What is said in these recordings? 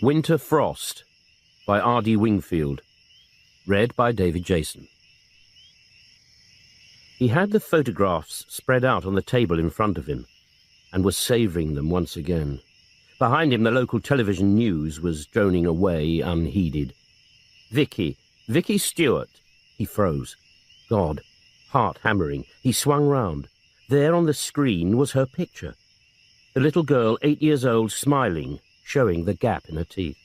Winter Frost by R.D. Wingfield. Read by David Jason. He had the photographs spread out on the table in front of him and was savouring them once again. Behind him, the local television news was droning away unheeded. Vicky Stewart. He froze. God, heart hammering. He swung round. There on the screen was her picture. The little girl, 8 years old, smiling, showing the gap in her teeth.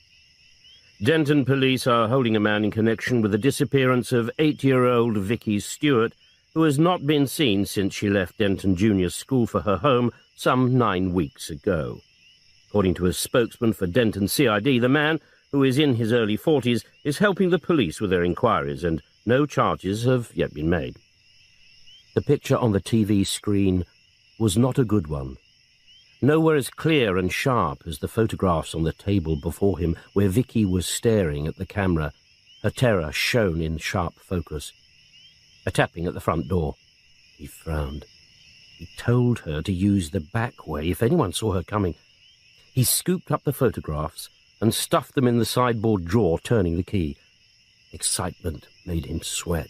Denton police are holding a man in connection with the disappearance of 8-year-old Vicky Stewart, who has not been seen since she left Denton Junior School for her home some 9 weeks ago. According to a spokesman for Denton CID, the man, who is in his early 40s, is helping the police with their inquiries, and no charges have yet been made. The picture on the TV screen was not a good one. Nowhere as clear and sharp as the photographs on the table before him, where Vicky was staring at the camera, her terror shone in sharp focus. A tapping at the front door. He frowned. He told her to use the back way if anyone saw her coming. He scooped up the photographs and stuffed them in the sideboard drawer, turning the key. Excitement made him sweat.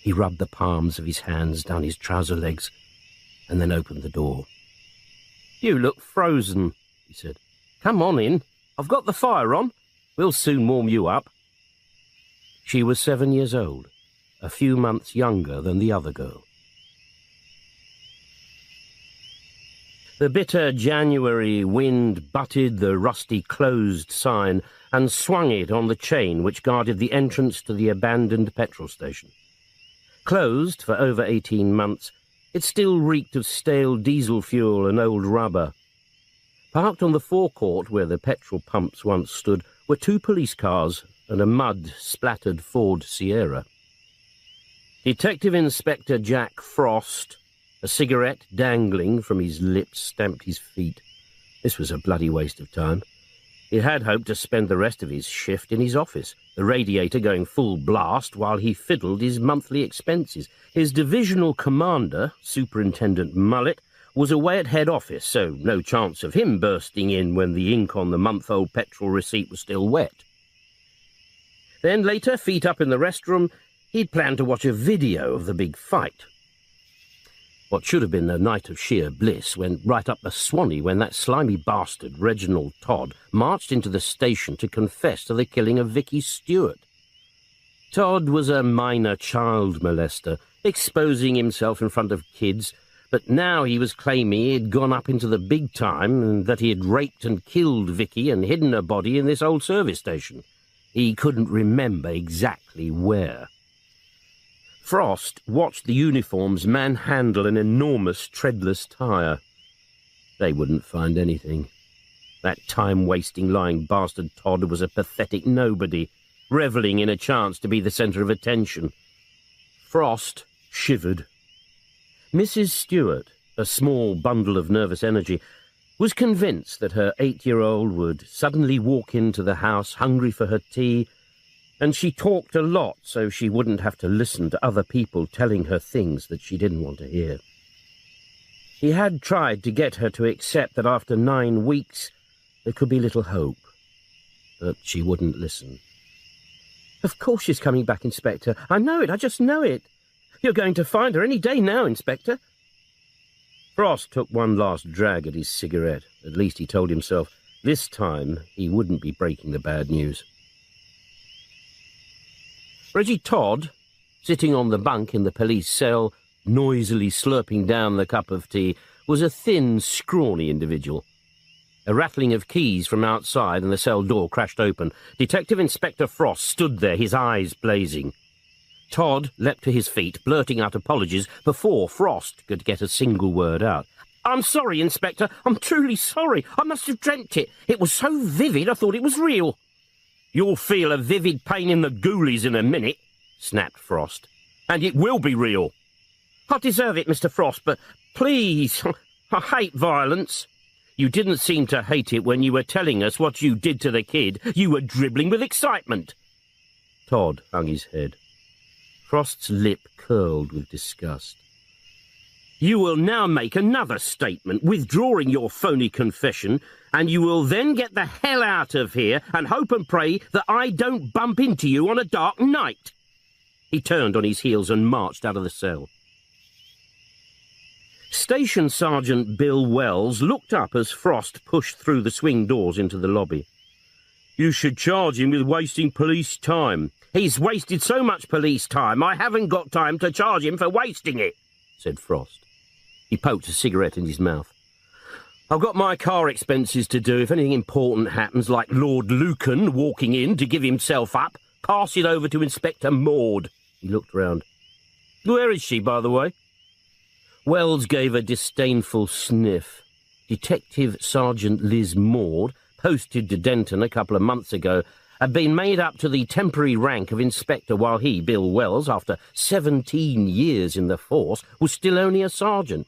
He rubbed the palms of his hands down his trouser legs and then opened the door. "You look frozen," he said. "Come on in. I've got the fire on. We'll soon warm you up." She was 7 years old, a few months younger than the other girl. The bitter January wind butted the rusty closed sign and swung it on the chain which guarded the entrance to the abandoned petrol station. Closed for over 18 months, it still reeked of stale diesel fuel and old rubber. Parked on the forecourt where the petrol pumps once stood were 2 police cars and a mud-splattered Ford Sierra. Detective Inspector Jack Frost, a cigarette dangling from his lips, stamped his feet. This was a bloody waste of time. He had hoped to spend the rest of his shift in his office, the radiator going full blast while he fiddled his monthly expenses. His divisional commander, Superintendent Mullet, was away at head office, so no chance of him bursting in when the ink on the month-old petrol receipt was still wet. Then later, feet up in the restroom, he'd planned to watch a video of the big fight. What should have been a night of sheer bliss went right up the Swanee when that slimy bastard, Reginald Todd, marched into the station to confess to the killing of Vicky Stewart. Todd was a minor child molester, exposing himself in front of kids, but now he was claiming he had gone up into the big time and that he had raped and killed Vicky and hidden her body in this old service station. He couldn't remember exactly where. Frost watched the uniforms manhandle an enormous treadless tyre. They wouldn't find anything. That time-wasting lying bastard Todd was a pathetic nobody, revelling in a chance to be the centre of attention. Frost shivered. Mrs. Stewart, a small bundle of nervous energy, was convinced that her 8-year-old would suddenly walk into the house hungry for her tea, and she talked a lot so she wouldn't have to listen to other people telling her things that she didn't want to hear. He had tried to get her to accept that after 9 weeks there could be little hope, but she wouldn't listen. "Of course she's coming back, Inspector. I know it, I just know it. You're going to find her any day now, Inspector." Frost took one last drag at his cigarette. At least he told himself this time he wouldn't be breaking the bad news. Reggie Todd, sitting on the bunk in the police cell, noisily slurping down the cup of tea, was a thin, scrawny individual. A rattling of keys from outside and the cell door crashed open. Detective Inspector Frost stood there, his eyes blazing. Todd leapt to his feet, blurting out apologies before Frost could get a single word out. "I'm sorry, Inspector. I'm truly sorry. I must have dreamt it. It was so vivid I thought it was real." "You'll feel a vivid pain in the ghoulies in a minute," snapped Frost. "And it will be real." "I deserve it, Mr. Frost, but please, I hate violence." "You didn't seem to hate it when you were telling us what you did to the kid. You were dribbling with excitement." Todd hung his head. Frost's lip curled with disgust. You will now make another statement, withdrawing your phony confession, and you will then get the hell out of here and hope and pray that I don't bump into you on a dark night." He turned on his heels and marched out of the cell. Station Sergeant Bill Wells looked up as Frost pushed through the swing doors into the lobby. "You should charge him with wasting police time." "He's wasted so much police time, I haven't got time to charge him for wasting it," said Frost. He poked a cigarette in his mouth. "I've got my car expenses to do. If anything important happens, like Lord Lucan walking in to give himself up, pass it over to Inspector Maud." He looked round. "Where is she, by the way?" Wells gave a disdainful sniff. Detective Sergeant Liz Maud, posted to Denton a couple of months ago, had been made up to the temporary rank of inspector while he, Bill Wells, after 17 years in the force, was still only a sergeant.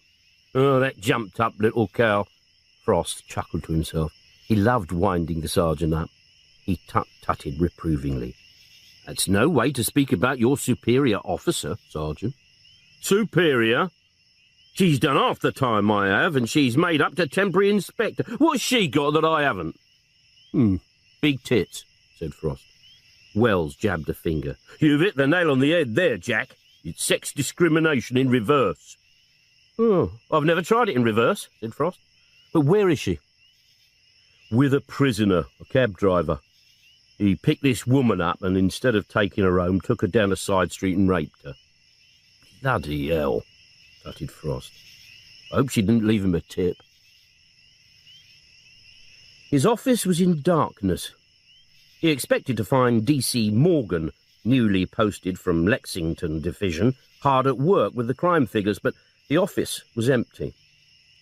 "Oh, that jumped-up little cow." Frost chuckled to himself. He loved winding the sergeant up. He tut-tutted reprovingly. "That's no way to speak about your superior officer, Sergeant." "Superior? She's done half the time I have, and she's made up to temporary inspector. What's she got that I haven't?" Big tits," said Frost. Wells jabbed a finger. "You've hit the nail on the head there, Jack. It's sex discrimination in reverse." "Oh, I've never tried it in reverse," said Frost. "But where is she?" "With a prisoner, a cab driver. He picked this woman up and instead of taking her home, took her down a side street and raped her." "Bloody hell," tutted Frost. "I hope she didn't leave him a tip." His office was in darkness. He expected to find D.C. Morgan, newly posted from Lexington Division, hard at work with the crime figures, but the office was empty.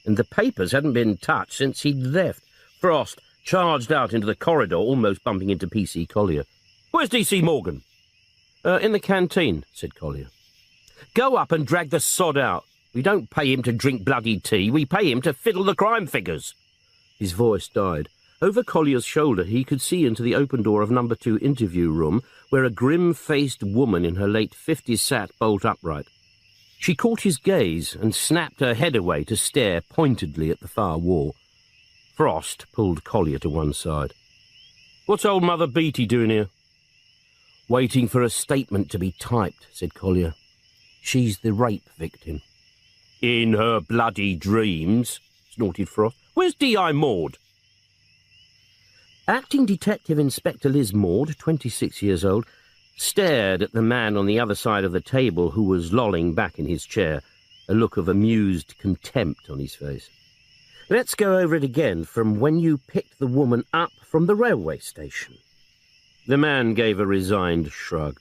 And the papers hadn't been touched since he'd left. Frost charged out into the corridor, almost bumping into P.C. Collier. "Where's D.C. Morgan?" In the canteen," said Collier. "Go up and drag the sod out. We don't pay him to drink bloody tea. We pay him to fiddle the crime figures." His voice died. Over Collier's shoulder he could see into the open door of No. 2 interview room, where a grim-faced woman in her late 50s sat bolt upright. She caught his gaze and snapped her head away to stare pointedly at the far wall. Frost pulled Collier to one side. "What's old Mother Beatty doing here?" "Waiting for a statement to be typed," said Collier. "She's the rape victim." "In her bloody dreams," snorted Frost. "Where's D.I. Maud?" Acting Detective Inspector Liz Maud, 26 years old, stared at the man on the other side of the table who was lolling back in his chair, a look of amused contempt on his face. "Let's go over it again from when you picked the woman up from the railway station." The man gave a resigned shrug.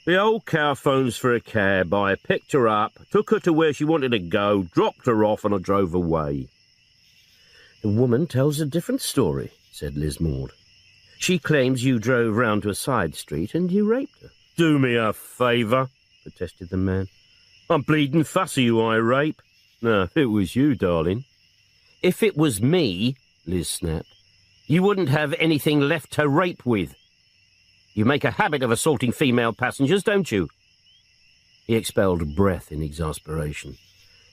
"The old cow phones for a cab. I picked her up, took her to where she wanted to go, dropped her off, and I drove away." "The woman tells a different story," said Liz Maud. "She claims you drove round to a side street and you raped her." "Do me a favour," protested the man. "I'm bleeding fussy who I rape. No, if it was you, darling." "If it was me," Liz snapped, "you wouldn't have anything left to rape with. You make a habit of assaulting female passengers, don't you?" He expelled breath in exasperation.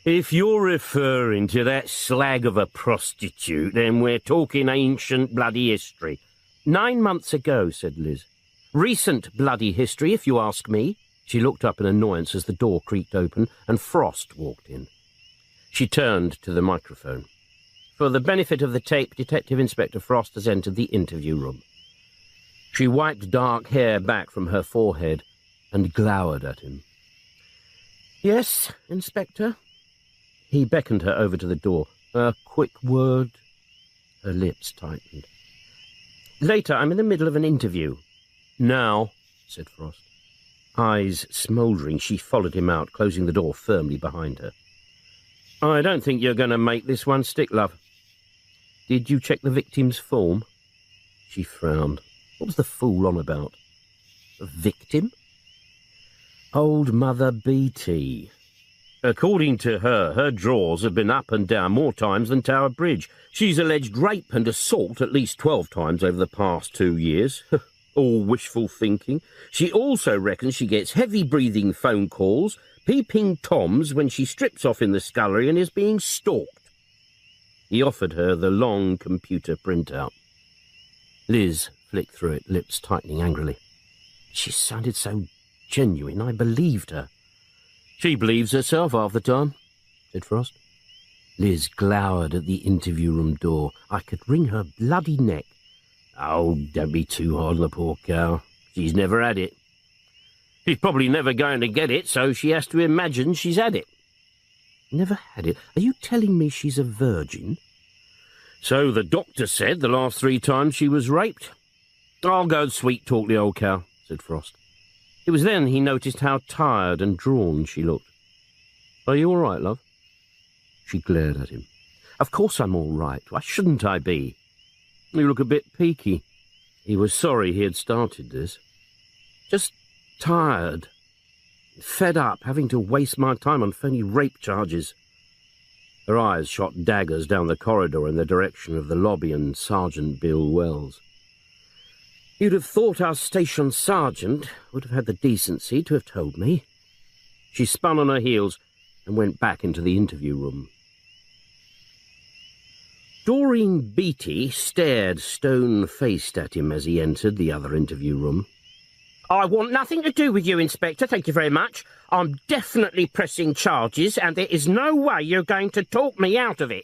"If you're referring to that slag of a prostitute, then we're talking ancient bloody history." 9 months ago," said Liz. "Recent bloody history, if you ask me." She looked up in annoyance as the door creaked open and Frost walked in. She turned to the microphone. "For the benefit of the tape, Detective Inspector Frost has entered the interview room." She wiped dark hair back from her forehead and glowered at him. "Yes, Inspector?" He beckoned her over to the door. "A quick word." Her lips tightened. "Later, I'm in the middle of an interview." "Now," said Frost. Eyes smouldering, she followed him out, closing the door firmly behind her. "I don't think you're going to make this one stick, love." "Did you check the victim's form?" She frowned. What was the fool on about? A victim? Old Mother Beatty. According to her, her drawers have been up and down more times than Tower Bridge. She's alleged rape and assault at least 12 times over the past 2 years. All wishful thinking. She also reckons she gets heavy-breathing phone calls, peeping Toms when she strips off in the scullery and is being stalked. He offered her the long computer printout. Liz flicked through it, lips tightening angrily. She sounded so genuine, I believed her. She believes herself half the time, said Frost. Liz glowered at the interview room door. I could wring her bloody neck. Oh, don't be too hard on the poor cow. She's never had it. She's probably never going to get it, so she has to imagine she's had it. Never had it? Are you telling me she's a virgin? So the doctor said the last 3 times she was raped. I'll go and sweet-talk the old cow, said Frost. It was then he noticed how tired and drawn she looked. Are you all right, love? She glared at him. Of course I'm all right. Why shouldn't I be? You look a bit peaky. He was sorry he had started this. Just tired. Fed up, having to waste my time on phony rape charges. Her eyes shot daggers down the corridor in the direction of the lobby and Sergeant Bill Wells. You'd have thought our station sergeant would have had the decency to have told me. She spun on her heels and went back into the interview room. Doreen Beatty stared stone-faced at him as he entered the other interview room. I want nothing to do with you, Inspector, thank you very much. I'm definitely pressing charges, and there is no way you're going to talk me out of it.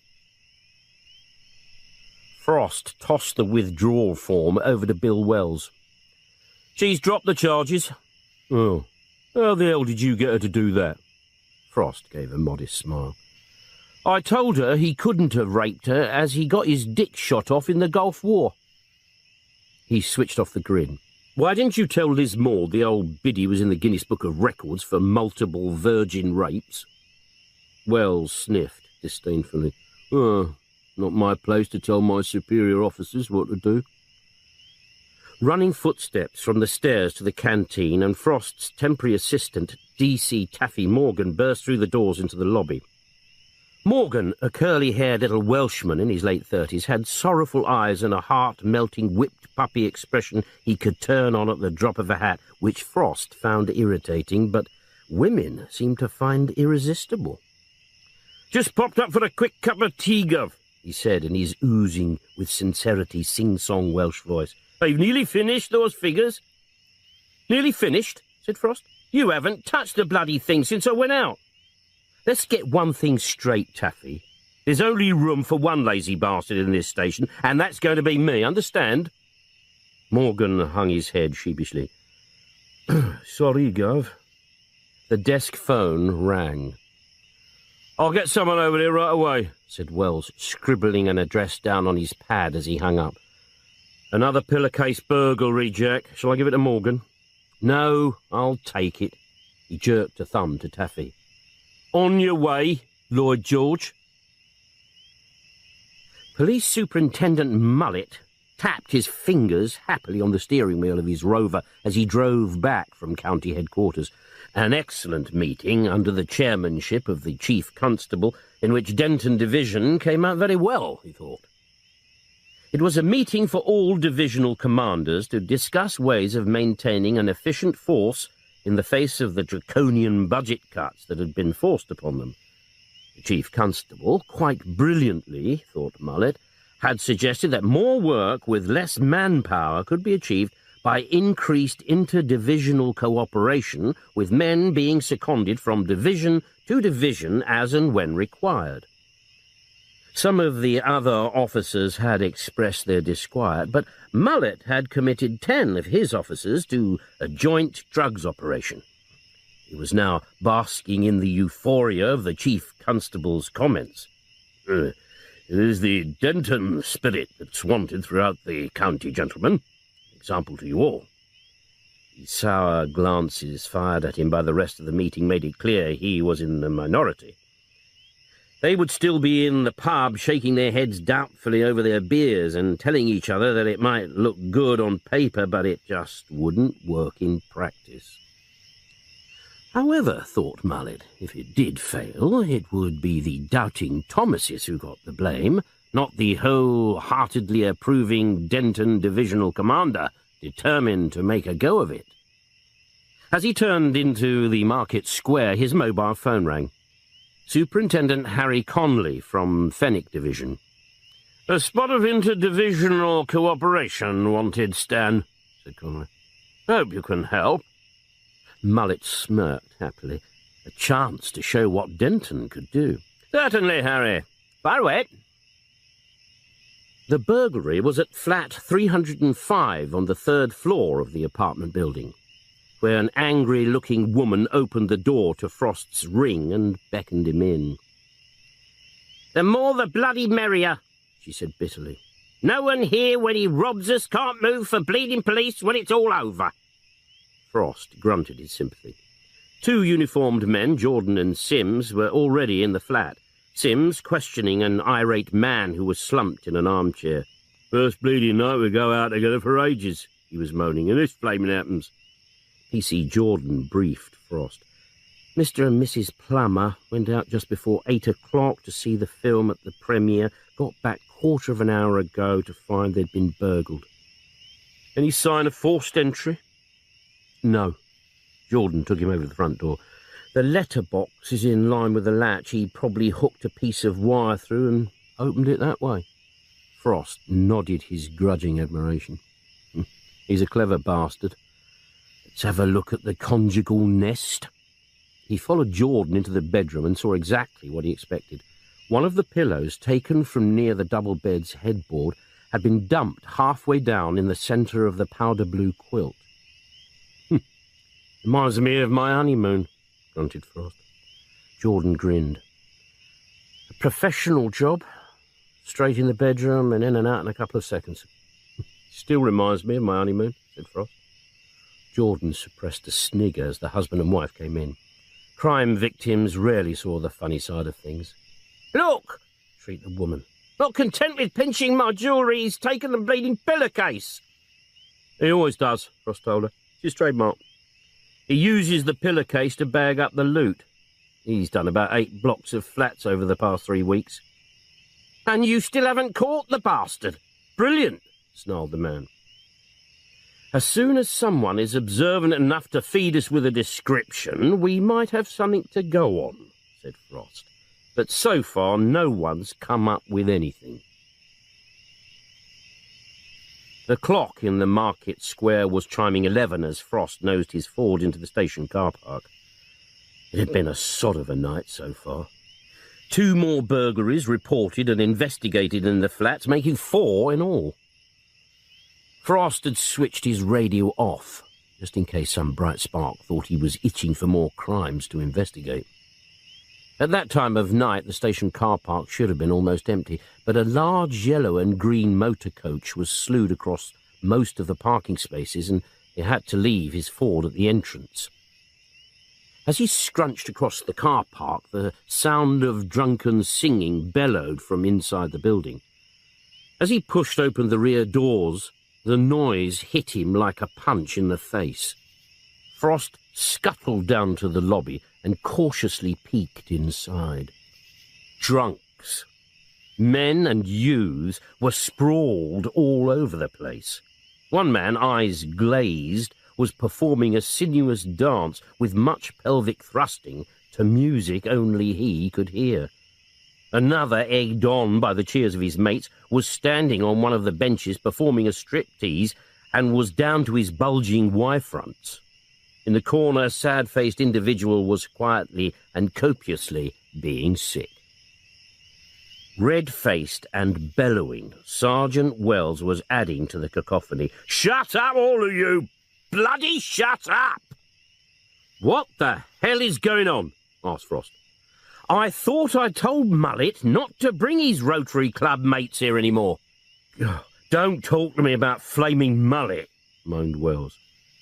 Frost tossed the withdrawal form over to Bill Wells. She's dropped the charges. Oh, how the hell did you get her to do that? Frost gave a modest smile. I told her he couldn't have raped her as he got his dick shot off in the Gulf War. He switched off the grin. Why didn't you tell Liz Maud the old biddy was in the Guinness Book of Records for multiple virgin rapes? Wells sniffed disdainfully. Oh, not my place to tell my superior officers what to do. Running footsteps from the stairs to the canteen, and Frost's temporary assistant, D.C. Taffy Morgan, burst through the doors into the lobby. Morgan, a curly-haired little Welshman in his late 30s, had sorrowful eyes and a heart-melting, whipped puppy expression he could turn on at the drop of a hat, which Frost found irritating, but women seemed to find irresistible. Just popped up for a quick cup of tea, Gov, he said in his oozing with sincerity sing-song Welsh voice. I've nearly finished those figures. Nearly finished, said Frost. You haven't touched the bloody thing since I went out. Let's get one thing straight, Taffy. There's only room for one lazy bastard in this station, and that's going to be me, understand? Morgan hung his head sheepishly. Sorry, Gov. The desk phone rang. I'll get someone over there right away, said Wells, scribbling an address down on his pad as he hung up. Another pillowcase burglary, Jack. Shall I give it to Morgan? No, I'll take it. He jerked a thumb to Taffy. On your way, Lloyd George. Police Superintendent Mullet tapped his fingers happily on the steering wheel of his Rover as he drove back from county headquarters. An excellent meeting under the chairmanship of the Chief Constable, in which Denton Division came out very well, he thought. It was a meeting for all divisional commanders to discuss ways of maintaining an efficient force in the face of the draconian budget cuts that had been forced upon them. The Chief Constable, quite brilliantly, thought Mullet, had suggested that more work with less manpower could be achieved by increased interdivisional cooperation, with men being seconded from division to division as and when required. Some of the other officers had expressed their disquiet, but Mullet had committed 10 of his officers to a joint drugs operation. He was now basking in the euphoria of the Chief Constable's comments. It is the Denton spirit that's wanted throughout the county, gentlemen. Example to you all. The sour glances fired at him by the rest of the meeting made it clear he was in the minority. They would still be in the pub shaking their heads doubtfully over their beers and telling each other that it might look good on paper, but it just wouldn't work in practice. However, thought Mullet, if it did fail, it would be the doubting Thomases who got the blame, not the wholeheartedly approving Denton Divisional Commander, determined to make a go of it. As he turned into the market square, his mobile phone rang. Superintendent Harry Conley from Fenwick Division. "A spot of interdivisional cooperation wanted, Stan," said Conley. "Hope you can help." Mullet smirked happily. A chance to show what Denton could do. "Certainly, Harry. Fire away." The burglary was at flat 305 on the third floor of the apartment building, where an angry-looking woman opened the door to Frost's ring and beckoned him in. "The more the bloody merrier," she said bitterly. "No one here when he robs us can't move for bleeding police when it's all over." Frost grunted his sympathy. Two uniformed men, Jordan and Sims, were already in the flat. Sims questioning an irate man who was slumped in an armchair. "First bleeding night we go out together for ages," he was moaning, "and this flaming happens." PC Jordan briefed Frost. "Mr. and Mrs. Plummer went out just before 8 o'clock to see the film at the premiere, got back quarter of an hour ago to find they'd been burgled." "Any sign of forced entry?" "No." Jordan took him over to the front door. "The letterbox is in line with the latch. He probably hooked a piece of wire through and opened it that way." Frost nodded his grudging admiration. "He's a clever bastard. Let's have a look at the conjugal nest." He followed Jordan into the bedroom and saw exactly what he expected. One of the pillows, taken from near the double bed's headboard, had been dumped halfway down in the centre of the powder-blue quilt. "Reminds me of my honeymoon," grunted Frost. Jordan grinned. "A professional job. Straight in the bedroom and in and out in a couple of seconds." "Still reminds me of my honeymoon," said Frost. Jordan suppressed a snigger as the husband and wife came in. Crime victims rarely saw the funny side of things. "Look!" shrieked the woman. "Not content with pinching my jewellery, he's taken the bleeding pillowcase." "He always does," Frost told her. "It's his trademark. He uses the pillowcase to bag up the loot. He's done about 8 blocks of flats over the past 3 weeks." "And you still haven't caught the bastard? Brilliant," snarled the man. "As soon as someone is observant enough to feed us with a description, we might have something to go on," said Frost. "But so far no one's come up with anything." The clock in the market square was chiming 11 as Frost nosed his Ford into the station car park. It had been a sod of a night so far. 2 more burglaries reported and investigated in the flats, making 4 in all. Frost had switched his radio off, just in case some bright spark thought he was itching for more crimes to investigate. At that time of night, the station car park should have been almost empty, but a large yellow and green motor coach was slewed across most of the parking spaces, and he had to leave his Ford at the entrance. As he scrunched across the car park, the sound of drunken singing bellowed from inside the building. As he pushed open the rear doors, the noise hit him like a punch in the face. Frost scuttled down to the lobby and cautiously peeked inside. Drunks, men and youths, were sprawled all over the place. One man, eyes glazed, was performing a sinuous dance with much pelvic thrusting to music only he could hear. Another, egged on by the cheers of his mates, was standing on one of the benches performing a striptease and was down to his bulging Y-fronts. In the corner, a sad-faced individual was quietly and copiously being sick. Red-faced and bellowing, Sergeant Wells was adding to the cacophony. "Shut up, all of you! Bloody shut up!" "What the hell is going on?" asked Frost. "I thought I told Mullet not to bring his Rotary Club mates here anymore." "Don't talk to me about flaming Mullet," moaned Wells.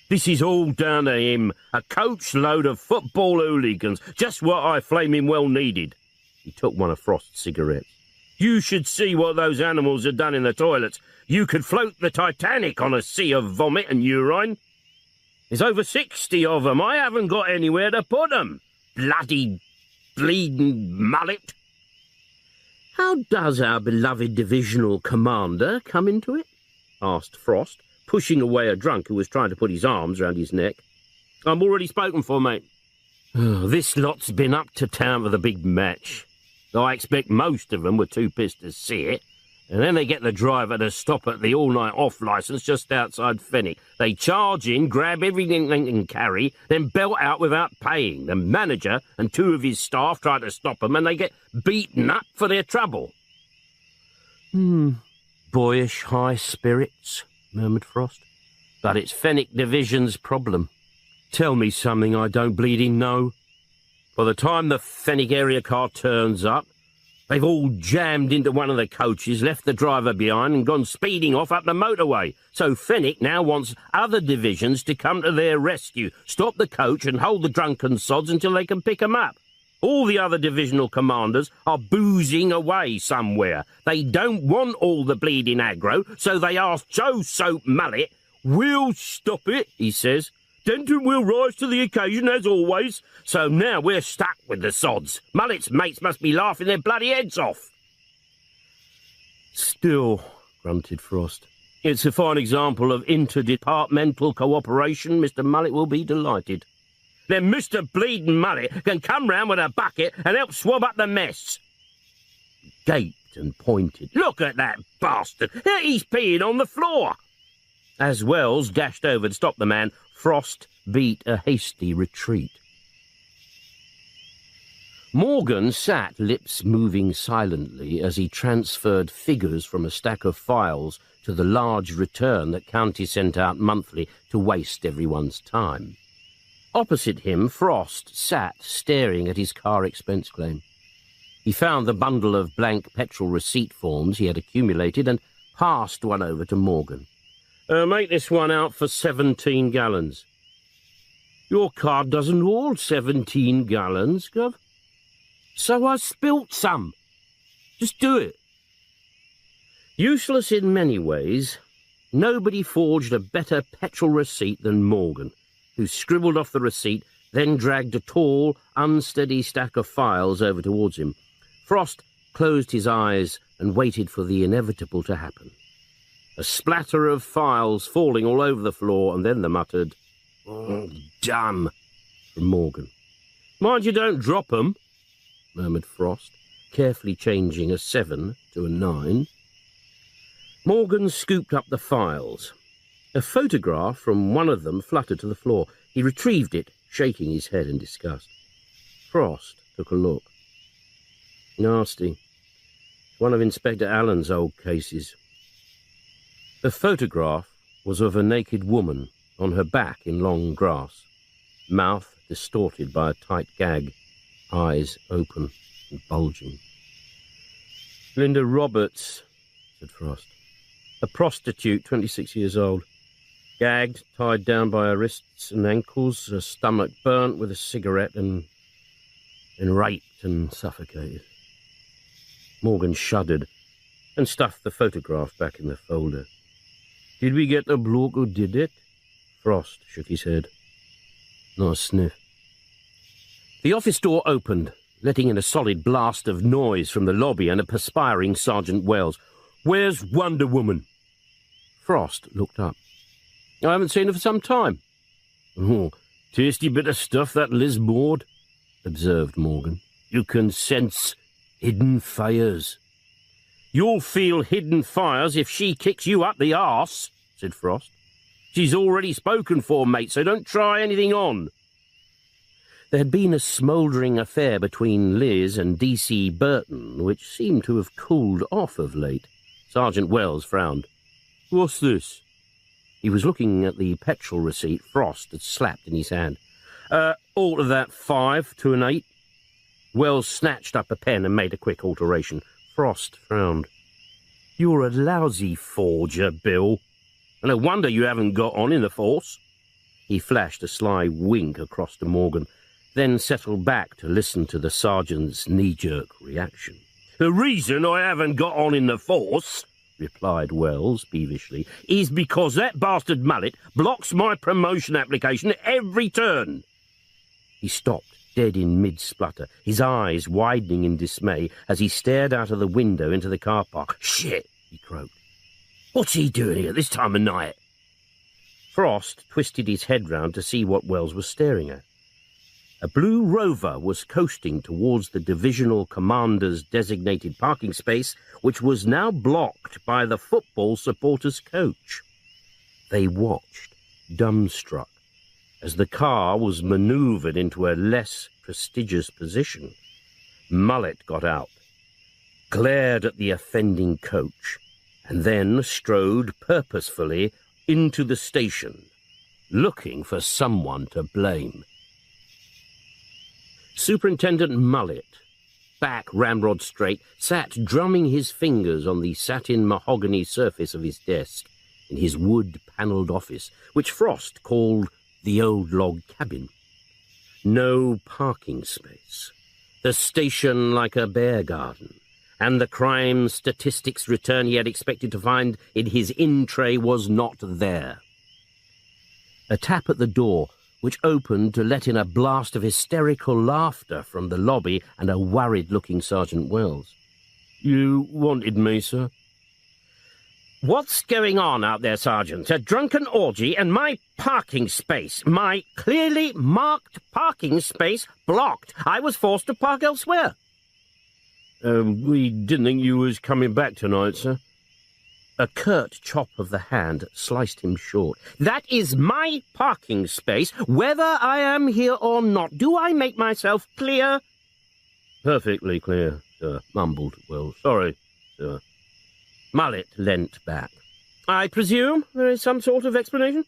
"This is all down to him, a coach load of football hooligans, just what I flaming well needed." He took one of Frost's cigarettes. "You should see what those animals have done in the toilets. You could float the Titanic on a sea of vomit and urine. There's over 60 of them. I haven't got anywhere to put them. Bloody bleeding Mullet." "How does our beloved divisional commander come into it?" asked Frost, pushing away a drunk who was trying to put his arms round his neck. I'm already spoken for, mate. This lot's been up to town for the big match. I expect most of them were too pissed to see it, and then they get the driver to stop at the all-night off licence just outside Fenwick. They charge in, grab everything they can carry, then belt out without paying. The manager and two of his staff try to stop them, and they get beaten up for their trouble. Boyish high spirits, murmured Frost. But it's Fenwick Division's problem. Tell me something I don't bleeding know. By the time the Fenwick area car turns up, they've all jammed into one of the coaches, left the driver behind and gone speeding off up the motorway. So Fenwick now wants other divisions to come to their rescue, stop the coach and hold the drunken sods until they can pick 'em up. All the other divisional commanders are boozing away somewhere. They don't want all the bleeding aggro, so they ask Joe Soap Mullet. We'll stop it, he says. Denton will rise to the occasion, as always. So now we're stuck with the sods. Mullet's mates must be laughing their bloody heads off. Still, grunted Frost, it's a fine example of interdepartmental cooperation. Mr. Mullet will be delighted. Then Mr. Bleeding Mullet can come round with a bucket and help swab up the mess. He gaped and pointed. Look at that bastard! He's peeing on the floor! As Wells dashed over to stop the man, Frost beat a hasty retreat. Morgan sat, lips moving silently, as he transferred figures from a stack of files to the large return that County sent out monthly to waste everyone's time. Opposite him, Frost sat, staring at his car expense claim. He found the bundle of blank petrol receipt forms he had accumulated and passed one over to Morgan. Make this one out for 17 gallons. Your car doesn't hold 17 gallons, Gov. So I spilt some. Just do it. Useless in many ways, nobody forged a better petrol receipt than Morgan, who scribbled off the receipt, then dragged a tall, unsteady stack of files over towards him. Frost closed his eyes and waited for the inevitable to happen. A splatter of files falling all over the floor, and then the muttered, "Damn," from Morgan. Mind you don't drop 'em, murmured Frost, carefully changing a 7 to a 9. Morgan scooped up the files. A photograph from one of them fluttered to the floor. He retrieved it, shaking his head in disgust. Frost took a look. Nasty. One of Inspector Allen's old cases. The photograph was of a naked woman on her back in long grass, mouth distorted by a tight gag, eyes open and bulging. Linda Roberts, said Frost. A prostitute, 26 years old. Gagged, tied down by her wrists and ankles, her stomach burnt with a cigarette and raped and suffocated. Morgan shuddered and stuffed the photograph back in the folder. Did we get the bloke who did it? Frost shook his head. Not a sniff. The office door opened, letting in a solid blast of noise from the lobby and a perspiring Sergeant Wells. Where's Wonder Woman? Frost looked up. I haven't seen her for some time. Oh, tasty bit of stuff, that Liz Maud, observed Morgan. You can sense hidden fires. You'll feel hidden fires if she kicks you up the arse, said Frost. She's already spoken for, mate, so don't try anything on. There had been a smouldering affair between Liz and D.C. Burton, which seemed to have cooled off of late. Sergeant Wells frowned. What's this? He was looking at the petrol receipt Frost had slapped in his hand. Alter that 5 to an 8. Wells snatched up a pen and made a quick alteration. Frost frowned. You're a lousy forger, Bill. No wonder you haven't got on in the force. He flashed a sly wink across to Morgan, then settled back to listen to the sergeant's knee-jerk reaction. The reason I haven't got on in the force, replied Wells peevishly, is because that bastard Mullet blocks my promotion application at every turn. He stopped, dead in mid-splutter, his eyes widening in dismay as he stared out of the window into the car park. Shit, he croaked. What's he doing here at this time of night? Frost twisted his head round to see what Wells was staring at. A blue Rover was coasting towards the divisional commander's designated parking space, which was now blocked by the football supporters' coach. They watched, dumbstruck, as the car was manoeuvred into a less prestigious position. Mullet got out, glared at the offending coach, and then strode purposefully into the station, looking for someone to blame. Superintendent Mullet, back ramrod straight, sat drumming his fingers on the satin mahogany surface of his desk in his wood-panelled office, which Frost called the old log cabin. No parking space. The station like a bear garden, and the crime statistics return he had expected to find in his in-tray was not there. A tap at the door, which opened to let in a blast of hysterical laughter from the lobby and a worried-looking Sergeant Wells. "You wanted me, sir?" "What's going on out there, Sergeant? A drunken orgy and my parking space, my clearly marked parking space, blocked. I was forced to park elsewhere." We didn't think you was coming back tonight, sir." A curt chop of the hand sliced him short. "That is my parking space, whether I am here or not. Do I make myself clear?" "Perfectly clear, sir," mumbled Wells. "Sorry, sir." Mullet leant back. "I presume there is some sort of explanation?"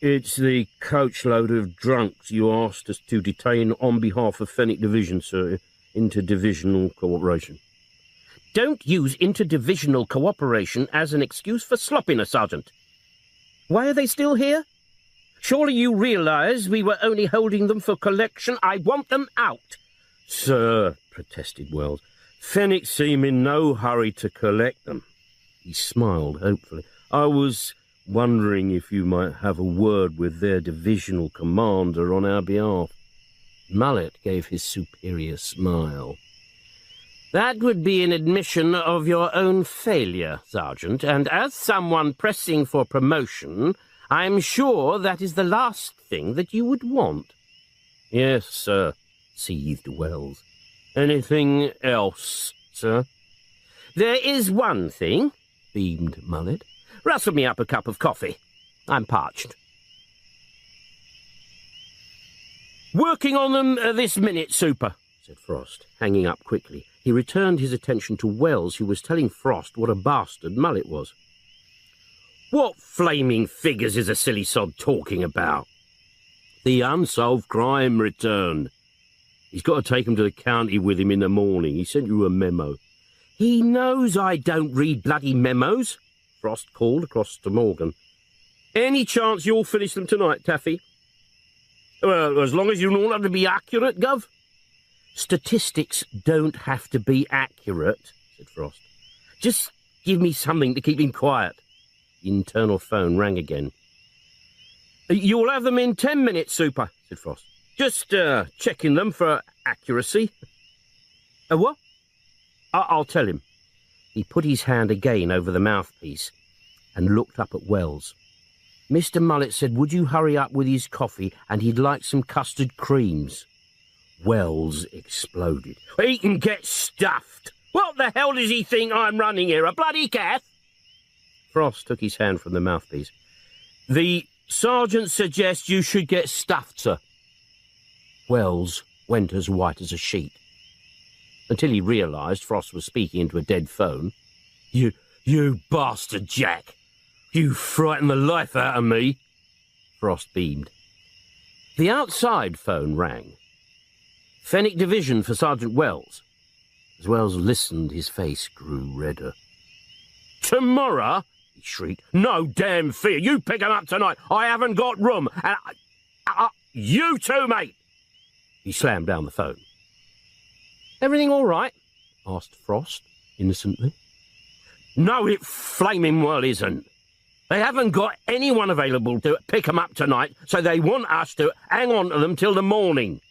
"It's the coachload of drunks you asked us to detain on behalf of Fenwick Division, sir. Interdivisional cooperation." "Don't use interdivisional cooperation as an excuse for sloppiness, Sergeant. Why are they still here? Surely you realise we were only holding them for collection. I want them out." "Sir," protested Wells, "Fenwick seem in no hurry to collect them." He smiled hopefully. "I was wondering if you might have a word with their divisional commander on our behalf." Mullet gave his superior smile. "That would be an admission of your own failure, Sergeant, and as someone pressing for promotion, I'm sure that is the last thing that you would want." "Yes, sir," seethed Wells. "Anything else, sir?" "There is one thing," beamed Mullet. "Rustle me up a cup of coffee. I'm parched." "Working on them this minute, Super," said Frost, hanging up quickly. He returned his attention to Wells, who was telling Frost what a bastard Mullet was. "What flaming figures is a silly sod talking about?" "The unsolved crime returned. He's got to take him to the county with him in the morning. He sent you a memo." "He knows I don't read bloody memos," Frost called across to Morgan. "Any chance you'll finish them tonight, Taffy?" "Well, as long as you don't have to be accurate, Gov." "Statistics don't have to be accurate," said Frost. "Just give me something to keep him quiet." The internal phone rang again. "You'll have them in 10 minutes, Super," said Frost. "Just checking them for accuracy." What?" I'll tell him." He put his hand again over the mouthpiece and looked up at Wells. "Mr. Mullet said, would you hurry up with his coffee, and he'd like some custard creams." Wells exploded. "He can get stuffed. What the hell does he think I'm running here, a bloody cat?" Frost took his hand from the mouthpiece. "The sergeant suggests you should get stuffed, sir." Wells went as white as a sheet, until he realised Frost was speaking into a dead phone. You bastard, Jack! You frightened the life out of me!" Frost beamed. The outside phone rang. "Fenwick Division for Sergeant Wells." As Wells listened, his face grew redder. "Tomorrow?" he shrieked. "No damn fear! You pick 'em up tonight! I haven't got room! And you too, mate!" He slammed down the phone. "Everything all right?" asked Frost, innocently. "No, it flaming well isn't. They haven't got anyone available to pick 'em up tonight, so they want us to hang on to them till the morning."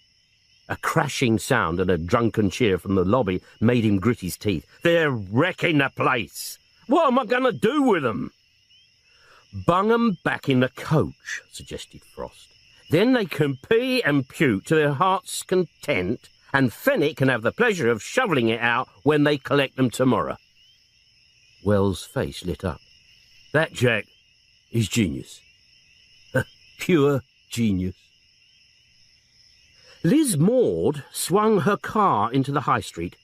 A crashing sound and a drunken cheer from the lobby made him grit his teeth. "They're wrecking the place. What am I going to do with them?" Bung 'em back in the coach, suggested Frost. Then they can pee and puke to their heart's content, and Fenwick can have the pleasure of shovelling it out when they collect them tomorrow. Wells' face lit up. That, Jack, is genius. Pure genius. Liz Maud swung her car into the high street.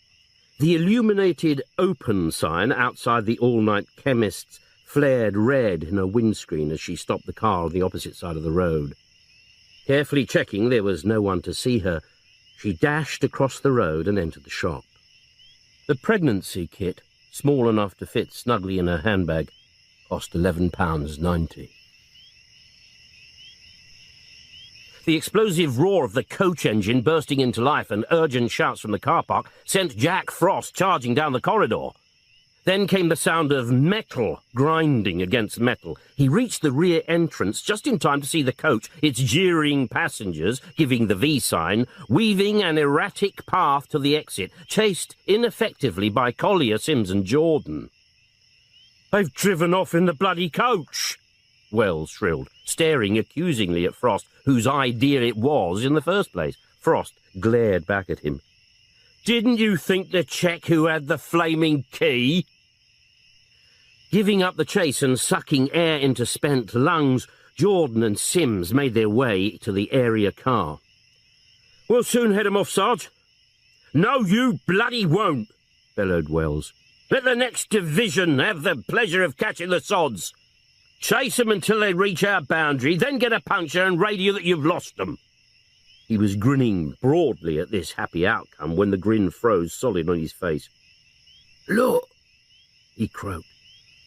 The illuminated open sign outside the all-night chemist's flared red in her windscreen as she stopped the car on the opposite side of the road. Carefully checking there was no one to see her, she dashed across the road and entered the shop. The pregnancy kit, small enough to fit snugly in her handbag, cost £11.90. The explosive roar of the coach engine bursting into life and urgent shouts from the car park sent Jack Frost charging down the corridor. Then came the sound of metal grinding against metal. He reached the rear entrance just in time to see the coach, its jeering passengers, giving the V sign, weaving an erratic path to the exit, chased ineffectively by Collier, Sims and Jordan. "They've driven off in the bloody coach!" Wells shrilled, staring accusingly at Frost, whose idea it was in the first place. Frost glared back at him. "Didn't you think to check who had the flaming key?" Giving up the chase and sucking air into spent lungs, Jordan and Sims made their way to the area car. "We'll soon head 'em off, Sarge." "No, you bloody won't," bellowed Wells. "Let the next division have the pleasure of catching the sods. Chase 'em until they reach our boundary, then get a puncture and radio that you've lost 'em." He was grinning broadly at this happy outcome when the grin froze solid on his face. "Look," he croaked,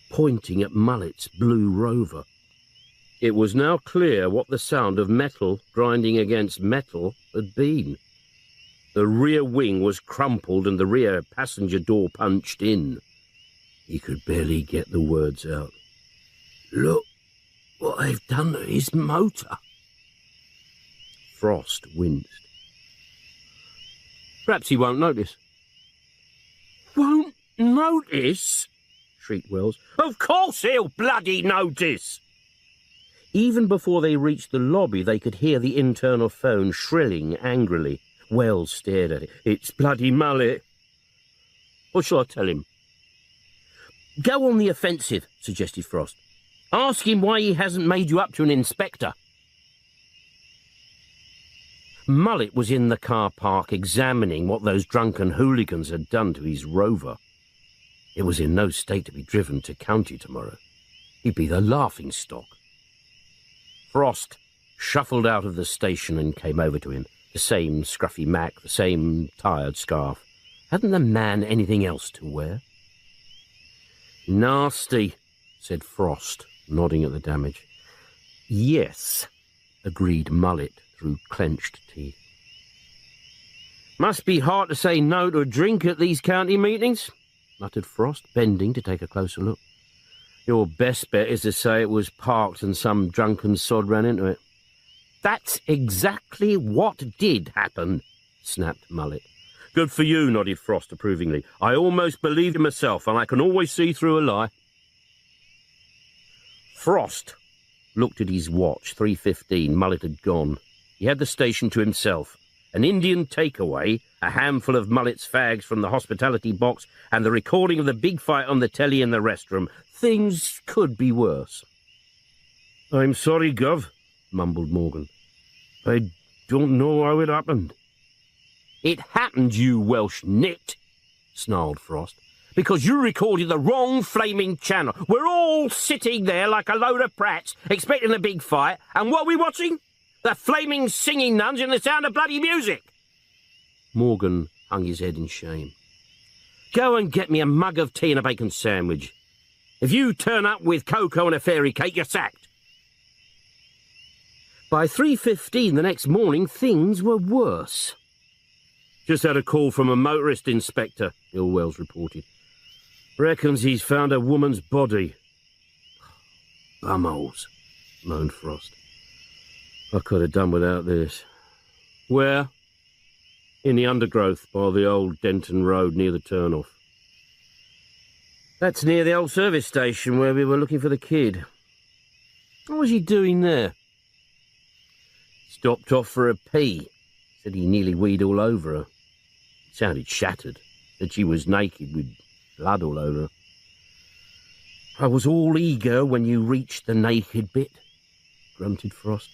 pointing at Mullet's blue Rover. It was now clear what the sound of metal grinding against metal had been. The rear wing was crumpled and the rear passenger door punched in. He could barely get the words out. "Look what they've done to his motor." Frost winced. "Perhaps he won't notice." "Won't notice?" shrieked Wells. "Of course he'll bloody notice!" Even before they reached the lobby, they could hear the internal phone shrilling angrily. Wells stared at it. "It's bloody Mullet." "What shall I tell him?" "Go on the offensive," suggested Frost. "Ask him why he hasn't made you up to an inspector." Mullet was in the car park examining what those drunken hooligans had done to his Rover. It was in no state to be driven to county tomorrow. He'd be the laughingstock. Frost shuffled out of the station and came over to him. The same scruffy Mac, the same tired scarf. Hadn't the man anything else to wear? "Nasty," said Frost, nodding at the damage. "Yes," agreed Mullet through clenched teeth. "Must be hard to say no to a drink at these county meetings," muttered Frost, bending to take a closer look. "Your best bet is to say it was parked and some drunken sod ran into it." "That's exactly what did happen," snapped Mullet. "Good for you," nodded Frost approvingly. "I almost believed it myself, and I can always see through a lie." Frost looked at his watch. 3:15. Mullet had gone. He had the station to himself. An Indian takeaway, a handful of Mullet's fags from the hospitality box, and the recording of the big fight on the telly in the restroom. Things could be worse. "I'm sorry, Gov," mumbled Morgan. "I don't know how it happened." "It happened, you Welsh nit," snarled Frost, "because you recorded the wrong flaming channel. We're all sitting there like a load of prats, expecting a big fight, and what are we watching? The flaming singing nuns in the sound of bloody music." Morgan hung his head in shame. "Go and get me a mug of tea and a bacon sandwich. If you turn up with cocoa and a fairy cake, you're sacked." By 3:15 the next morning, things were worse. "Just had a call from a motorist inspector," Bill Wells reported. "Reckons he's found a woman's body." "Bumholes," moaned Frost. "I could have done without this." "Where?" "In the undergrowth by the old Denton Road near the turn-off." "That's near the old service station where we were looking for the kid." What was he doing there? Stopped off for a pee. Said he nearly weed all over her. Sounded shattered. Said she was naked with blood all over her. I was all eager when you reached the naked bit, grunted Frost.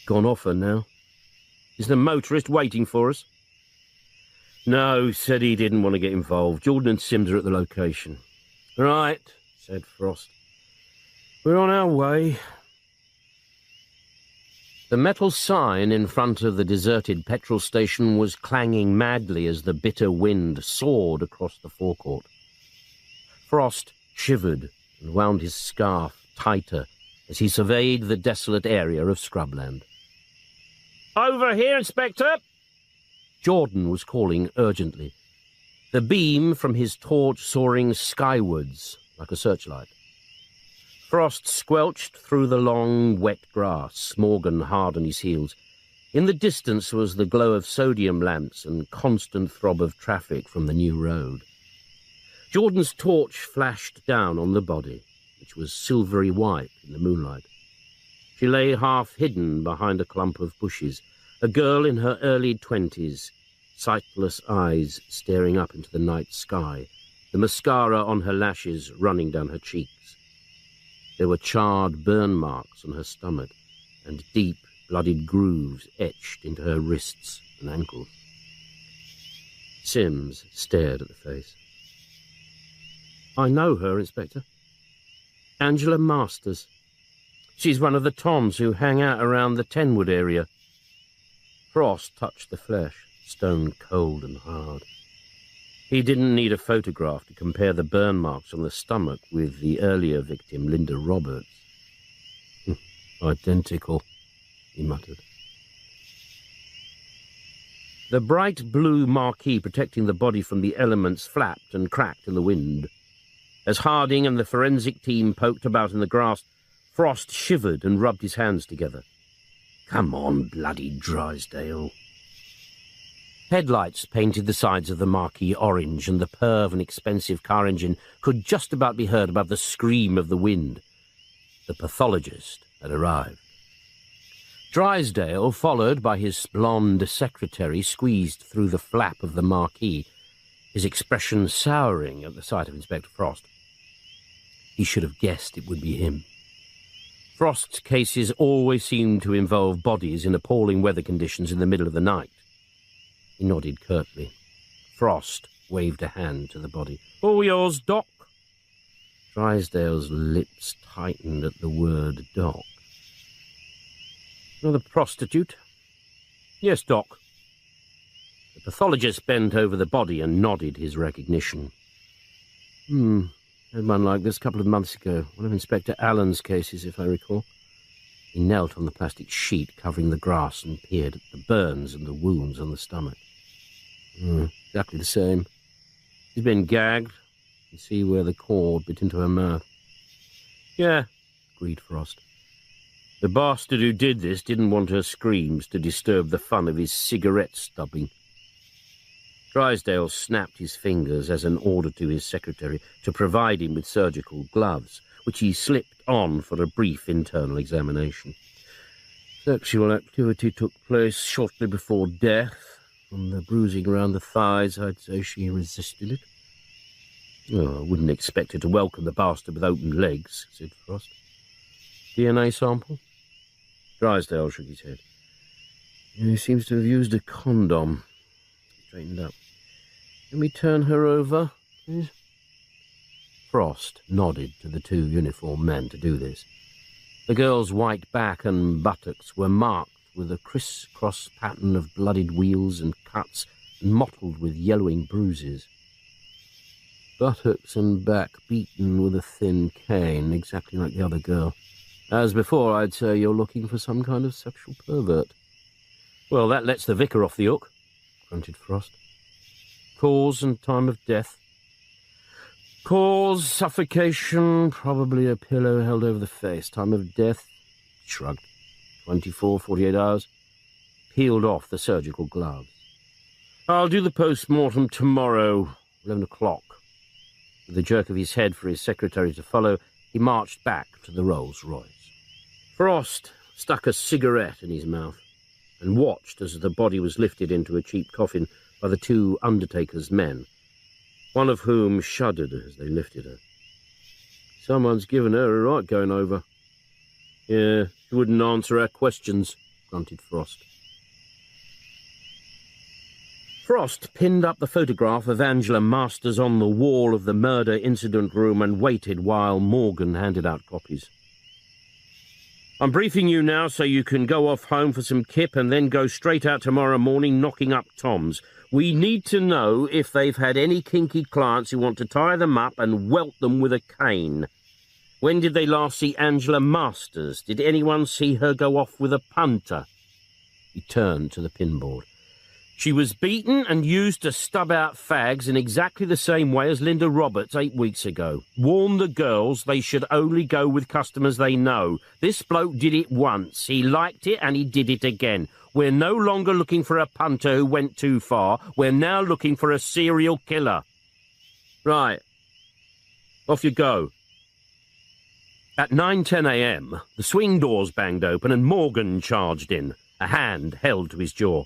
Gone off her now. Is the motorist waiting for us? No, said he didn't want to get involved. Jordan and Sims are at the location. Right, said Frost. We're on our way. The metal sign in front of the deserted petrol station was clanging madly as the bitter wind soared across the forecourt. Frost shivered and wound his scarf tighter as he surveyed the desolate area of scrubland. Over here, Inspector! Jordan was calling urgently, the beam from his torch soaring skywards like a searchlight. Frost squelched through the long, wet grass, Morgan hard on his heels. In the distance was the glow of sodium lamps and constant throb of traffic from the new road. Jordan's torch flashed down on the body, which was silvery white in the moonlight. She lay half hidden behind a clump of bushes, a girl in her early 20s, sightless eyes staring up into the night sky, the mascara on her lashes running down her cheeks. There were charred burn marks on her stomach and deep, blooded grooves etched into her wrists and ankles. Sims stared at the face. I know her, Inspector. Angela Masters. She's one of the Toms who hang out around the Tenwood area. Frost touched the flesh, stone cold and hard. He didn't need a photograph to compare the burn marks on the stomach with the earlier victim, Linda Roberts. Identical, he muttered. The bright blue marquee protecting the body from the elements flapped and cracked in the wind. As Harding and the forensic team poked about in the grass, Frost shivered and rubbed his hands together. Come on, bloody Drysdale. Headlights painted the sides of the marquee orange, and the purr of an expensive car engine could just about be heard above the scream of the wind. The pathologist had arrived. Drysdale, followed by his blonde secretary, squeezed through the flap of the marquee, his expression souring at the sight of Inspector Frost. He should have guessed it would be him. Frost's cases always seemed to involve bodies in appalling weather conditions in the middle of the night. He nodded curtly. Frost waved a hand to the body. All yours, Doc. Drysdale's lips tightened at the word Doc. Another prostitute? Yes, Doc. The pathologist bent over the body and nodded his recognition. Had one like this a couple of months ago. One of Inspector Allen's cases, if I recall. He knelt on the plastic sheet covering the grass and peered at the burns and the wounds on the stomach. Exactly the same. She's been gagged. You see where the cord bit into her mouth. Yeah, agreed Frost. The bastard who did this didn't want her screams to disturb the fun of his cigarette stubbing. Drysdale snapped his fingers as an order to his secretary to provide him with surgical gloves, which he slipped on for a brief internal examination. Sexual activity took place shortly before death. From the bruising around the thighs, I'd say she resisted it. Oh, I wouldn't expect her to welcome the bastard with open legs, said Frost. DNA sample? Drysdale shook his head. He seems to have used a condom. He straightened up. Can we turn her over, please? Frost nodded to the two uniformed men to do this. The girl's white back and buttocks were marked with a criss-cross pattern of blooded wheals and cuts and mottled with yellowing bruises. Buttocks and back beaten with a thin cane, exactly like the other girl. As before, I'd say you're looking for some kind of sexual pervert. Well, that lets the vicar off the hook, grunted Frost. Cause and time of death? Cause, suffocation, probably a pillow held over the face. Time of death? Shrugged. 24, 48 hours. Peeled off the surgical gloves. I'll do the post-mortem tomorrow, 11 o'clock. With a jerk of his head for his secretary to follow, he marched back to the Rolls-Royce. Frost stuck a cigarette in his mouth and watched as the body was lifted into a cheap coffin by the two undertaker's men, one of whom shuddered as they lifted her. Someone's given her a right going over. Yeah, she wouldn't answer our questions, grunted Frost. Frost pinned up the photograph of Angela Masters on the wall of the murder incident room and waited while Morgan handed out copies. I'm briefing you now so you can go off home for some kip and then go straight out tomorrow morning knocking up toms. We need to know if they've had any kinky clients who want to tie them up and welt them with a cane. When did they last see Angela Masters? Did anyone see her go off with a punter? He turned to the pinboard. She was beaten and used to stub out fags in exactly the same way as Linda Roberts 8 weeks ago. Warn the girls they should only go with customers they know. This bloke did it once. He liked it and he did it again. We're no longer looking for a punter who went too far. We're now looking for a serial killer. Right. Off you go. At 9:10 a.m., the swing doors banged open and Morgan charged in, a hand held to his jaw.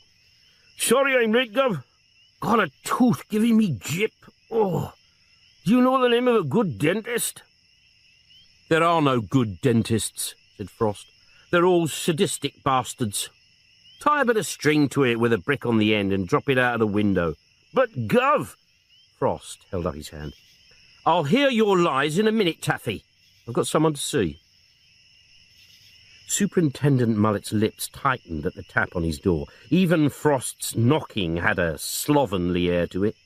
Sorry I'm late, Gov. Got a tooth giving me jip. Oh, do you know the name of a good dentist? There are no good dentists, said Frost. They're all sadistic bastards. Tie a bit of string to it with a brick on the end and drop it out of the window. But, Gov! Frost held up his hand. I'll hear your lies in a minute, Taffy. I've got someone to see. Superintendent Mullet's lips tightened at the tap on his door. Even Frost's knocking had a slovenly air to it.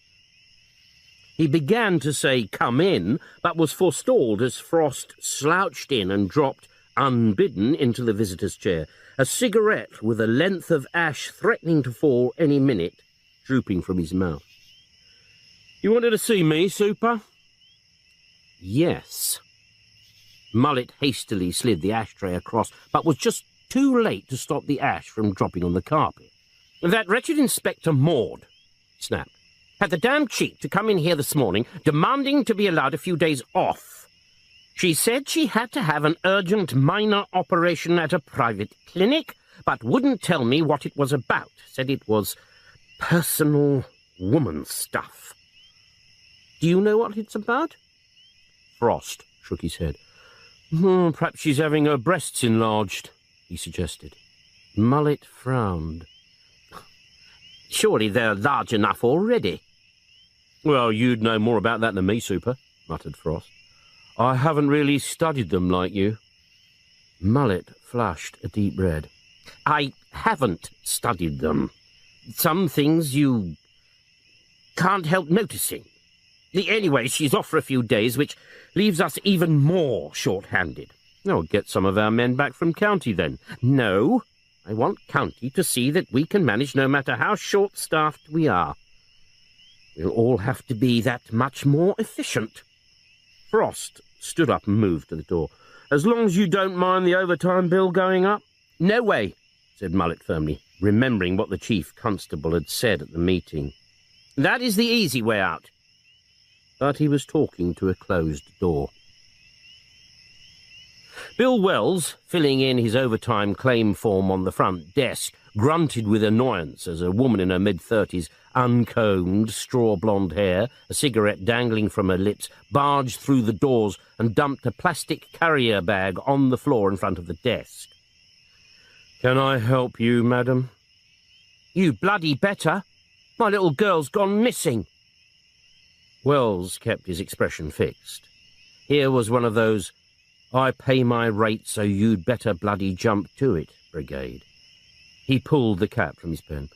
He began to say, come in, but was forestalled as Frost slouched in and dropped, unbidden, into the visitor's chair, a cigarette with a length of ash threatening to fall any minute, drooping from his mouth. You wanted to see me, Super? Yes. Mullet hastily slid the ashtray across, but was just too late to stop the ash from dropping on the carpet. That wretched Inspector Maud, he snapped, had the damn cheek to come in here this morning demanding to be allowed a few days off. She said she had to have an urgent minor operation at a private clinic, but wouldn't tell me what it was about. Said it was personal woman stuff. Do you know what it's about? Frost shook his head. Perhaps she's having her breasts enlarged, he suggested. Mullet frowned. Surely they're large enough already. Well, you'd know more about that than me, Super, muttered Frost. I haven't really studied them like you. Mullet flushed a deep red. I haven't studied them. Some things you can't help noticing. Anyway, she's off for a few days, which leaves us even more short-handed. I'll get some of our men back from County, then. No, I want County to see that we can manage no matter how short-staffed we are. We'll all have to be that much more efficient. Frost stood up and moved to the door. As long as you don't mind the overtime bill going up? No way, said Mullet firmly, remembering what the chief constable had said at the meeting. That is the easy way out. But he was talking to a closed door. Bill Wells, filling in his overtime claim form on the front desk, grunted with annoyance as a woman in her mid-30s, uncombed, straw-blonde hair, a cigarette dangling from her lips, barged through the doors and dumped a plastic carrier bag on the floor in front of the desk. Can I help you, madam? You bloody better. My little girl's gone missing. Wells kept his expression fixed. Here was one of those I pay my rate so you'd better bloody jump to it brigade. He pulled the cap from his pen.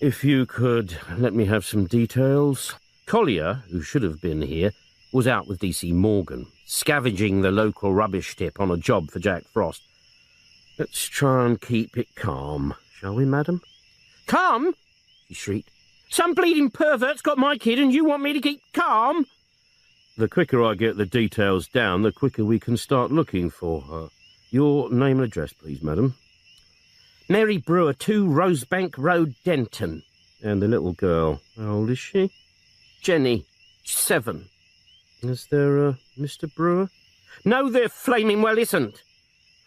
If you could let me have some details. Collier, who should have been here, was out with D.C. Morgan, scavenging the local rubbish tip on a job for Jack Frost. Let's try and keep it calm, shall we, madam? Calm? She shrieked. Some bleeding pervert's got my kid and you want me to keep calm? The quicker I get the details down, the quicker we can start looking for her. Your name and address, please, madam. Mary Brewer, 2 Rosebank Road, Denton. And the little girl, how old is she? Jenny, 7. Is there a Mr. Brewer? No, there flaming well isn't.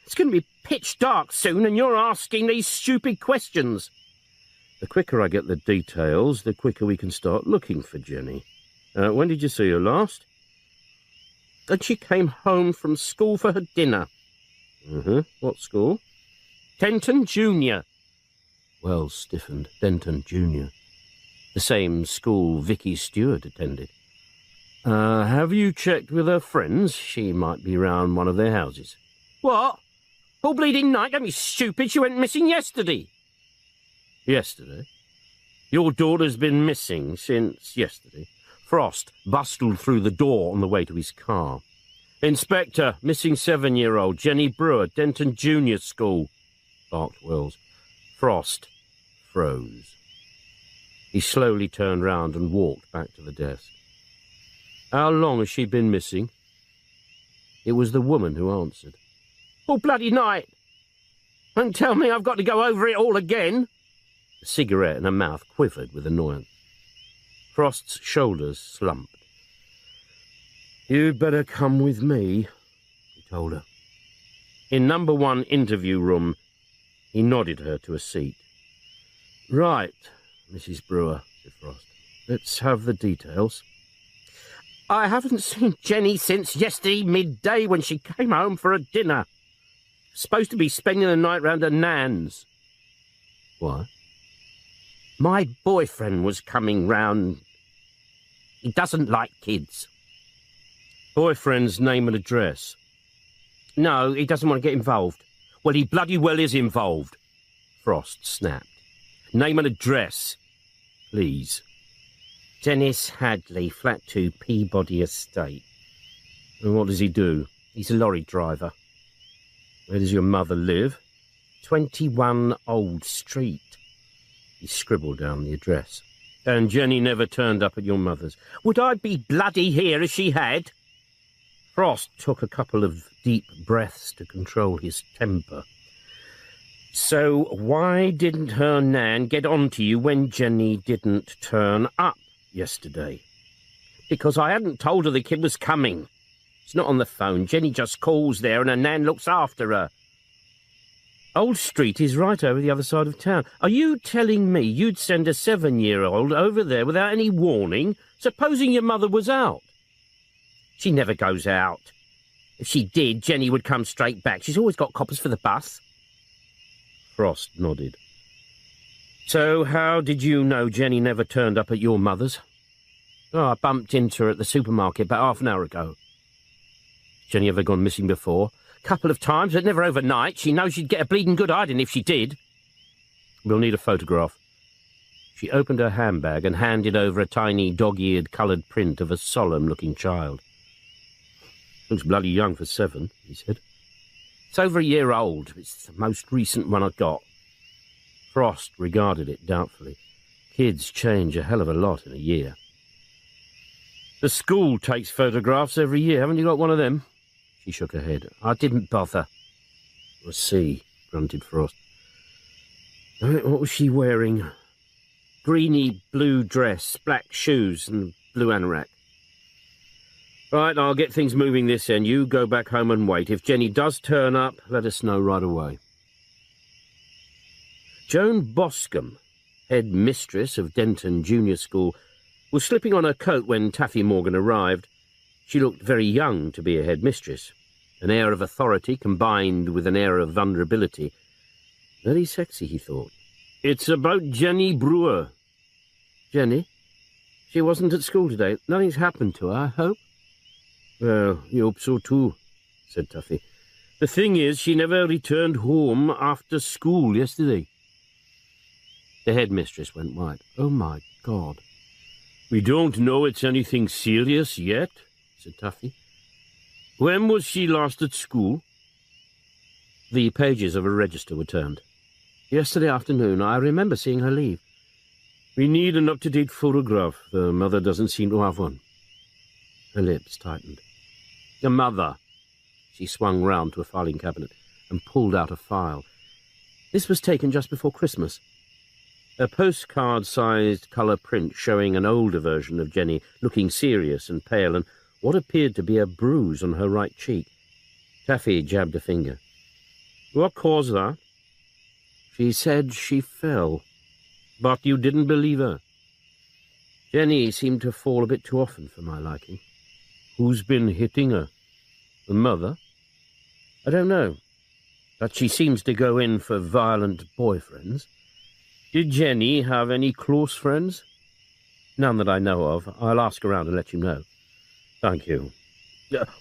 It's going to be pitch dark soon, and you're asking these stupid questions. The quicker I get the details, the quicker we can start looking for Jenny. When did you see her last? And she came home from school for her dinner. What school? Denton Junior. Wells stiffened. Denton Junior. The same school Vicky Stewart attended. Have you checked with her friends? She might be round one of their houses. What? All bleeding night? Don't be stupid. She went missing yesterday. Yesterday? Your daughter's been missing since yesterday. Frost bustled through the door on the way to his car. Inspector, missing 7-year-old Jenny Brewer, Denton Junior School, barked Wells. Frost froze. He slowly turned round and walked back to the desk. How long has she been missing? It was the woman who answered. All bloody night. And tell me I've got to go over it all again. The cigarette in her mouth quivered with annoyance. Frost's shoulders slumped. You'd better come with me, he told her. In number 1 interview room, he nodded her to a seat. Right, Mrs. Brewer, said Frost. Let's have the details. I haven't seen Jenny since yesterday midday when she came home for a dinner. Supposed to be spending the night round her nan's. What? My boyfriend was coming round. He doesn't like kids. Boyfriend's name and address? No, he doesn't want to get involved. Well, he bloody well is involved, Frost snapped. Name and address, please. Dennis Hadley, flat 2, Peabody Estate. And what does he do? He's a lorry driver. Where does your mother live? 21 Old Street. He scribbled down the address. And Jenny never turned up at your mother's. Would I be bloody here as she had? Frost took a couple of deep breaths to control his temper. So why didn't her nan get on to you when Jenny didn't turn up yesterday? Because I hadn't told her the kid was coming. It's not on the phone. Jenny just calls there and her nan looks after her. Old Street is right over the other side of town. Are you telling me you'd send a 7-year-old over there without any warning, supposing your mother was out? She never goes out. If she did, Jenny would come straight back. She's always got coppers for the bus. Frost nodded. So how did you know Jenny never turned up at your mother's? Oh, I bumped into her at the supermarket about half an hour ago. Jenny ever gone missing before? Couple of times, but never overnight. She knows she'd get a bleeding good hiding if she did. We'll need a photograph. She opened her handbag and handed over a tiny dog-eared coloured print of a solemn-looking child. Looks bloody young for 7, he said. It's over a year old. It's the most recent one I got. Frost regarded it doubtfully. Kids change a hell of a lot in a year. The school takes photographs every year. Haven't you got one of them? She shook her head. I didn't bother. I see, grunted Frost. What was she wearing? Greeny blue dress, black shoes, and blue anorak. Right, I'll get things moving this end. You go back home and wait. If Jenny does turn up, let us know right away. Joan Boscombe, head mistress of Denton Junior School, was slipping on her coat when Taffy Morgan arrived. She looked very young to be a headmistress, an air of authority combined with an air of vulnerability. Very sexy, he thought. It's about Jenny Brewer. Jenny? She wasn't at school today. Nothing's happened to her, I hope? Well, you hope so too, said Tuffy. The thing is, she never returned home after school yesterday. The headmistress went white. Oh, my God. We don't know it's anything serious yet, said Tuffy. When was she last at school? The pages of a register were turned. Yesterday afternoon. I remember seeing her leave. We need an up-to-date photograph. The mother doesn't seem to have one. Her lips tightened. Your mother. She swung round to a filing cabinet and pulled out a file. This was taken just before Christmas. A postcard-sized colour print showing an older version of Jenny, looking serious and pale, and what appeared to be a bruise on her right cheek. Taffy jabbed a finger. What caused that? She said she fell. But you didn't believe her. Jenny seemed to fall a bit too often for my liking. Who's been hitting her? The mother? I don't know. But she seems to go in for violent boyfriends. Did Jenny have any close friends? None that I know of. I'll ask around and let you know. Thank you.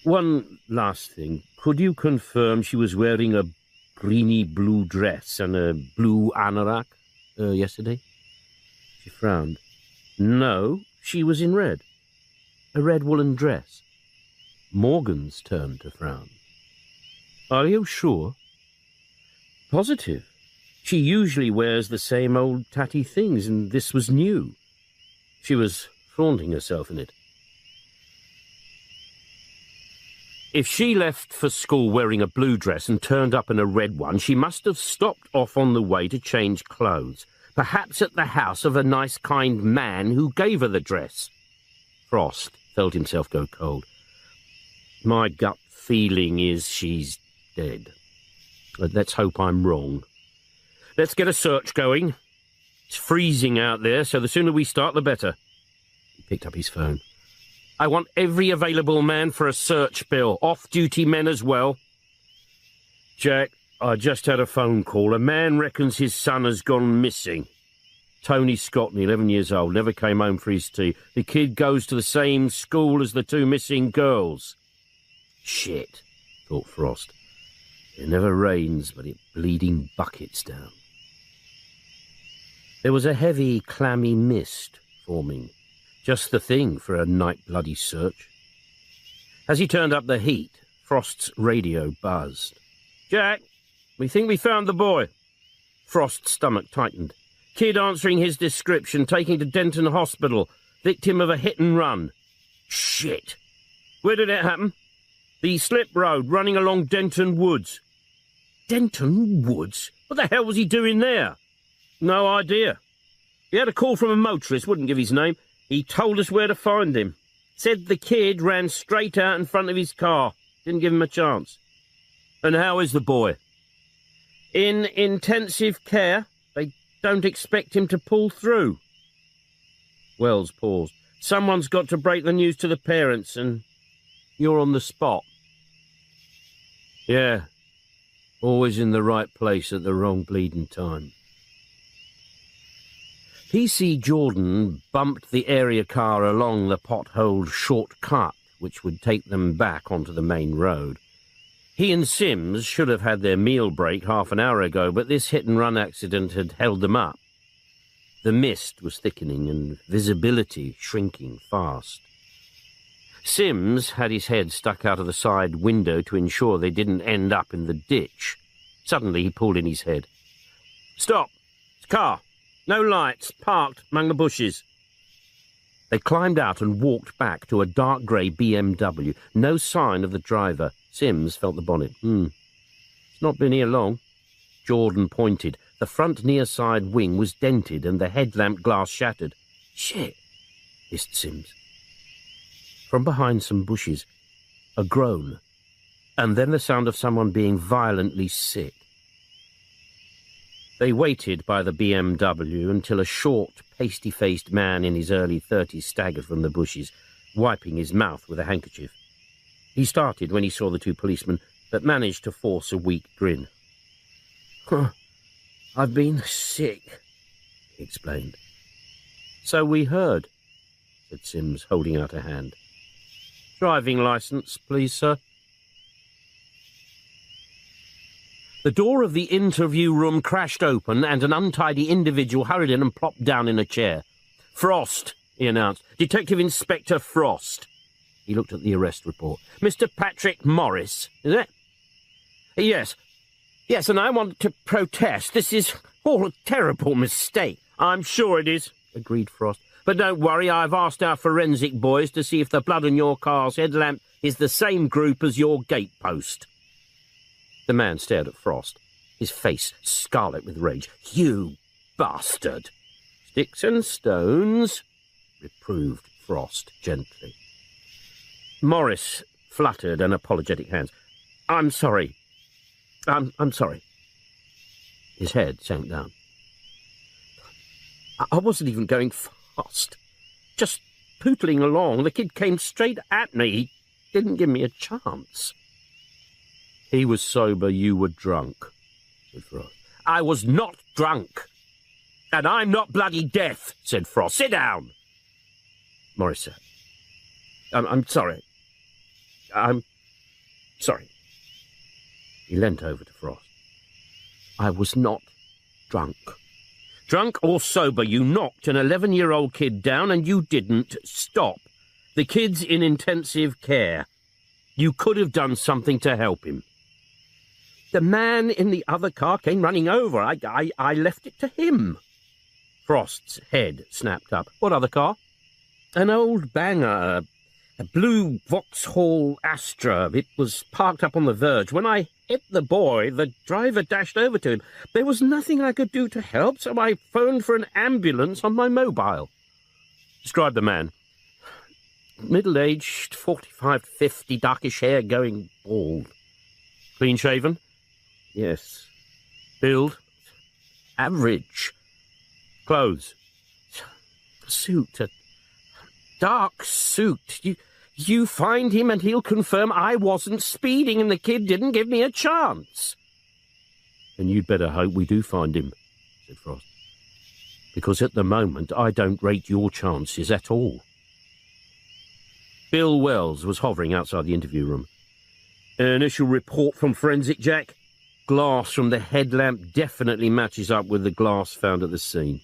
One last thing. Could you confirm she was wearing a greeny blue dress and a blue anorak yesterday? She frowned. No, she was in red. A red woolen dress. Morgan's turned to frown. Are you sure? Positive. She usually wears the same old tatty things, and this was new. She was flaunting herself in it. If she left for school wearing a blue dress and turned up in a red one, she must have stopped off on the way to change clothes, perhaps at the house of a nice, kind man who gave her the dress. Frost felt himself go cold. My gut feeling is she's dead. Let's hope I'm wrong. Let's get a search going. It's freezing out there, so the sooner we start, the better. He picked up his phone. I want every available man for a search, Bill. Off-duty men as well. Jack, I just had a phone call. A man reckons his son has gone missing. Tony Scottney, 11 years old, never came home for his tea. The kid goes to the same school as the two missing girls. Shit, thought Frost. It never rains, but it bleeding buckets down. There was a heavy, clammy mist forming. Just the thing for a night-bloody search. As he turned up the heat, Frost's radio buzzed. Jack, we think we found the boy. Frost's stomach tightened. Kid answering his description, taken to Denton Hospital, victim of a hit and run. Shit. Where did it happen? The slip road running along Denton Woods. Denton Woods? What the hell was he doing there? No idea. He had a call from a motorist, wouldn't give his name. He told us where to find him. Said the kid ran straight out in front of his car. Didn't give him a chance. And how is the boy? In intensive care. They don't expect him to pull through. Wells paused. Someone's got to break the news to the parents, and you're on the spot. Yeah. Always in the right place at the wrong bleeding time. P.C. Jordan bumped the area car along the potholed shortcut, which would take them back onto the main road. He and Sims should have had their meal break half an hour ago, but this hit-and-run accident had held them up. The mist was thickening and visibility shrinking fast. Sims had his head stuck out of the side window to ensure they didn't end up in the ditch. Suddenly he pulled in his head. Stop! It's a car! No lights, parked among the bushes. They climbed out and walked back to a dark grey BMW. No sign of the driver. Sims felt the bonnet. It's not been here long. Jordan pointed. The front near-side wing was dented and the headlamp glass shattered. Shit, hissed Sims. From behind some bushes, a groan, and then the sound of someone being violently sick. They waited by the BMW until a short, pasty-faced man in his early 30s staggered from the bushes, wiping his mouth with a handkerchief. He started when he saw the two policemen, but managed to force a weak grin. I've been sick, he explained. So we heard, said Sims, holding out a hand. Driving licence, please, sir. The door of the interview room crashed open and an untidy individual hurried in and plopped down in a chair. Frost, he announced. Detective Inspector Frost. He looked at the arrest report. Mr. Patrick Morris, is it? Yes. Yes, and I want to protest. This is all a terrible mistake. I'm sure it is, agreed Frost. But don't worry, I've asked our forensic boys to see if the blood on your car's headlamp is the same group as your gatepost. The man stared at Frost, his face scarlet with rage. You bastard! Sticks and stones, reproved Frost gently. Morris fluttered an apologetic hand. I'm sorry. I'm sorry. His head sank down. I wasn't even going fast. Just pootling along. The kid came straight at me. He didn't give me a chance. He was sober, you were drunk, said Frost. I was not drunk. And I'm not bloody deaf, said Frost. Sit down. Morris sat. I'm sorry. I'm sorry. He leant over to Frost. I was not drunk. Drunk or sober, you knocked an 11-year-old kid down and you didn't stop. The kid's in intensive care. You could have done something to help him. The man in the other car came running over. I left it to him. Frost's head snapped up. What other car? An old banger, a blue Vauxhall Astra. It was parked up on the verge. When I hit the boy, the driver dashed over to him. There was nothing I could do to help, so I phoned for an ambulance on my mobile. Describe the man. Middle-aged, 45 to 50, darkish hair, going bald. Clean-shaven? Yes. Build? Average. Clothes? Suit. A dark suit. You find him and he'll confirm I wasn't speeding and the kid didn't give me a chance. Then you'd better hope we do find him, said Frost. Because at the moment I don't rate your chances at all. Bill Wells was hovering outside the interview room. Initial report from Forensic, Jack. Glass from the headlamp definitely matches up with the glass found at the scene.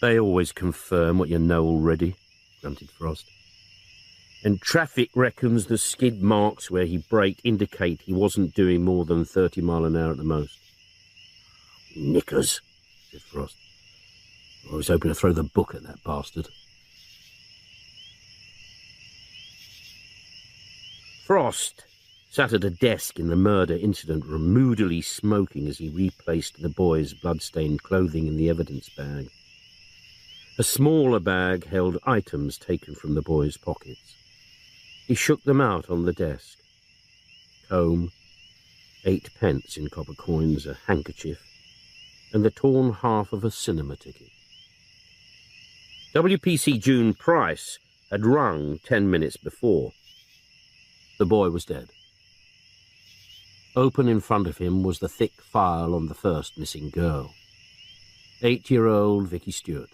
They always confirm what you know already, grunted Frost. And traffic reckons the skid marks where he braked indicate he wasn't doing more than 30 miles an hour at the most. Knickers, said Frost. I was hoping to throw the book at that bastard. Frost sat at a desk in the murder incident room, moodily smoking as he replaced the boy's blood-stained clothing in the evidence bag. A smaller bag held items taken from the boy's pockets. He shook them out on the desk. Comb, 8 pence in copper coins, a handkerchief, and the torn half of a cinema ticket. WPC June Price had rung 10 minutes before. The boy was dead. Open in front of him was the thick file on the first missing girl. 8-year-old Vicky Stewart.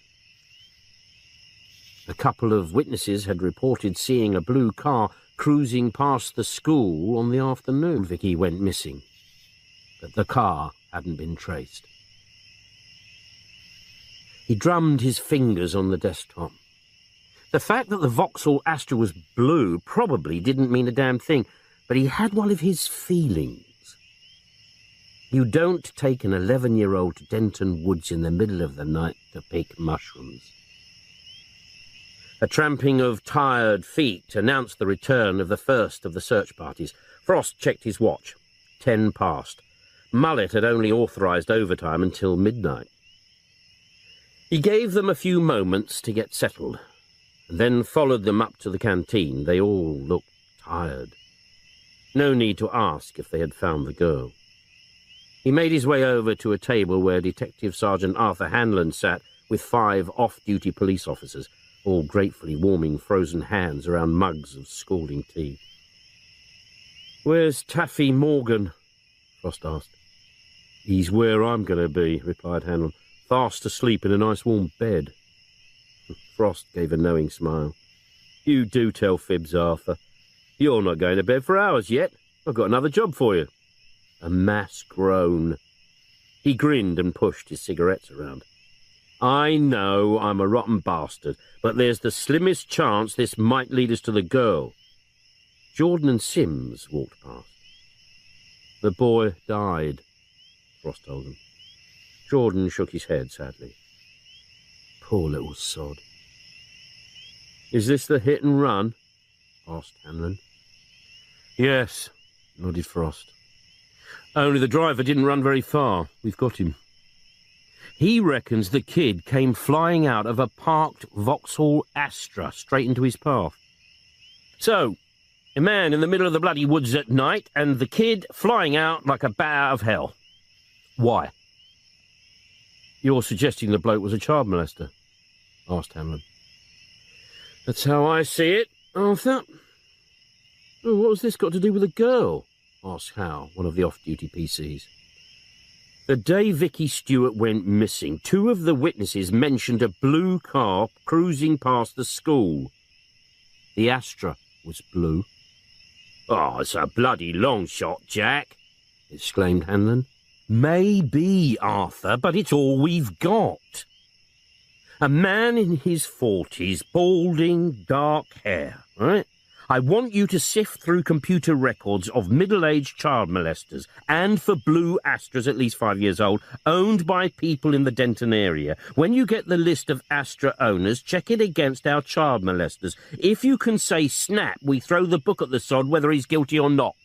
A couple of witnesses had reported seeing a blue car cruising past the school on the afternoon Vicky went missing, but the car hadn't been traced. He drummed his fingers on the desktop. The fact that the Vauxhall Astra was blue probably didn't mean a damn thing, but he had one of his feelings. You don't take an 11-year-old to Denton Woods in the middle of the night to pick mushrooms. A tramping of tired feet announced the return of the first of the search parties. Frost checked his watch. 10 past. Mullet had only authorised overtime until midnight. He gave them a few moments to get settled, and then followed them up to the canteen. They all looked tired. No need to ask if they had found the girl. He made his way over to a table where Detective Sergeant Arthur Hanlon sat with 5 off-duty police officers, all gratefully warming frozen hands around mugs of scalding tea. "Where's Taffy Morgan?" Frost asked. "He's where I'm going to be," replied Hanlon, "fast asleep in a nice warm bed." Frost gave a knowing smile. "You do tell fibs, Arthur. You're not going to bed for hours yet. I've got another job for you." A mass groan. He grinned and pushed his cigarettes around. "I know I'm a rotten bastard, but there's the slimmest chance this might lead us to the girl." Jordan and Sims walked past. "The boy died," Frost told them. Jordan shook his head sadly. "Poor little sod." "Is this the hit and run?" asked Hanlon. "Yes," nodded Frost. "Only the driver didn't run very far. We've got him. He reckons the kid came flying out of a parked Vauxhall Astra straight into his path. So, A man in the middle of the bloody woods at night, and the kid flying out like a bat out of hell. Why? You're suggesting the bloke was a child molester? Asked Hanlon. That's how I see it, Arthur. Oh, what has this got to do with a girl? Asked Howe, one of the off-duty PCs. The day Vicky Stewart went missing, 2 of the witnesses mentioned a blue car cruising past the school. The Astra was blue. Oh, it's a bloody long shot, Jack, exclaimed Hanlon. Maybe, Arthur, but it's all we've got. A man in his 40s, balding, dark hair, right? I want you to sift through computer records of middle-aged child molesters, and for blue Astras at least 5 years old, owned by people in the Denton area. When you get the list of Astra owners, check it against our child molesters. If you can say snap, we throw the book at the sod whether he's guilty or not.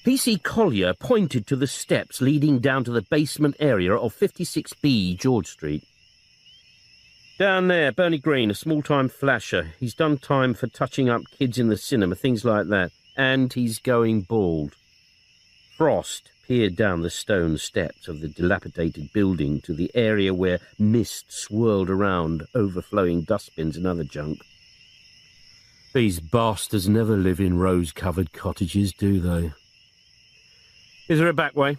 PC Collier pointed to the steps leading down to the basement area of 56B George Street. Down there, Bernie Green, a small-time flasher. He's done time for touching up kids in the cinema, things like that. And he's going bald. Frost peered down the stone steps of the dilapidated building to the area where mist swirled around, overflowing dustbins and other junk. These bastards never live in rose-covered cottages, do they? Is there a back way?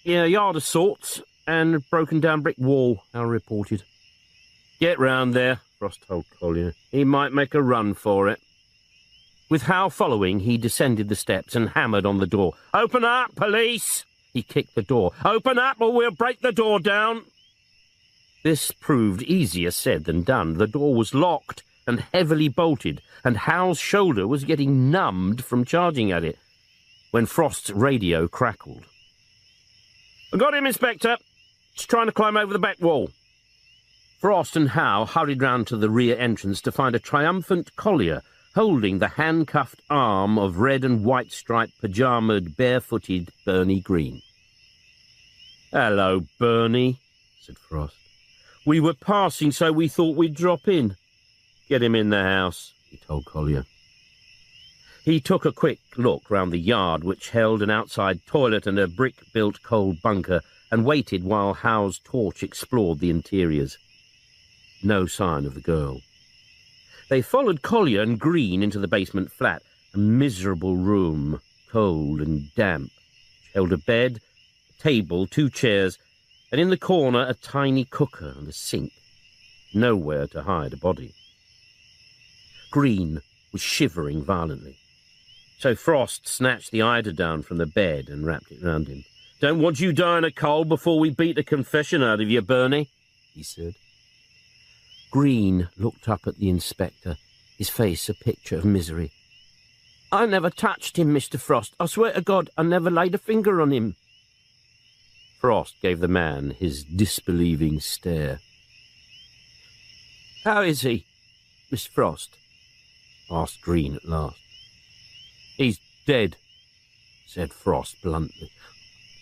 Yeah, a yard of sorts, and a broken-down brick wall, Al reported. Get round there, Frost told Collier. He might make a run for it. With Howe following, he descended the steps and hammered on the door. Open up, police! He kicked the door. Open up or we'll break the door down! This proved easier said than done. The door was locked and heavily bolted, and Howe's shoulder was getting numbed from charging at it, when Frost's radio crackled. I got him, Inspector. He's trying to climb over the back wall. Frost and Howe hurried round to the rear entrance to find a triumphant Collier holding the handcuffed arm of red and white striped pajamaed, barefooted Bernie Green. Hello, Bernie, said Frost. We were passing, so we thought we'd drop in. Get him in the house, he told Collier. He took a quick look round the yard, which held an outside toilet and a brick-built coal bunker, and waited while Howe's torch explored the interiors. No sign of the girl. They followed Collier and Green into the basement flat, a miserable room, cold and damp, which held a bed, a table, 2 chairs, and in the corner a tiny cooker and a sink. Nowhere to hide a body. Green was shivering violently. So Frost snatched the eiderdown from the bed and wrapped it round him. Don't want you dying of cold before we beat a confession out of you, Bernie, he said. Green looked up at the inspector, his face a picture of misery. I never touched him, Mr. Frost. I swear to God, I never laid a finger on him. Frost gave the man his disbelieving stare. How is he, Miss Frost? Asked Green at last. He's dead, said Frost bluntly.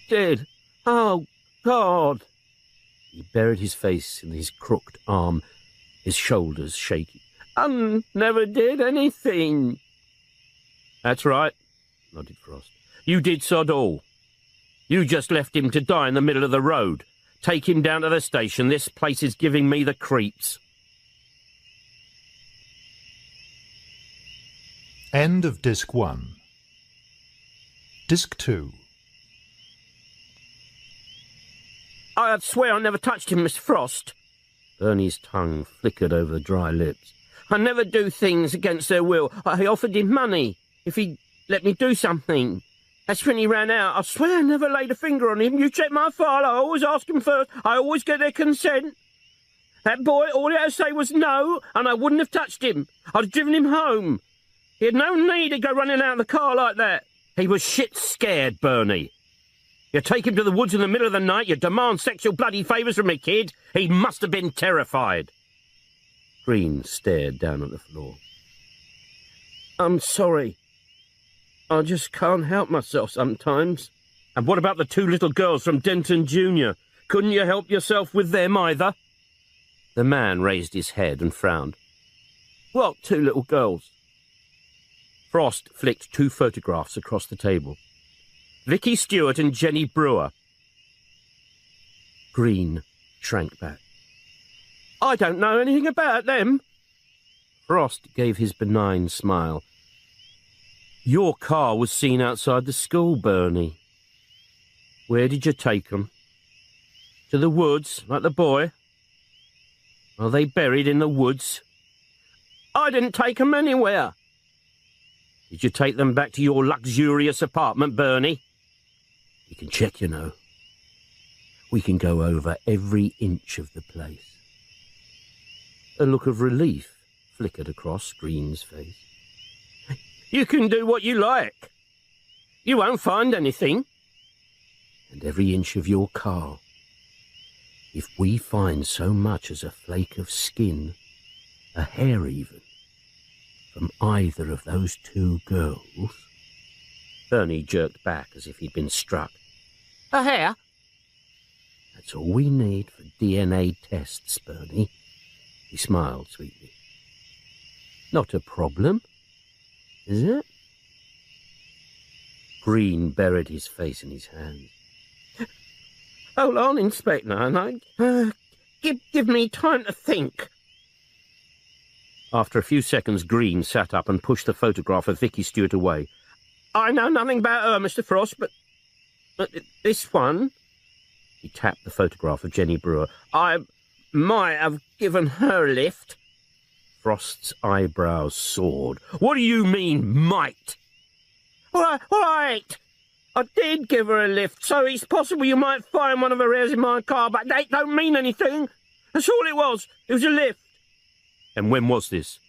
Dead? Oh, God! He buried his face in his crooked arm, his shoulders shaking. I never did anything. That's right, nodded Frost. You did sod all. You just left him to die in the middle of the road. Take him down to the station. This place is giving me the creeps. End of Disc 1. Disc 2. I swear I never touched him, Miss Frost. Bernie's tongue flickered over the dry lips. I never do things against their will. I offered him money if he'd let me do something. That's when he ran out. I swear I never laid a finger on him. You check my file. I always ask him first. I always get their consent. That boy, all he had to say was no, and I wouldn't have touched him. I'd have driven him home. He had no need to go running out of the car like that. He was shit scared, Bernie. You take him to the woods in the middle of the night, you demand sexual bloody favours from a kid. He must have been terrified. Green stared down at the floor. I'm sorry. I just can't help myself sometimes. And what about the 2 little girls from Denton Junior? Couldn't you help yourself with them either? The man raised his head and frowned. What two little girls? Frost flicked two photographs across the table. Vicky Stewart and Jenny Brewer. Green shrank back. I don't know anything about them. Frost gave his benign smile. Your car was seen outside the school, Bernie. Where did you take them? To the woods, like the boy? Are they buried in the woods? I didn't take them anywhere. Did you take them back to your luxurious apartment, Bernie? You can check, you know. We can go over every inch of the place. A look of relief flickered across Green's face. You can do what you like. You won't find anything. And every inch of your car. If we find so much as a flake of skin, a hair even, from either of those two girls... Bernie jerked back as if he'd been struck. A hair? That's all we need for DNA tests, Bernie. He smiled sweetly. Not a problem, is it? Green buried his face in his hands. Hold on, Inspector, and give me time to think. After a few seconds, Green sat up and pushed the photograph of Vicky Stewart away. I know nothing about her, Mr. Frost, but this one... He tapped the photograph of Jenny Brewer. I might have given her a lift. Frost's eyebrows soared. What do you mean, might? All right. I did give her a lift, so it's possible you might find one of her hairs in my car, but they don't mean anything. That's all it was. It was a lift. And when was this?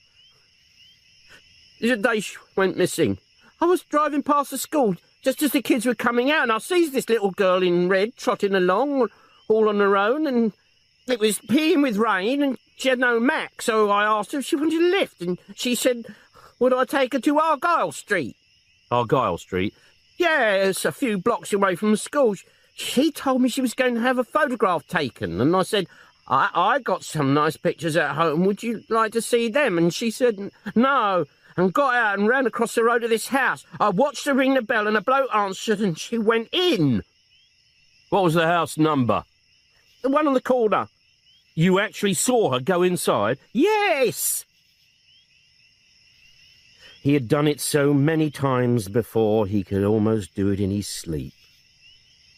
The day she went missing. I was driving past the school just as the kids were coming out, and I sees this little girl in red trotting along, all on her own, and it was peeing with rain, and she had no Mac, so I asked her if she wanted a lift, and she said, would I take her to Argyle Street? Argyle Street? Yeah, it's a few blocks away from the school. She told me she was going to have a photograph taken, and I said, I got some nice pictures at home, would you like to see them? And she said, no, and got out and ran across the road to this house. I watched her ring the bell, and a bloke answered, and she went in. What was the house number? The one on the corner. You actually saw her go inside? Yes! He had done it so many times before he could almost do it in his sleep.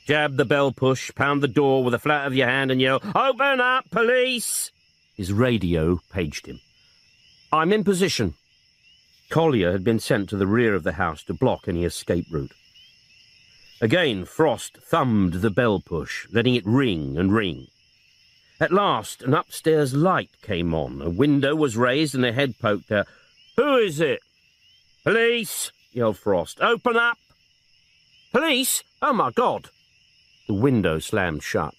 Jab the bell push, pound the door with the flat of your hand and yell, "Open up, police!" His radio paged him. I'm in position. Collier had been sent to the rear of the house to block any escape route. Again, Frost thumbed the bell push, letting it ring and ring. At last, an upstairs light came on. A window was raised and a head poked out. Who is it? Police, yelled Frost. Open up! Police? Oh, my God! The window slammed shut.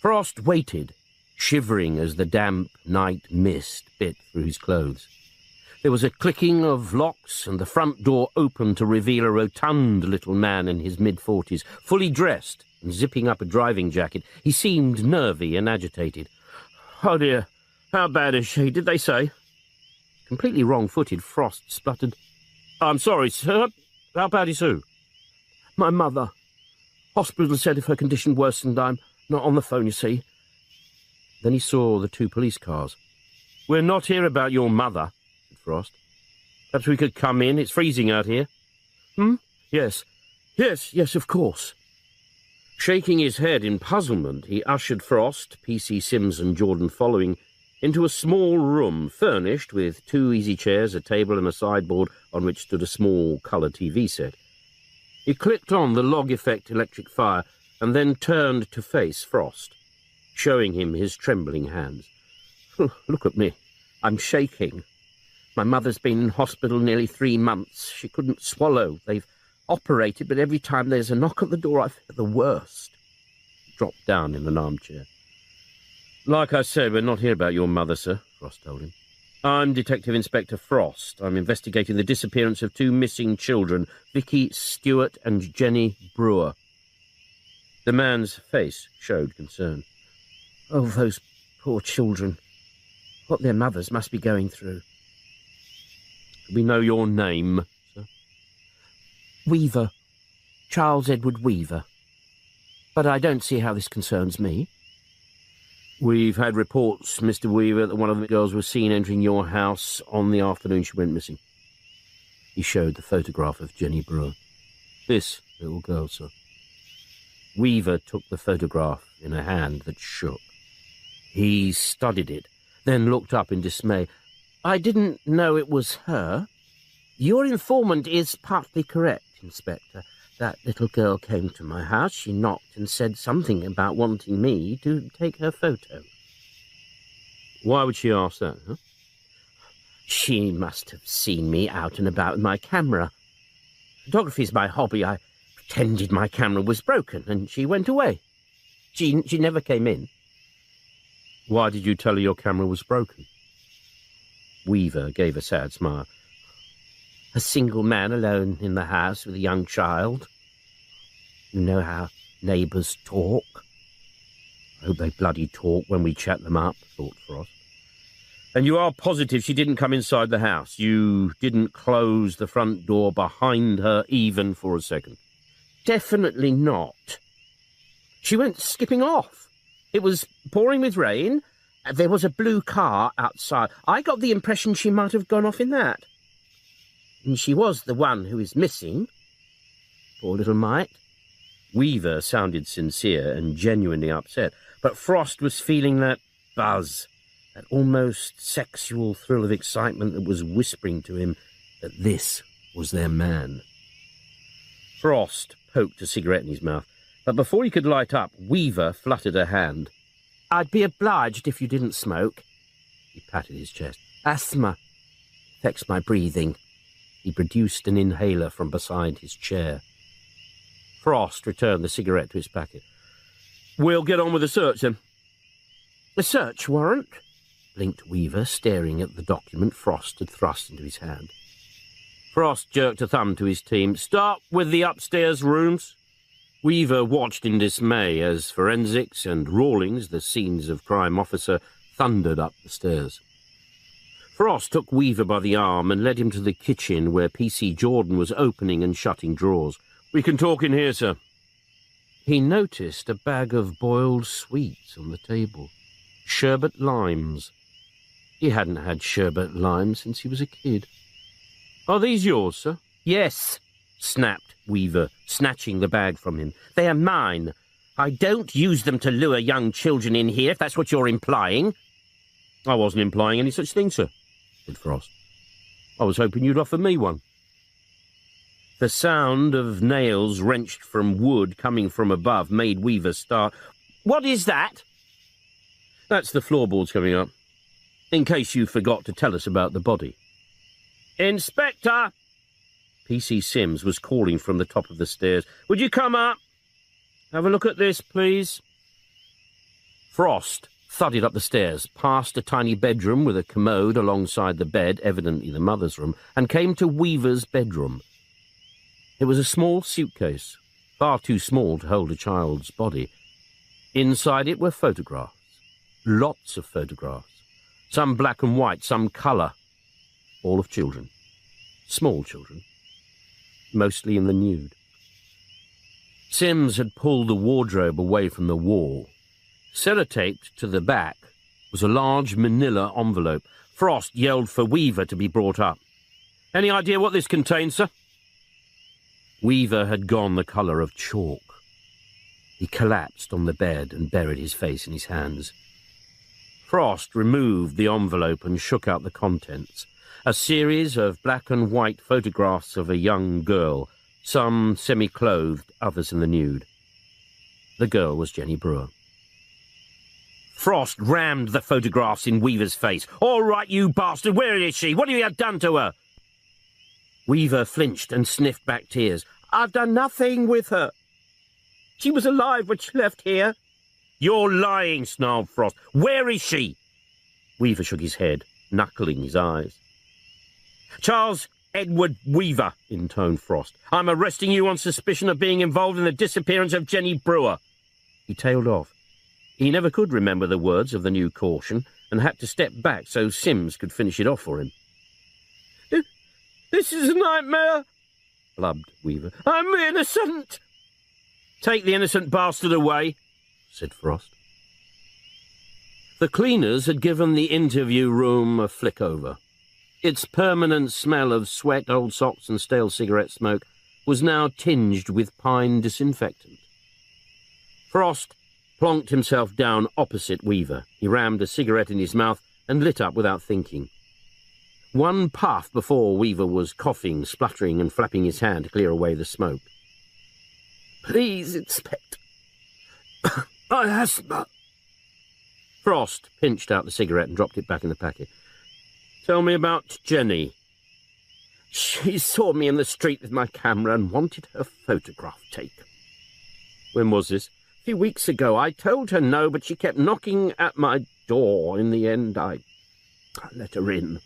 Frost waited, shivering as the damp night mist bit through his clothes. There was a clicking of locks, and the front door opened to reveal a rotund little man in his mid-40s, fully dressed and zipping up a driving jacket. He seemed nervy and agitated. Oh, dear, how bad is she, did they say? Completely wrong-footed, Frost spluttered. I'm sorry, sir. How bad is who? My mother. Hospital said if her condition worsened, I'm not on the phone, you see. Then he saw the two police cars. We're not here about your mother, said Frost. Perhaps we could come in. It's freezing out here. Yes. Yes, of course. Shaking his head in puzzlement, he ushered Frost, P.C. Sims and Jordan following, into a small room furnished with two easy chairs, a table and a sideboard on which stood a small colour TV set. He clicked on the log-effect electric fire and then turned to face Frost, showing him his trembling hands. Look at me. I'm shaking. My mother's been in hospital nearly 3 months. She couldn't swallow. They've operated, but every time there's a knock at the door, I feel the worst. He dropped down in an armchair. Like I said, we're not here about your mother, sir, Frost told him. I'm Detective Inspector Frost. I'm investigating the disappearance of 2 missing children, Vicky Stewart and Jenny Brewer. The man's face showed concern. Oh, those poor children. What their mothers must be going through. We know your name, sir. Weaver. Charles Edward Weaver. But I don't see how this concerns me. We've had reports, Mr. Weaver, that one of the girls was seen entering your house on the afternoon she went missing. He showed the photograph of Jenny Brewer. This little girl, sir. Weaver took the photograph in a hand that shook. He studied it, then looked up in dismay. I didn't know it was her. Your informant is partly correct, Inspector. That little girl came to my house. She knocked and said something about wanting me to take her photo. Why would she ask that, huh? She must have seen me out and about with my camera. Photography is my hobby. I pretended my camera was broken, and she went away. She never came in. Why did you tell her your camera was broken? Weaver gave a sad smile. A single man alone in the house with a young child. You know how neighbours talk. I hope they bloody talk when we chat them up, thought Frost. And you are positive she didn't come inside the house? You didn't close the front door behind her even for a second? Definitely not. She went skipping off. It was pouring with rain. There was a blue car outside. I got the impression she might have gone off in that. And she was the one who is missing. Poor little mite. Weaver sounded sincere and genuinely upset, but Frost was feeling that buzz, that almost sexual thrill of excitement that was whispering to him that this was their man. Frost poked a cigarette in his mouth, but before he could light up, Weaver fluttered a hand. I'd be obliged if you didn't smoke. He patted his chest. Asthma affects my breathing. He produced an inhaler from beside his chair. Frost returned the cigarette to his packet. We'll get on with the search, then. A search warrant? Blinked Weaver, staring at the document Frost had thrust into his hand. Frost jerked a thumb to his team. Start with the upstairs rooms. Weaver watched in dismay as Forensics and Rawlings, the scenes of crime officer, thundered up the stairs. Frost took Weaver by the arm and led him to the kitchen where P.C. Jordan was opening and shutting drawers. We can talk in here, sir. He noticed a bag of boiled sweets on the table. Sherbet limes. He hadn't had sherbet limes since he was a kid. Are these yours, sir? Yes, snapped Weaver, snatching the bag from him. They are mine. I don't use them to lure young children in here, if that's what you're implying. I wasn't implying any such thing, sir, said Frost. I was hoping you'd offer me one. The sound of nails wrenched from wood coming from above made Weaver start. What is that? That's the floorboards coming up, in case you forgot to tell us about the body. Inspector! P.C. Sims was calling from the top of the stairs. Would you come up? Have a look at this, please. Frost thudded up the stairs, past a tiny bedroom with a commode alongside the bed, evidently the mother's room, and came to Weaver's bedroom. It was a small suitcase, far too small to hold a child's body. Inside it were photographs, lots of photographs, some black and white, some colour, all of children, small children, mostly in the nude. Sims had pulled the wardrobe away from the wall. Sellotaped to the back was a large manila envelope. Frost yelled for Weaver to be brought up. Any idea what this contains, sir? Weaver had gone the colour of chalk. He collapsed on the bed and buried his face in his hands. Frost removed the envelope and shook out the contents. A series of black and white photographs of a young girl, some semi-clothed, others in the nude. The girl was Jenny Brewer. Frost rammed the photographs in Weaver's face. All right, you bastard, where is she? What have you done to her? Weaver flinched and sniffed back tears. I've done nothing with her. She was alive when she left here. You're lying, snarled Frost. Where is she? Weaver shook his head, knuckling his eyes. Charles Edward Weaver, intoned Frost. I'm arresting you on suspicion of being involved in the disappearance of Jenny Brewer. He tailed off. He never could remember the words of the new caution and had to step back so Sims could finish it off for him. "This is a nightmare," blubbed Weaver. "I'm innocent." "Take the innocent bastard away," said Frost. The cleaners had given the interview room a flick over. Its permanent smell of sweat, old socks and stale cigarette smoke was now tinged with pine disinfectant. Frost plonked himself down opposite Weaver. He rammed a cigarette in his mouth and lit up without thinking. One puff before Weaver was coughing, spluttering and flapping his hand to clear away the smoke. "Please, Inspector. I asthma." Frost pinched out the cigarette and dropped it back in the packet. "Tell me about Jenny." "She saw me in the street with my camera and wanted her photograph taken." "When was this?" "A few weeks ago. I told her no, but she kept knocking at my door. In the end, I let her in."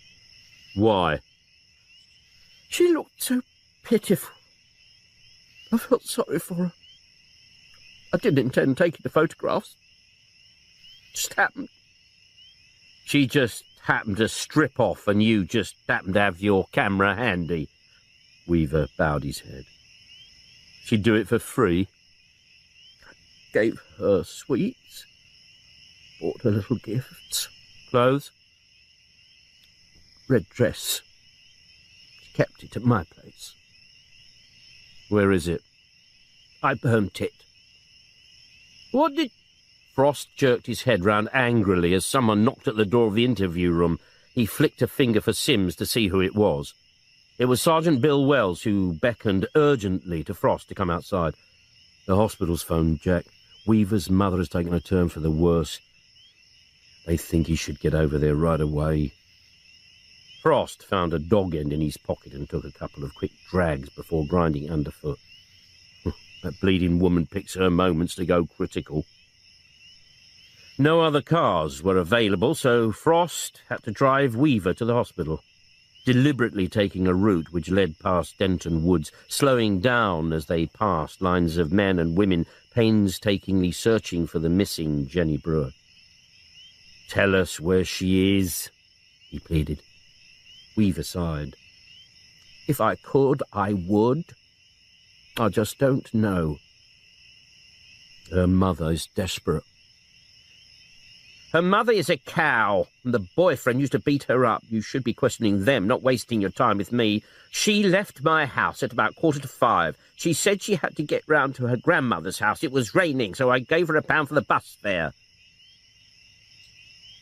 "Why?" "She looked so pitiful. I felt sorry for her. I didn't intend taking the photographs. It just happened." "She just happened to strip off and you just happened to have your camera handy?" Weaver bowed his head. "She'd do it for free?" "Gave her sweets. Bought her little gifts." "Clothes?" "Red dress. She kept it at my place." "Where is it?" "I burnt it." "What did—" Frost jerked his head round angrily as someone knocked at the door of the interview room. He flicked a finger for Sims to see who it was. It was Sergeant Bill Wells, who beckoned urgently to Frost to come outside. "The hospital's phoned, Jack. Weaver's mother has taken a turn for the worse. They think he should get over there right away." Frost found a dog end in his pocket and took a couple of quick drags before grinding underfoot. That bleeding woman picks her moments to go critical. No other cars were available, so Frost had to drive Weaver to the hospital, deliberately taking a route which led past Denton Woods, slowing down as they passed lines of men and women painstakingly searching for the missing Jenny Brewer. "Tell us where she is," he pleaded. Weaver sighed. "If I could, I would. I just don't know." "Her mother is desperate." "Her mother is a cow, and the boyfriend used to beat her up. You should be questioning them, not wasting your time with me. She left my house at about 4:45. She said she had to get round to her grandmother's house. It was raining, so I gave her £1 for the bus fare."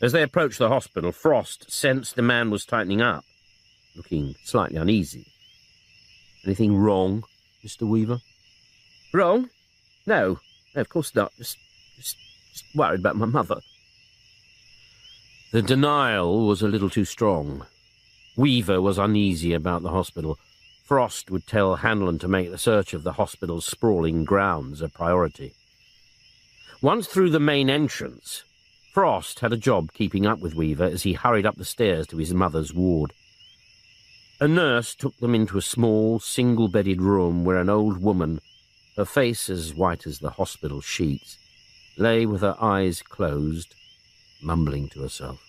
As they approached the hospital, Frost sensed the man was tightening up, looking slightly uneasy. "Anything wrong, Mr. Weaver?" "Wrong? No, of course not. Just worried about my mother." The denial was a little too strong. Weaver was uneasy about the hospital. Frost would tell Hanlon to make the search of the hospital's sprawling grounds a priority. Once through the main entrance, Frost had a job keeping up with Weaver as he hurried up the stairs to his mother's ward. A nurse took them into a small, single-bedded room where an old woman, her face as white as the hospital sheets, lay with her eyes closed, mumbling to herself.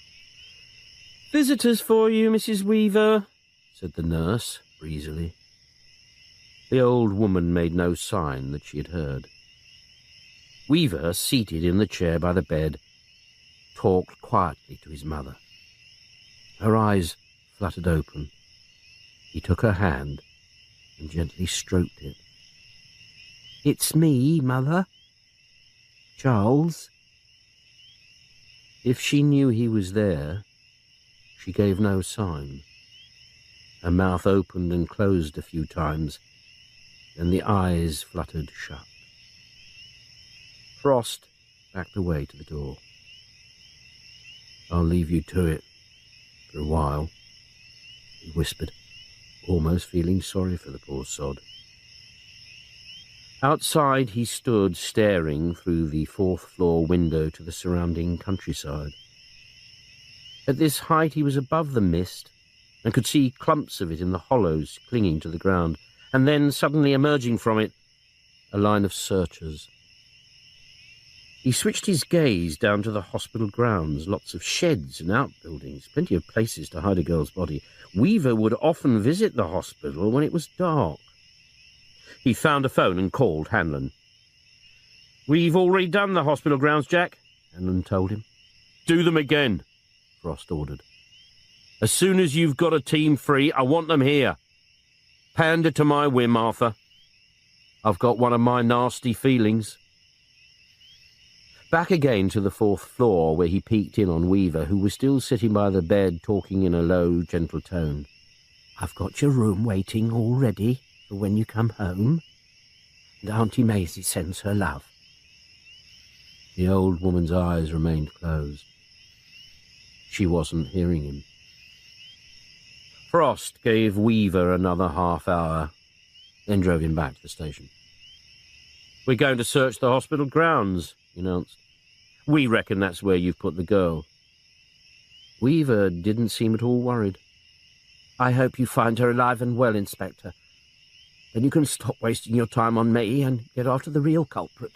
"Visitors for you, Mrs. Weaver," said the nurse, breezily. The old woman made no sign that she had heard. Weaver, seated in the chair by the bed, talked quietly to his mother. Her eyes fluttered open. He took her hand and gently stroked it. "It's me, Mother. Charles." If she knew he was there, she gave no sign. Her mouth opened and closed a few times, then the eyes fluttered shut. Frost backed away to the door. "I'll leave you to it for a while," he whispered, almost feeling sorry for the poor sod. Outside he stood staring through the fourth-floor window to the surrounding countryside. At this height he was above the mist and could see clumps of it in the hollows clinging to the ground, and then, suddenly emerging from it, a line of searchers. He switched his gaze down to the hospital grounds, lots of sheds and outbuildings, plenty of places to hide a girl's body. Weaver would often visit the hospital when it was dark. He found a phone and called Hanlon. "We've already done the hospital grounds, Jack," Hanlon told him. "Do them again," Frost ordered. "As soon as you've got a team free, I want them here. Pander to my whim, Arthur. I've got one of my nasty feelings." Back again to the 4th floor, where he peeked in on Weaver, who was still sitting by the bed, talking in a low, gentle tone. "I've got your room waiting all ready for when you come home, and Auntie Maisie sends her love." The old woman's eyes remained closed. She wasn't hearing him. Frost gave Weaver another half hour, then drove him back to the station. "We're going to search the hospital grounds," he announced. "We reckon that's where you've put the girl." Weaver didn't seem at all worried. "I hope you find her alive and well, Inspector. Then you can stop wasting your time on me and get after the real culprit."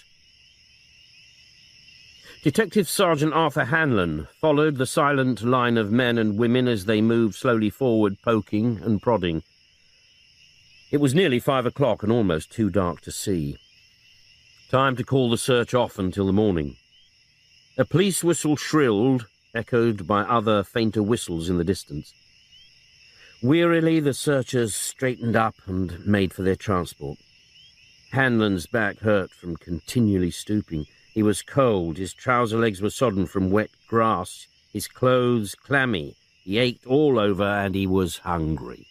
Detective Sergeant Arthur Hanlon followed the silent line of men and women as they moved slowly forward, poking and prodding. It was nearly 5 o'clock and almost too dark to see. Time to call the search off until the morning. A police whistle shrilled, echoed by other fainter whistles in the distance. Wearily, the searchers straightened up and made for their transport. Hanlon's back hurt from continually stooping. He was cold, his trouser legs were sodden from wet grass, his clothes clammy. He ached all over, and he was hungry.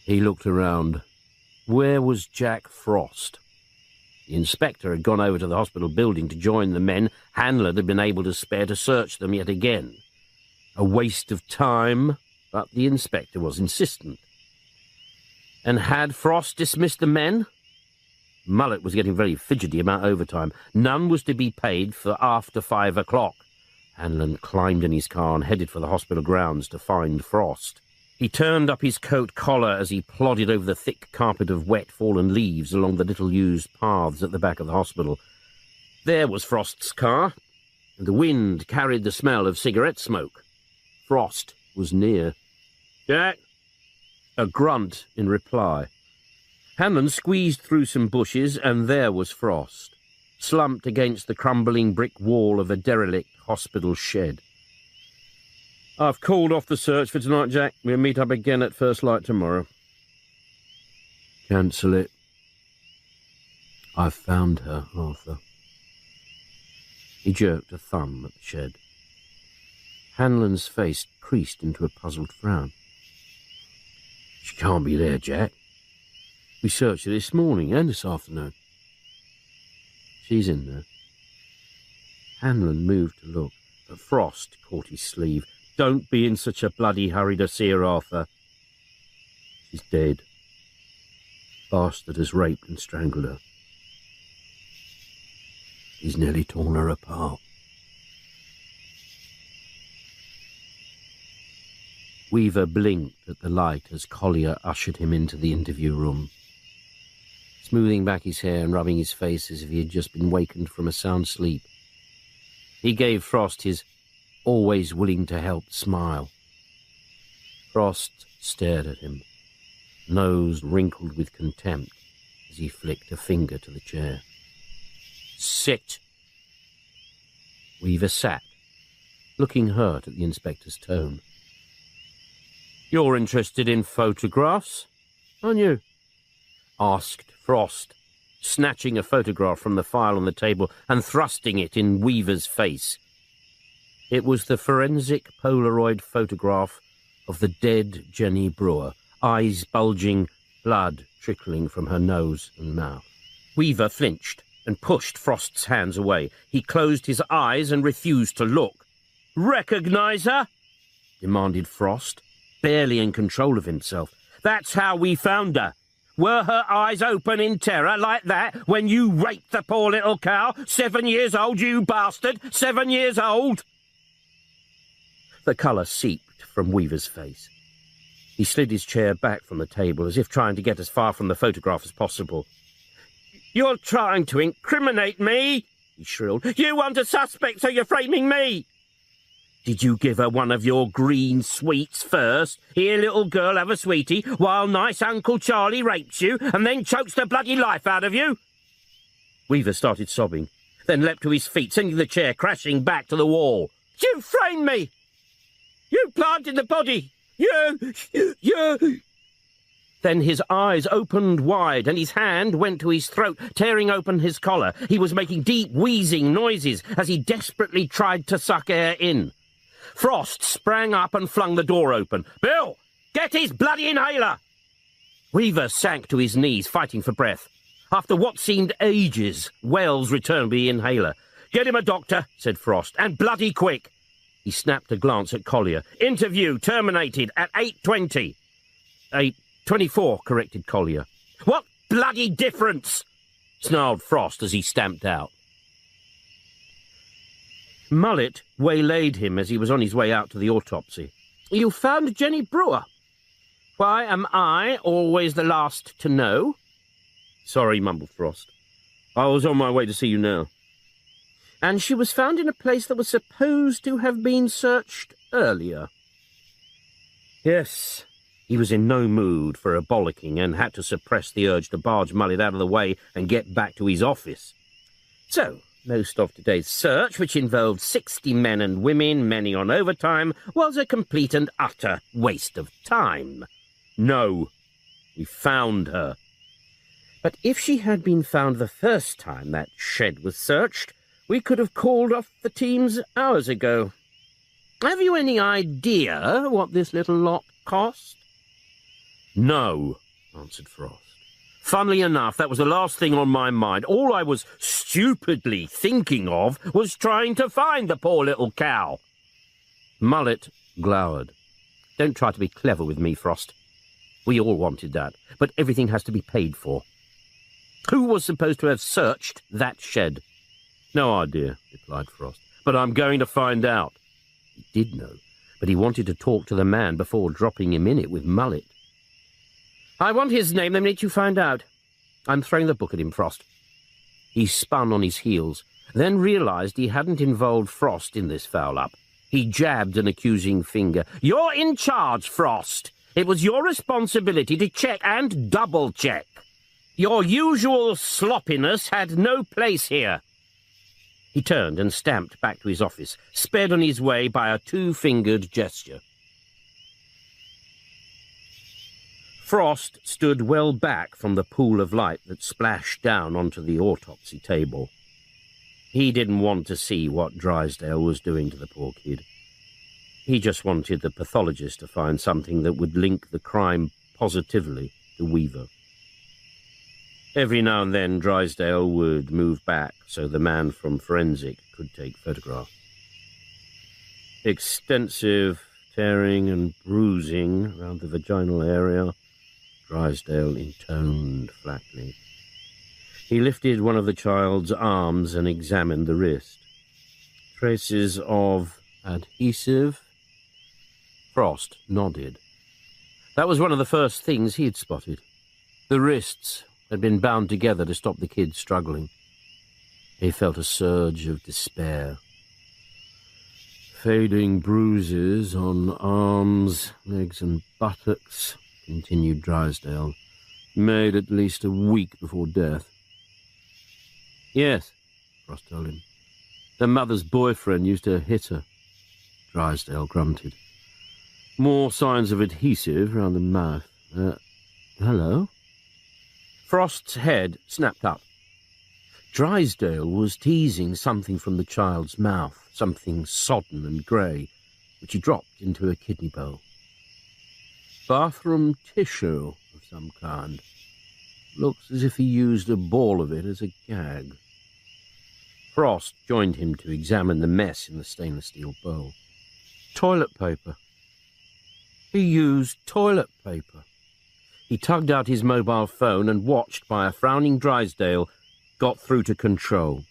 He looked around. Where was Jack Frost? The inspector had gone over to the hospital building to join the men Hanlon had been able to spare to search them yet again. A waste of time, but the inspector was insistent. And had Frost dismissed the men? Mullet was getting very fidgety about overtime. None was to be paid for after 5 o'clock. Hanlon climbed in his car and headed for the hospital grounds to find Frost. He turned up his coat collar as he plodded over the thick carpet of wet, fallen leaves along the little-used paths at the back of the hospital. There was Frost's car, and the wind carried the smell of cigarette smoke. Frost was near. "Jack?" A grunt in reply. Hanlon squeezed through some bushes, and there was Frost, slumped against the crumbling brick wall of a derelict hospital shed. "I've called off the search for tonight, Jack. We'll meet up again at first light tomorrow." "Cancel it. I've found her, Arthur." He jerked a thumb at the shed. Hanlon's face creased into a puzzled frown. "She can't be there, Jack. We searched her this morning and this afternoon." "She's in there." Hanlon moved to look, but Frost caught his sleeve. "Don't be in such a bloody hurry to see her, Arthur. She's dead. Bastard has raped and strangled her. He's nearly torn her apart." Weaver blinked at the light as Collier ushered him into the interview room, smoothing back his hair and rubbing his face as if he had just been wakened from a sound sleep. He gave Frost his always willing to help smile. Frost stared at him, nose wrinkled with contempt, as he flicked a finger to the chair. "Sit." Weaver sat, looking hurt at the inspector's tone. "You're interested in photographs, aren't you?" asked Frost, snatching a photograph from the file on the table and thrusting it in Weaver's face. It was the forensic Polaroid photograph of the dead Jenny Brewer, eyes bulging, blood trickling from her nose and mouth. Weaver flinched and pushed Frost's hands away. He closed his eyes and refused to look. "Recognize her?" demanded Frost, barely in control of himself. "That's how we found her. Were her eyes open in terror like that when you raped the poor little cow? 7 years old, you bastard! 7 years old!" The colour seeped from Weaver's face. He slid his chair back from the table, as if trying to get as far from the photograph as possible. "You're trying to incriminate me!" he shrilled. You want a suspect, so you're framing me! Did you give her one of your green sweets first? Here, little girl, have a sweetie, while nice Uncle Charlie rapes you and then chokes the bloody life out of you? Weaver started sobbing, then leapt to his feet, sending the chair crashing back to the wall. You framed me! You planted the body! You... Then his eyes opened wide and his hand went to his throat, tearing open his collar. He was making deep, wheezing noises as he desperately tried to suck air in. Frost sprang up and flung the door open. Bill, get his bloody inhaler! Weaver sank to his knees, fighting for breath. After what seemed ages, Wells returned with the inhaler. Get him a doctor, said Frost, and bloody quick. He snapped a glance at Collier. Interview terminated at 8:20. 8:24, corrected Collier. What bloody difference? Snarled Frost as he stamped out. Mullet waylaid him as he was on his way out to the autopsy. You found Jenny Brewer. Why am I always the last to know? Sorry, mumbled Frost. I was on my way to see you now. And she was found in a place that was supposed to have been searched earlier. Yes. He was in no mood for a bollocking and had to suppress the urge to barge Mullet out of the way and get back to his office. So, most of today's search, which involved 60 men and women, many on overtime, was a complete and utter waste of time. No, we found her. But if she had been found the first time that shed was searched, we could have called off the teams hours ago. Have you any idea what this little lot cost? No, answered Frost. Funnily enough, that was the last thing on my mind. All I was stupidly thinking of was trying to find the poor little cow. Mullet glowered. Don't try to be clever with me, Frost. We all wanted that, but everything has to be paid for. Who was supposed to have searched that shed? No idea, replied Frost, but I'm going to find out. He did know, but he wanted to talk to the man before dropping him in it with Mullet. I want his name the minute you find out. I'm throwing the book at him, Frost. He spun on his heels, then realised he hadn't involved Frost in this foul-up. He jabbed an accusing finger. You're in charge, Frost. It was your responsibility to check and double-check. Your usual sloppiness had no place here. He turned and stamped back to his office, sped on his way by a two-fingered gesture. Frost stood well back from the pool of light that splashed down onto the autopsy table. He didn't want to see what Drysdale was doing to the poor kid. He just wanted the pathologist to find something that would link the crime positively to Weaver. Every now and then Drysdale would move back so the man from forensic could take photographs. Extensive tearing and bruising around the vaginal area, Drysdale intoned flatly. He lifted one of the child's arms and examined the wrist. Traces of adhesive? Frost nodded. That was one of the first things he had spotted. The wrists had been bound together to stop the kid struggling. He felt a surge of despair. Fading bruises on arms, legs and buttocks, continued Drysdale, made at least a week before death. Yes, Frost told him. The mother's boyfriend used to hit her. Drysdale grunted. More signs of adhesive round the mouth. Hello? Frost's head snapped up. Drysdale was teasing something from the child's mouth, something sodden and grey, which he dropped into a kidney bowl. Bathroom tissue of some kind. Looks as if he used a ball of it as a gag. Frost joined him to examine the mess in the stainless steel bowl. Toilet paper. He used toilet paper. He tugged out his mobile phone and, watched by a frowning Drysdale, got through to control.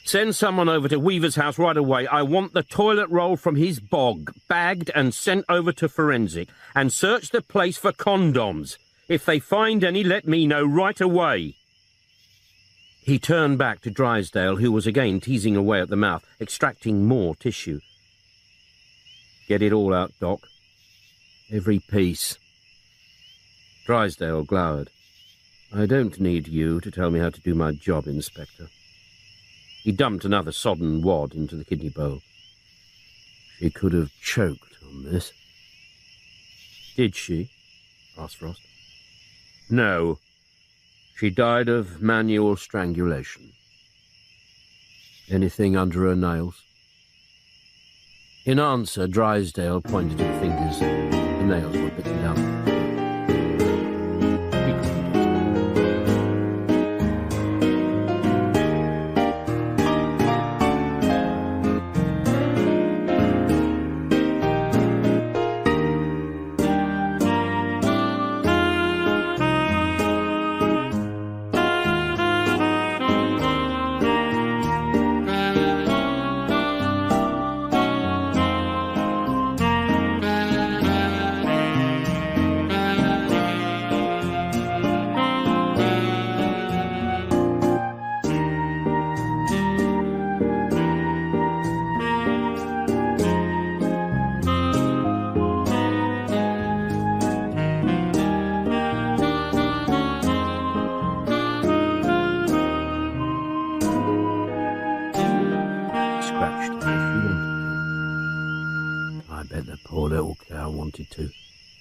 Send someone over to Weaver's house right away. I want the toilet roll from his bog, bagged and sent over to forensic, and search the place for condoms. If they find any, let me know right away. He turned back to Drysdale, who was again teasing away at the mouth, extracting more tissue. "Get it all out, Doc. Every piece." Drysdale glowered. "I don't need you to tell me how to do my job, Inspector." He dumped another sodden wad into the kidney bowl. "She could have choked on this." "Did she?" asked Frost. "No. She died of manual strangulation." "Anything under her nails?" In answer, Drysdale pointed to the fingers. The nails were bitten down.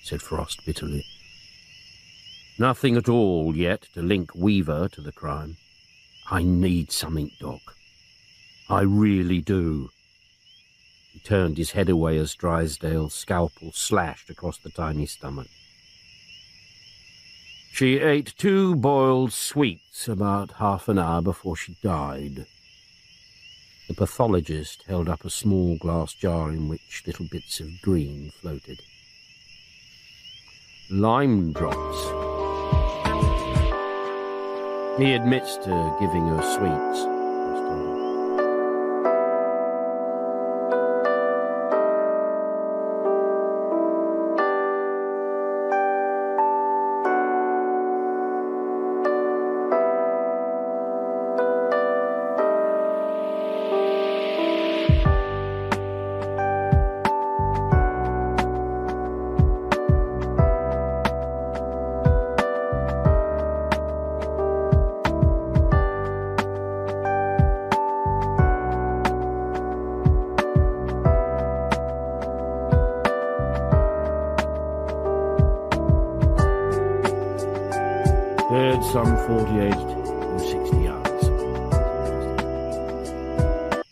Said Frost bitterly. "Nothing at all yet to link Weaver to the crime. I need something, Doc. I really do." He turned his head away as Drysdale's scalpel slashed across the tiny stomach. "She ate 2 boiled sweets about half an hour before she died." The pathologist held up a small glass jar in which little bits of green floated. "Lime drops." "He admits to giving her sweets," Frost told him. Some 48 or 60 hours.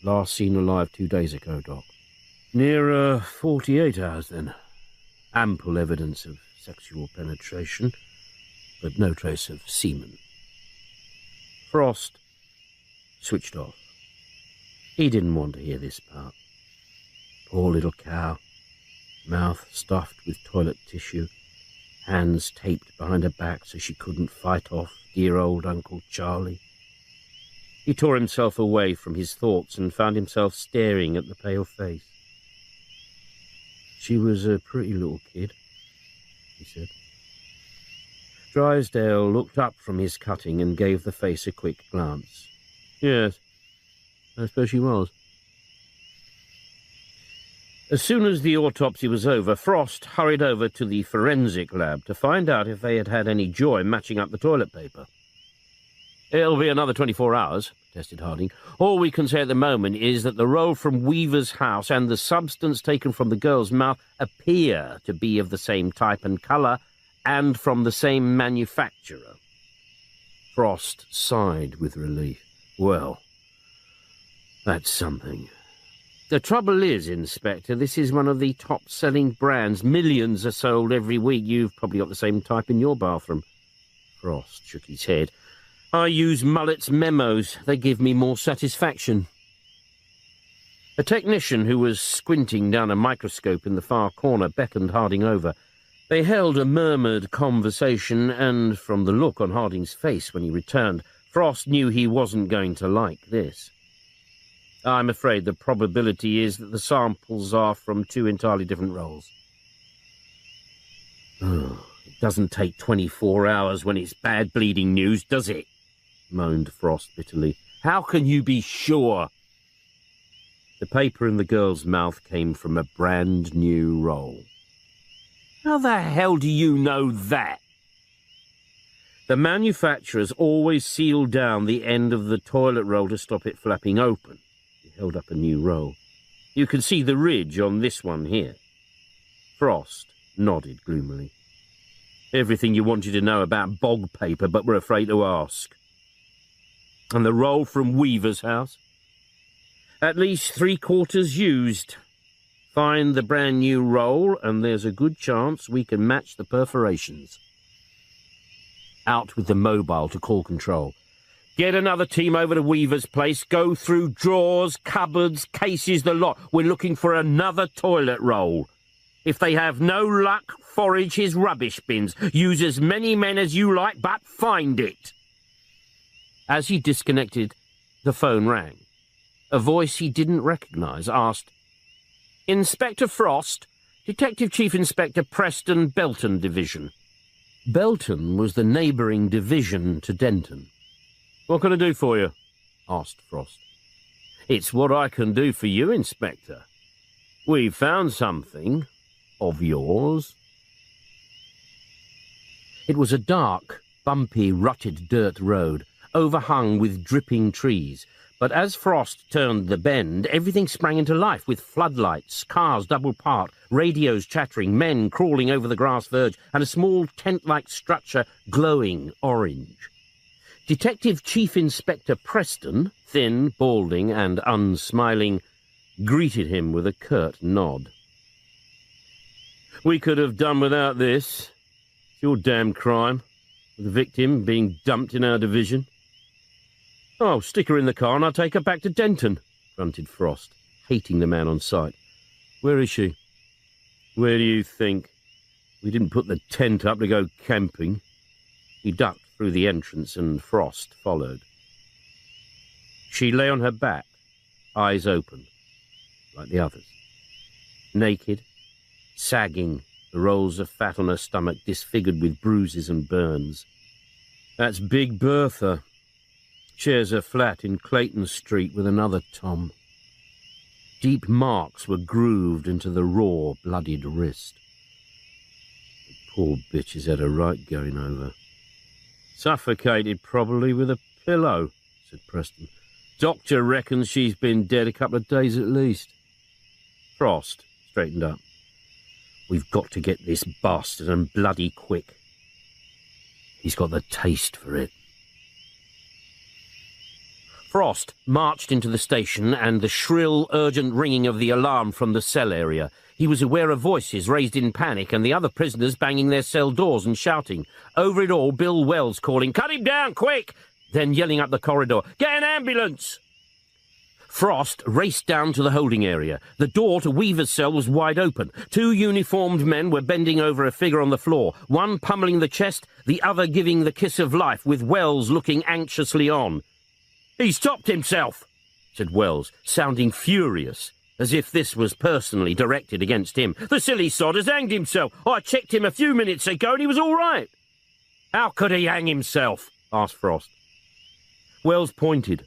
Last seen alive 2 days ago, Doc. Nearer 48 hours, then. Ample evidence of sexual penetration, but no trace of semen. Frost switched off. He didn't want to hear this part. Poor little cow. Mouth stuffed with toilet tissue. Hands taped behind her back so she couldn't fight off dear old Uncle Charlie. He tore himself away from his thoughts and found himself staring at the pale face. "She was a pretty little kid," he said. Drysdale looked up from his cutting and gave the face a quick glance. "Yes, I suppose she was." As soon as the autopsy was over, Frost hurried over to the forensic lab to find out if they had had any joy matching up the toilet paper. "It'll be another 24 hours, protested Harding. "All we can say at the moment is that the roll from Weaver's house and the substance taken from the girl's mouth appear to be of the same type and colour and from the same manufacturer." Frost sighed with relief. "Well, that's something. The trouble is, Inspector, this is one of the top-selling brands. Millions are sold every week. You've probably got the same type in your bathroom." Frost shook his head. "I use Mullet's memos. They give me more satisfaction." A technician who was squinting down a microscope in the far corner beckoned Harding over. They held a murmured conversation, and from the look on Harding's face when he returned, Frost knew he wasn't going to like this. "I'm afraid the probability is that the samples are from 2 entirely different rolls." "Oh, it doesn't take 24 hours when it's bad bleeding news, does it?" moaned Frost bitterly. How can you be sure? The paper in the girl's mouth came from a brand new roll. How the hell do you know that? The manufacturers always sealed down the end of the toilet roll to stop it flapping open. He held up a new roll. You can see the ridge on this one here. Frost nodded gloomily. Everything you wanted to know about bog paper, but were afraid to ask. And the roll from Weaver's house? At least 3/4 used. Find the brand new roll, and there's a good chance we can match the perforations. Out with the mobile to call control. Get another team over to Weaver's place. Go through drawers, cupboards, cases, the lot. We're looking for another toilet roll. If they have no luck, forage his rubbish bins. Use as many men as you like, but find it. As he disconnected, the phone rang. A voice he didn't recognise asked, Inspector Frost, Detective Chief Inspector Preston, Belton Division. Belton was the neighbouring division to Denton. What can I do for you? Asked Frost. It's what I can do for you, Inspector. We've found something of yours. It was a dark, bumpy, rutted dirt road, overhung with dripping trees. But as Frost turned the bend, everything sprang into life with floodlights, cars double parked, radios chattering, men crawling over the grass verge, and a small tent-like structure glowing orange. Detective Chief Inspector Preston, thin, balding, and unsmiling, greeted him with a curt nod. We could have done without this. It's your damn crime, the victim being dumped in our division. Oh, stick her in the car and I'll take her back to Denton, grunted Frost, hating the man on sight. Where is she? Where do you think? We didn't put the tent up to go camping. He ducked through the entrance and Frost followed. She lay on her back, eyes open, like the others. Naked, sagging, the rolls of fat on her stomach disfigured with bruises and burns. That's Big Bertha. Shares a flat in Clayton Street with another Tom. Deep marks were grooved into the raw, bloodied wrist. The poor bitch has had a right going over. Suffocated, probably, with a pillow, said Preston. Doctor reckons she's been dead a couple of days at least. Frost straightened up. We've got to get this bastard, and bloody quick. He's got the taste for it. Frost marched into the station and the shrill, urgent ringing of the alarm from the cell area. He was aware of voices raised in panic and the other prisoners banging their cell doors and shouting. Over it all, Bill Wells calling, "Cut him down, quick!" Then yelling up the corridor, "Get an ambulance!" Frost raced down to the holding area. The door to Weaver's cell was wide open. 2 uniformed men were bending over a figure on the floor, one pummeling the chest, the other giving the kiss of life, with Wells looking anxiously on. "He's topped himself," said Wells, sounding furious, as if this was personally directed against him. "The silly sod has hanged himself. I checked him a few minutes ago and he was all right." "How could he hang himself?" asked Frost. Wells pointed.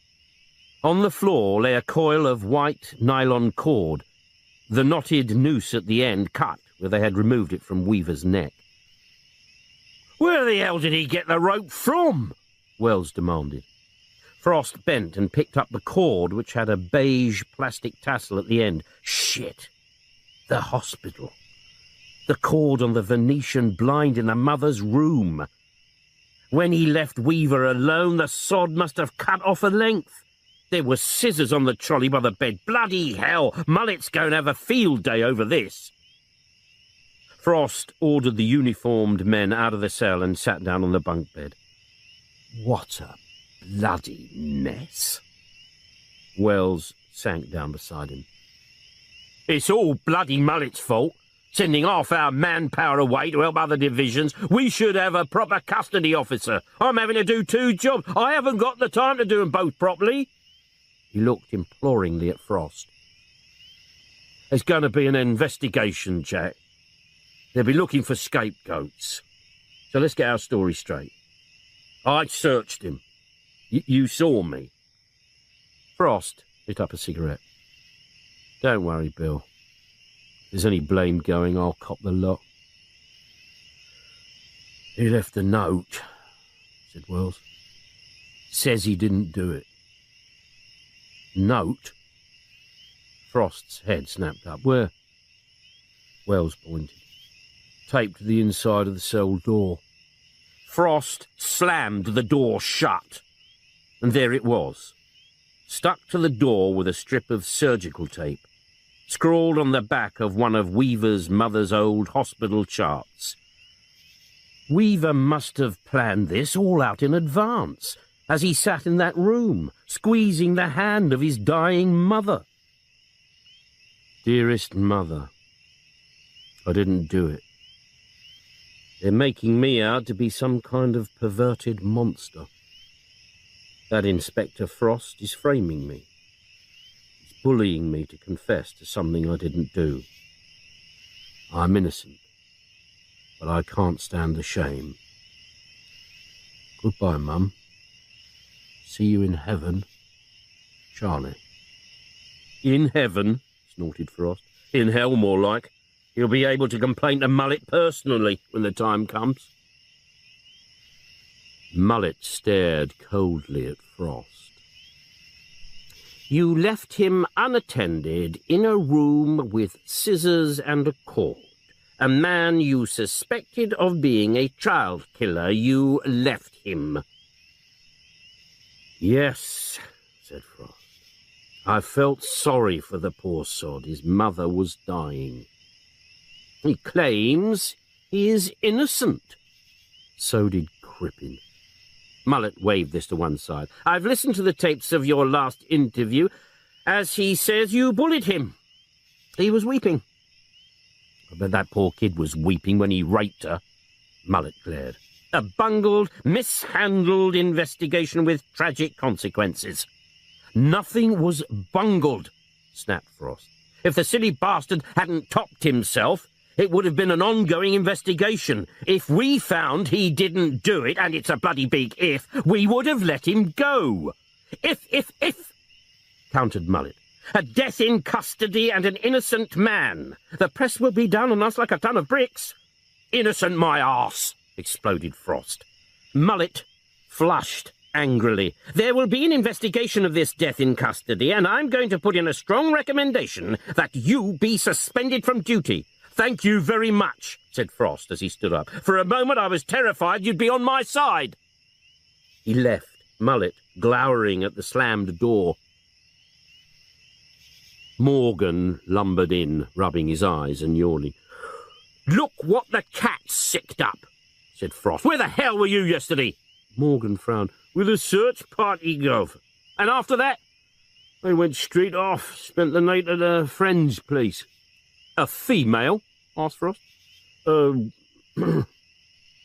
On the floor lay a coil of white nylon cord, the knotted noose at the end cut where they had removed it from Weaver's neck. "Where the hell did he get the rope from?" Wells demanded. Frost bent and picked up the cord, which had a beige plastic tassel at the end. Shit! The hospital. The cord on the Venetian blind in the mother's room. When he left Weaver alone, the sod must have cut off a length. There were scissors on the trolley by the bed. Bloody hell! Mullet's going to have a field day over this. Frost ordered the uniformed men out of the cell and sat down on the bunk bed. What a bloody mess. Wells sank down beside him. It's all bloody Mullet's fault, sending half our manpower away to help other divisions. We should have a proper custody officer. I'm having to do 2 jobs. I haven't got the time to do them both properly. He looked imploringly at Frost. There's going to be an investigation, Jack. They'll be looking for scapegoats. So let's get our story straight. I searched him. You saw me. Frost lit up a cigarette. Don't worry, Bill. If there's any blame going, I'll cop the lot. He left a note, said Wells. Says he didn't do it. Note? Frost's head snapped up. Where? Wells pointed. Taped to the inside of the cell door. Frost slammed the door shut. And there it was, stuck to the door with a strip of surgical tape, scrawled on the back of one of Weaver's mother's old hospital charts. Weaver must have planned this all out in advance, as he sat in that room, squeezing the hand of his dying mother. Dearest mother, I didn't do it. They're making me out to be some kind of perverted monster. That Inspector Frost is framing me. He's bullying me to confess to something I didn't do. I'm innocent, but I can't stand the shame. Goodbye, Mum. See you in heaven, Charlie. In heaven, snorted Frost. In hell, more like. He'll be able to complain to Mullet personally when the time comes. Mullet stared coldly at Frost. You left him unattended in a room with scissors and a cord. A man you suspected of being a child killer. You left him. Yes, said Frost. I felt sorry for the poor sod. His mother was dying. He claims he is innocent. So did Crippen. Mullet waved this to one side. I've listened to the tapes of your last interview. As he says, you bullied him. He was weeping. I bet that poor kid was weeping when he raped her. Mullet glared. A bungled, mishandled investigation with tragic consequences. Nothing was bungled, snapped Frost. If the silly bastard hadn't topped himself, it would have been an ongoing investigation. If we found he didn't do it, and it's a bloody big if, we would have let him go. If, countered Mullet. A death in custody and an innocent man. The press will be down on us like a ton of bricks. Innocent my arse, exploded Frost. Mullet flushed angrily. There will be an investigation of this death in custody, and I'm going to put in a strong recommendation that you be suspended from duty. Thank you very much, said Frost as he stood up. For a moment I was terrified you'd be on my side. He left, Mullet glowering at the slammed door. Morgan lumbered in, rubbing his eyes and yawning. Look what the cat's sicked up, said Frost. Where the hell were you yesterday? Morgan frowned. With a search party, Gov. And after that? I went straight off, spent the night at a friend's place. A female? Asked Frost.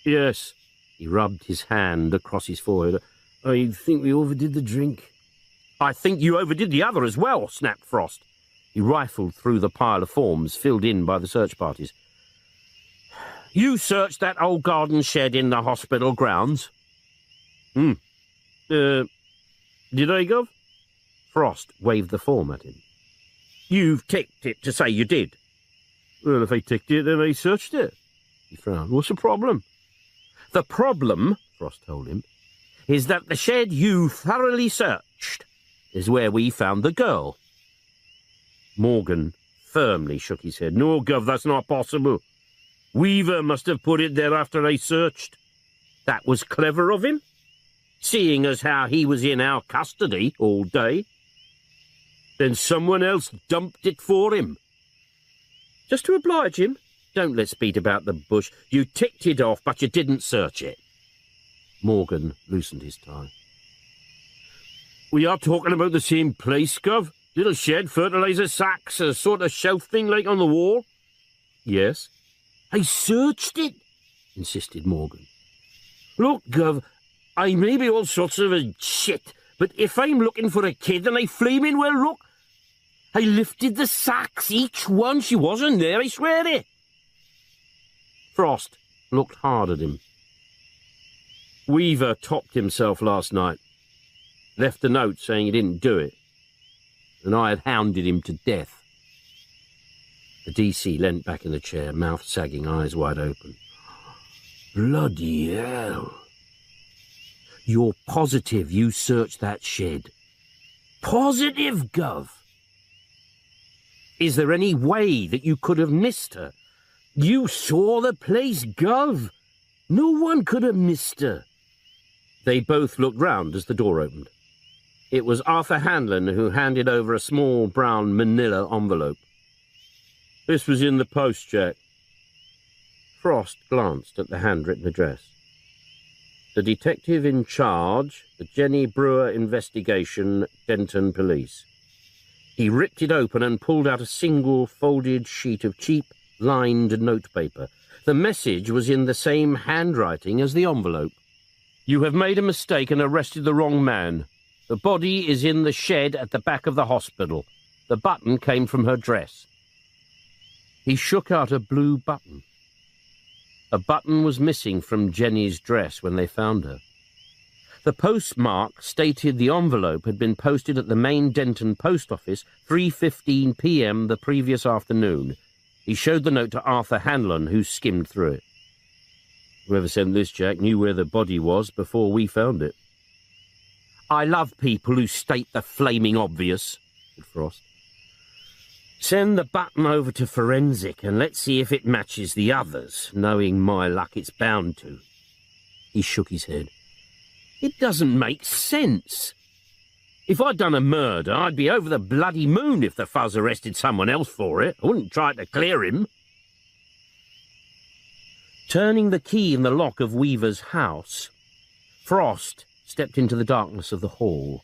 Yes. He rubbed his hand across his forehead. I think we overdid the drink. I think you overdid the other as well, snapped Frost. He rifled through the pile of forms filled in by the search parties. You searched that old garden shed in the hospital grounds? Did I, Gov? Frost waved the form at him. You've ticked it to say you did. Well, if I ticked it, then I searched it. He frowned. What's the problem? The problem, Frost told him, is that the shed you thoroughly searched is where we found the girl. Morgan firmly shook his head. No, Gov, that's not possible. Weaver must have put it there after I searched. That was clever of him, seeing as how he was in our custody all day. Then someone else dumped it for him. Just to oblige him, don't let's beat about the bush. You ticked it off, but you didn't search it. Morgan loosened his tie. We are talking about the same place, Gov? Little shed, fertilizer sacks, a sort of shelf thing like on the wall? Yes. I searched it, insisted Morgan. Look, Gov, I may be all sorts of a shit, but if I'm looking for a kid and I flaming well look, I lifted the sacks, each one. She wasn't there, I swear it. Frost looked hard at him. Weaver topped himself last night. Left a note saying he didn't do it, and I had hounded him to death. The DC leant back in the chair, mouth sagging, eyes wide open. Bloody hell. You're positive you searched that shed? Positive, Gov? Is there any way that you could have missed her? You saw the place, Gov. No one could have missed her. They both looked round as the door opened. It was Arthur Hanlon who handed over a small brown manila envelope. This was in the post, Jack. Frost glanced at the handwritten address. The detective in charge, the Jenny Brewer investigation, Denton Police. He ripped it open and pulled out a single folded sheet of cheap, lined notepaper. The message was in the same handwriting as the envelope. You have made a mistake and arrested the wrong man. The body is in the shed at the back of the hospital. The button came from her dress. He shook out a blue button. A button was missing from Jenny's dress when they found her. The postmark stated the envelope had been posted at the main Denton post office 3:15 p.m. the previous afternoon. He showed the note to Arthur Hanlon, who skimmed through it. Whoever sent this, Jack, knew where the body was before we found it. I love people who state the flaming obvious, said Frost. Send the button over to forensic and let's see if it matches the others. Knowing my luck, it's bound to. He shook his head. It doesn't make sense. If I'd done a murder, I'd be over the bloody moon if the fuzz arrested someone else for it. I wouldn't try to clear him. Turning the key in the lock of Weaver's house, Frost stepped into the darkness of the hall.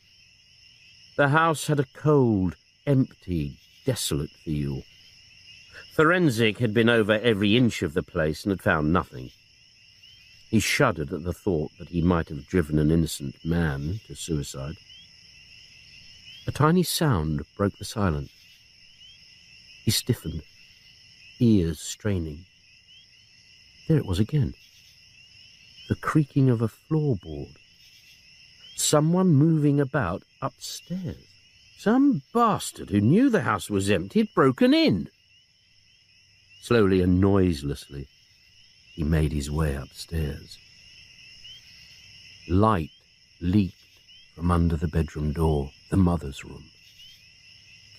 The house had a cold, empty, desolate feel. Forensic had been over every inch of the place and had found nothing. He shuddered at the thought that he might have driven an innocent man to suicide. A tiny sound broke the silence. He stiffened, ears straining. There it was again. The creaking of a floorboard. Someone moving about upstairs. Some bastard who knew the house was empty had broken in. Slowly and noiselessly, he made his way upstairs. Light leaked from under the bedroom door, the mother's room.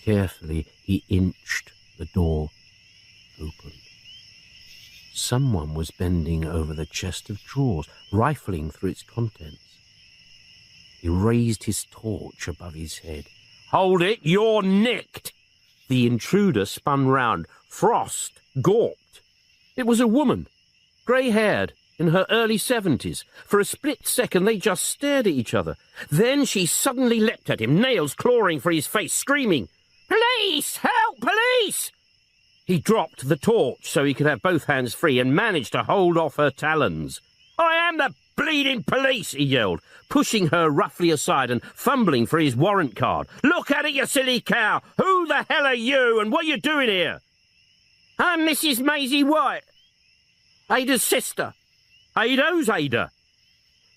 Carefully, he inched the door open. Someone was bending over the chest of drawers, rifling through its contents. He raised his torch above his head. Hold it, you're nicked! The intruder spun round. Frost gawped. It was a woman, grey-haired, in her early 70s. For a split second they just stared at each other. Then she suddenly leapt at him, nails clawing for his face, screaming, "Police! Help! Police!" He dropped the torch so he could have both hands free and managed to hold off her talons. "I am the bleeding police," he yelled, pushing her roughly aside and fumbling for his warrant card. "Look at it, you silly cow! Who the hell are you, and what are you doing here?" "I'm Mrs. Maisie White, Ada's sister." "Ada? Who's Ada?"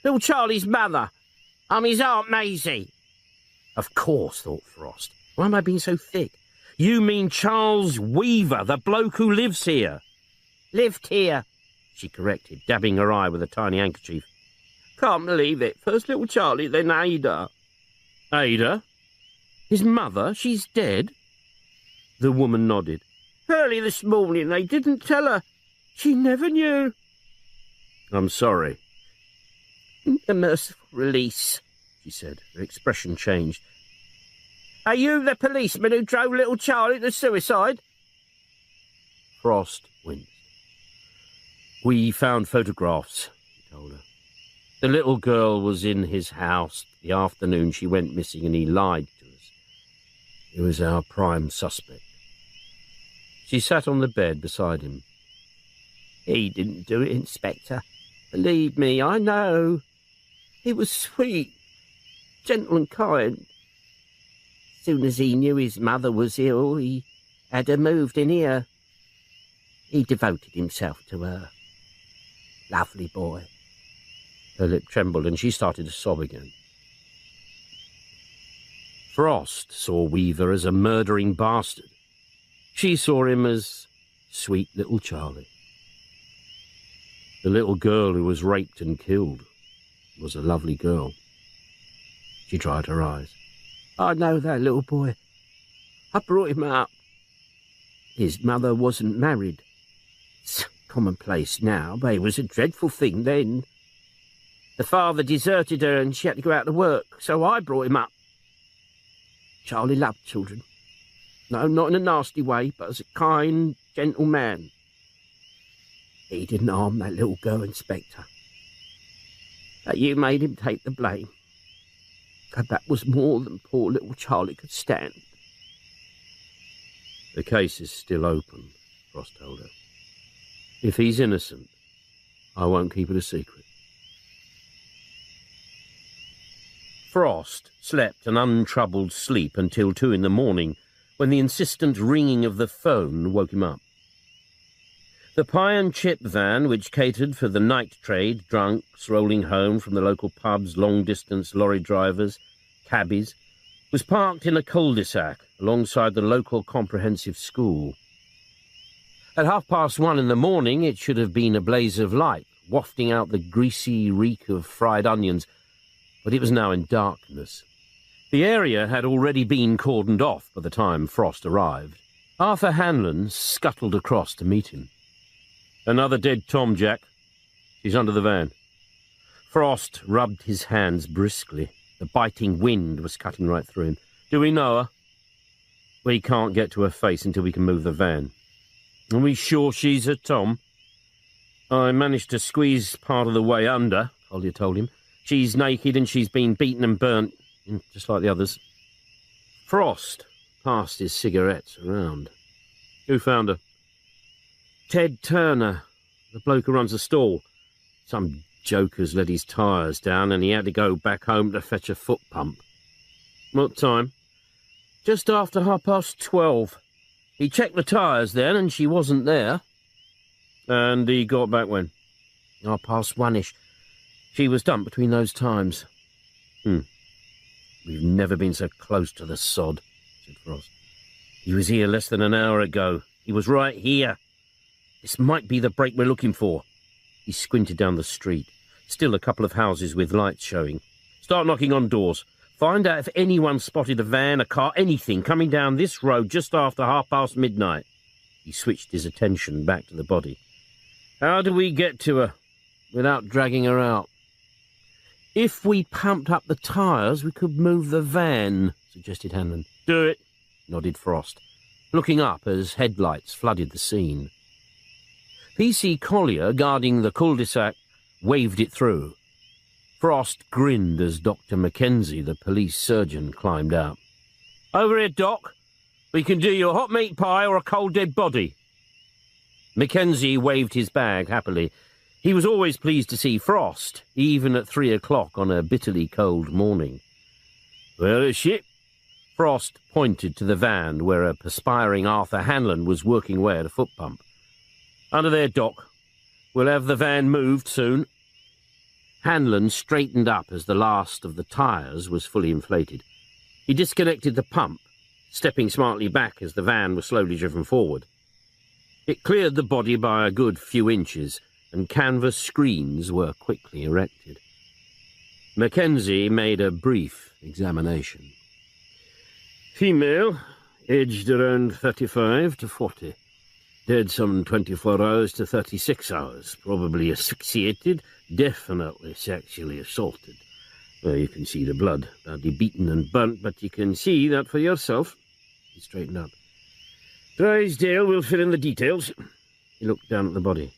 "Little Charlie's mother. I'm his Aunt Maisie." Of course, thought Frost. Why am I being so thick? You mean Charles Weaver, the bloke who lives here? "Lived here," she corrected, dabbing her eye with a tiny handkerchief. "Can't believe it. First little Charlie, then Ada." "Ada? His mother? She's dead?" The woman nodded. "Early this morning they didn't tell her. She never knew." "I'm sorry." "A merciful release," she said. Her expression changed. "Are you the policeman who drove little Charlie to suicide?" Frost winced. "We found photographs," he told her. "The little girl was in his house the afternoon she went missing, and he lied to us. He was our prime suspect." She sat on the bed beside him. "He didn't do it, Inspector. Believe me, I know. He was sweet, gentle and kind. Soon as he knew his mother was ill, he had her moved in here. He devoted himself to her. Lovely boy." Her lip trembled and she started to sob again. Frost saw Weaver as a murdering bastard. She saw him as sweet little Charlie. The little girl who was raped and killed was a lovely girl. She dried her eyes. I know that little boy. I brought him up. His mother wasn't married. It's commonplace now, but it was a dreadful thing then. The father deserted her and she had to go out to work, so I brought him up. Charlie loved children. No, not in a nasty way, but as a kind, gentle man. He didn't harm that little girl, Inspector. But you made him take the blame. And that was more than poor little Charlie could stand. The case is still open, Frost told her. If he's innocent, I won't keep it a secret. Frost slept an untroubled sleep until 2 in the morning, when the insistent ringing of the phone woke him up. The pie and chip van, which catered for the night trade, drunks rolling home from the local pubs, long-distance lorry drivers, cabbies, was parked in a cul-de-sac alongside the local comprehensive school. At 1:30 in the morning, it should have been a blaze of light, wafting out the greasy reek of fried onions, but it was now in darkness. The area had already been cordoned off by the time Frost arrived. Arthur Hanlon scuttled across to meet him. Another dead Tom, Jack. She's under the van. Frost rubbed his hands briskly. The biting wind was cutting right through him. Do we know her? We can't get to her face until we can move the van. Are we sure she's a Tom? I managed to squeeze part of the way under, Collier told him. She's naked and she's been beaten and burnt, just like the others. Frost passed his cigarettes around. Who found her? Ted Turner, the bloke who runs the stall. Some joker's let his tyres down and he had to go back home to fetch a foot pump. What time? Just after 12:30. He checked the tyres then and she wasn't there. And he got back when? 1:30-ish. She was dumped between those times. We've never been so close to the sod, said Frost. He was here less than an hour ago. He was right here. This might be the break we're looking for. He squinted down the street. Still a couple of houses with lights showing. Start knocking on doors. Find out if anyone spotted a van, a car, anything coming down this road just after midnight. He switched his attention back to the body. How do we get to her without dragging her out? If we pumped up the tyres, we could move the van, suggested Hanlon. Do it, nodded Frost, looking up as headlights flooded the scene. P.C. Collier, guarding the cul-de-sac, waved it through. Frost grinned as Dr. Mackenzie, the police surgeon, climbed out. Over here, Doc. We can do you a hot meat pie or a cold dead body. Mackenzie waved his bag happily. He was always pleased to see Frost, even at 3 o'clock on a bitterly cold morning. Where is she? Frost pointed to the van where a perspiring Arthur Hanlon was working away at a foot pump. Under there, Doc. We'll have the van moved soon. Hanlon straightened up as the last of the tyres was fully inflated. He disconnected the pump, stepping smartly back as the van was slowly driven forward. It cleared the body by a good few inches, and canvas screens were quickly erected. Mackenzie made a brief examination. Female, aged around 35 to 40. Dead some 24 hours to 36 hours. Probably asphyxiated, definitely sexually assaulted. Well, you can see the blood, badly beaten and burnt, but you can see that for yourself. He straightened up. Drysdale will fill in the details. He looked down at the body.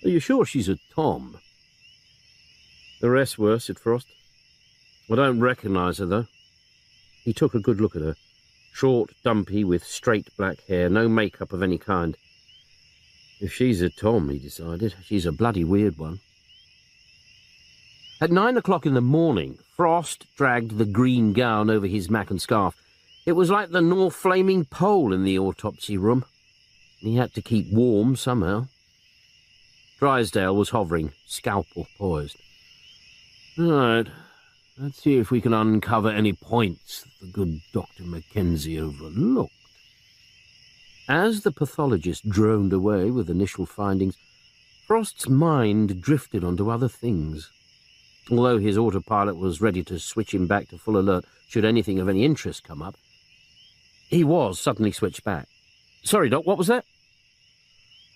Are you sure she's a Tom? The rest were, said Frost. I don't recognise her, though. He took a good look at her. Short, dumpy, with straight black hair, no makeup of any kind. If she's a Tom, he decided, she's a bloody weird one. At 9 o'clock in the morning, Frost dragged the green gown over his mac and scarf. It was like the North Flaming Pole in the autopsy room. He had to keep warm somehow. Drysdale was hovering, scalpel poised. Right, Let's see if we can uncover any points that the good Dr. Mackenzie overlooked. As the pathologist droned away with initial findings, Frost's mind drifted onto other things. Although his autopilot was ready to switch him back to full alert should anything of any interest come up, he was suddenly switched back. "Sorry, Doc, what was that?"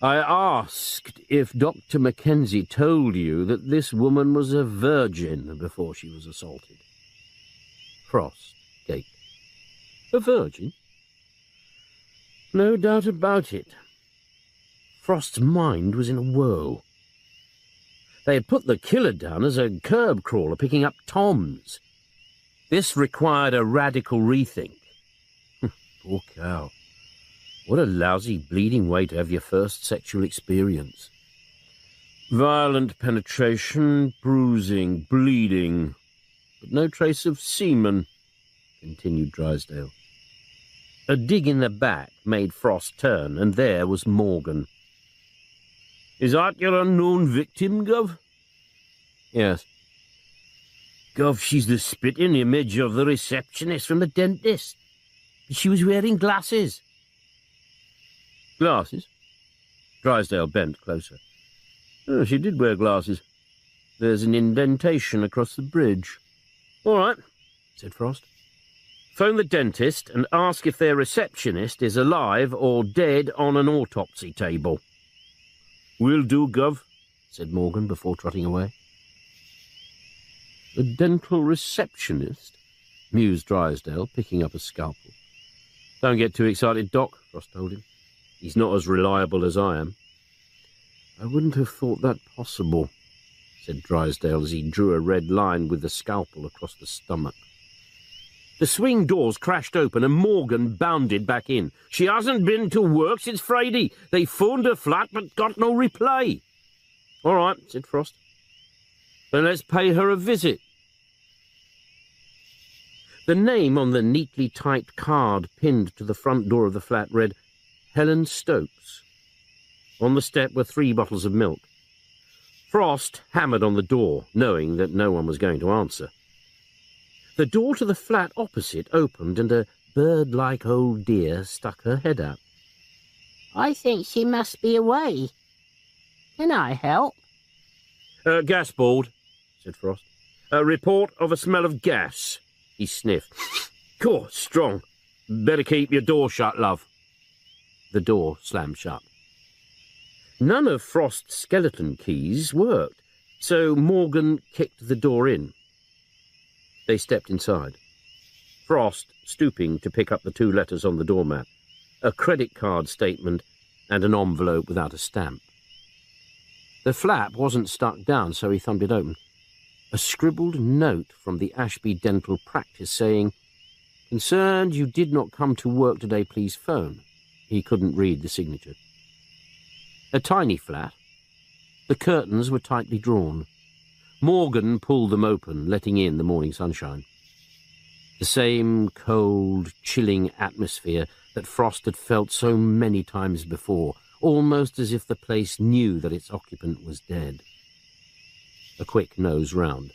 "I asked if Dr. Mackenzie told you that this woman was a virgin before she was assaulted." Frost gaped. "A virgin?" No doubt about it. Frost's mind was in a whirl. They had put the killer down as a curb crawler picking up toms. This required a radical rethink. Poor cow. What a lousy, bleeding way to have your first sexual experience. Violent penetration, bruising, bleeding, but no trace of semen, continued Drysdale. A dig in the back made Frost turn, and there was Morgan. "Is that your unknown victim, Gov?" "Yes." "Gov, she's the spitting image of the receptionist from the dentist. She was wearing glasses." "Glasses?" Drysdale bent closer. "Oh, she did wear glasses. There's an indentation across the bridge." "All right," said Frost. "Phone the dentist and ask if their receptionist is alive or dead on an autopsy table." "Will do, Gov," said Morgan before trotting away. "A dental receptionist?" mused Drysdale, picking up a scalpel. "Don't get too excited, Doc," Frost told him. "He's not as reliable as I am." "I wouldn't have thought that possible," said Drysdale as he drew a red line with the scalpel across the stomach. The swing doors crashed open and Morgan bounded back in. "She hasn't been to work since Friday. They phoned her flat but got no reply." "All right," said Frost. "Then let's pay her a visit." The name on the neatly typed card pinned to the front door of the flat read, "Helen Stokes." On the step were 3 bottles of milk. Frost hammered on the door, knowing that no one was going to answer. The door to the flat opposite opened and a bird-like old dear stuck her head out. "I think she must be away. Can I help?" Gas board," said Frost. "A report of a smell of gas." He sniffed. "Cool, strong. Better keep your door shut, love." The door slammed shut. None of Frost's skeleton keys worked, so Morgan kicked the door in. They stepped inside. Frost stooping to pick up the 2 letters on the doormat, a credit card statement and an envelope without a stamp. The flap wasn't stuck down, so he thumbed it open. A scribbled note from the Ashby Dental Practice saying, "Concerned you did not come to work today, please phone." He couldn't read the signature. A tiny flat. The curtains were tightly drawn. Morgan pulled them open, letting in the morning sunshine. The same cold, chilling atmosphere that Frost had felt so many times before, almost as if the place knew that its occupant was dead. A quick nose round.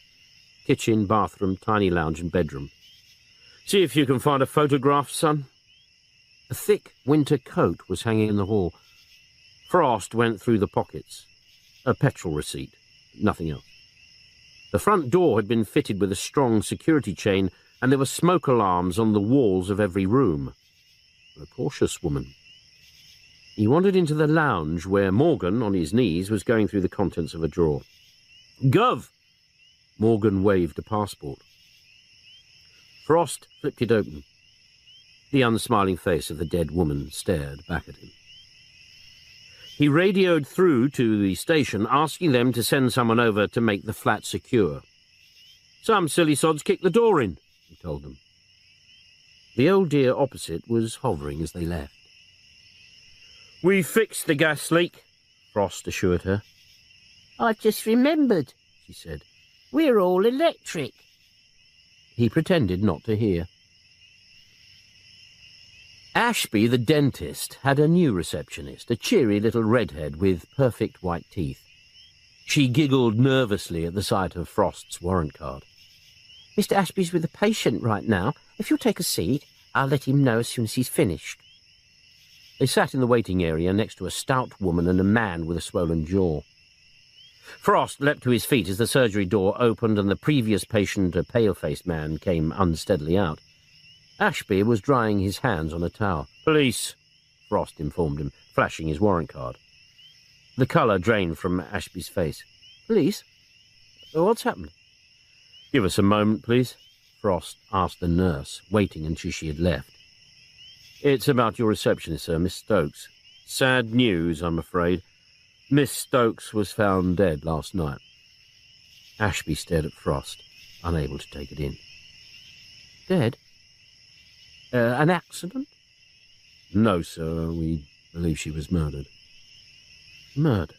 Kitchen, bathroom, tiny lounge and bedroom. "See if you can find a photograph, son." A thick winter coat was hanging in the hall. Frost went through the pockets. A petrol receipt. Nothing else. The front door had been fitted with a strong security chain, and there were smoke alarms on the walls of every room. A cautious woman. He wandered into the lounge where Morgan, on his knees, was going through the contents of a drawer. "Gov!" Morgan waved a passport. Frost flipped it open. The unsmiling face of the dead woman stared back at him. He radioed through to the station, asking them to send someone over to make the flat secure. "Some silly sods kicked the door in," he told them. The old dear opposite was hovering as they left. "We fixed the gas leak," Frost assured her. "I've just remembered," she said. "We're all electric." He pretended not to hear. Ashby, the dentist, had a new receptionist, a cheery little redhead with perfect white teeth. She giggled nervously at the sight of Frost's warrant card. Mr. Ashby's with a patient right now. If you'll take a seat, I'll let him know as soon as he's finished. They sat in the waiting area next to a stout woman and a man with a swollen jaw. Frost leapt to his feet as the surgery door opened and the previous patient, a pale-faced man, came unsteadily out. Ashby was drying his hands on a towel. "Police," Frost informed him, flashing his warrant card. The colour drained from Ashby's face. "Police? What's happened?" "Give us a moment, please," Frost asked the nurse, waiting until she had left. "It's about your receptionist, sir, Miss Stokes. Sad news, I'm afraid. Miss Stokes was found dead last night." Ashby stared at Frost, unable to take it in. "Dead? An accident?" "No, sir. We believe she was murdered." "Murdered?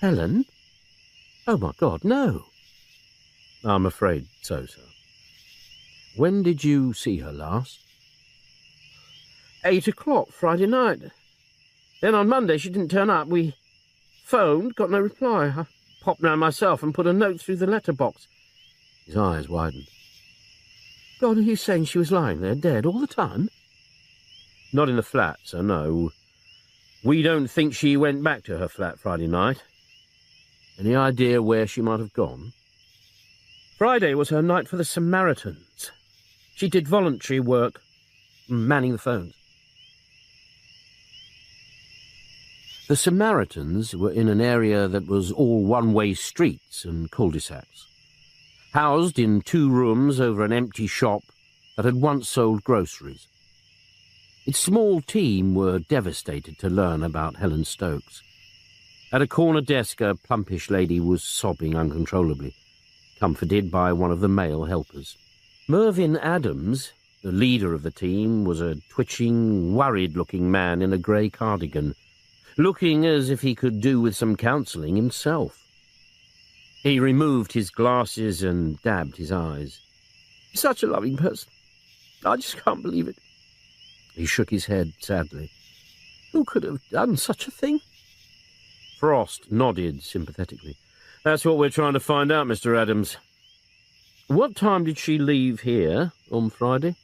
Helen? Oh, my God, no." "I'm afraid so, sir." "When did you see her last?" 8 o'clock Friday night. Then on Monday she didn't turn up. We phoned, got no reply. I popped round myself and put a note through the letterbox." His eyes widened. "God, are you saying she was lying there, dead, all the time?" "Not in the flat, sir, no. We don't think she went back to her flat Friday night. Any idea where she might have gone?" "Friday was her night for the Samaritans. She did voluntary work, manning the phones." The Samaritans were in an area that was all one-way streets and cul-de-sacs, housed in 2 rooms over an empty shop that had once sold groceries. Its small team were devastated to learn about Helen Stokes. At a corner desk, a plumpish lady was sobbing uncontrollably, comforted by one of the male helpers. Mervyn Adams, the leader of the team, was a twitching, worried-looking man in a grey cardigan, looking as if he could do with some counselling himself. He removed his glasses and dabbed his eyes. "He's such a loving person. I just can't believe it." He shook his head sadly. "Who could have done such a thing?" Frost nodded sympathetically. "That's what we're trying to find out, Mr. Adams. What time did she leave here on Friday?"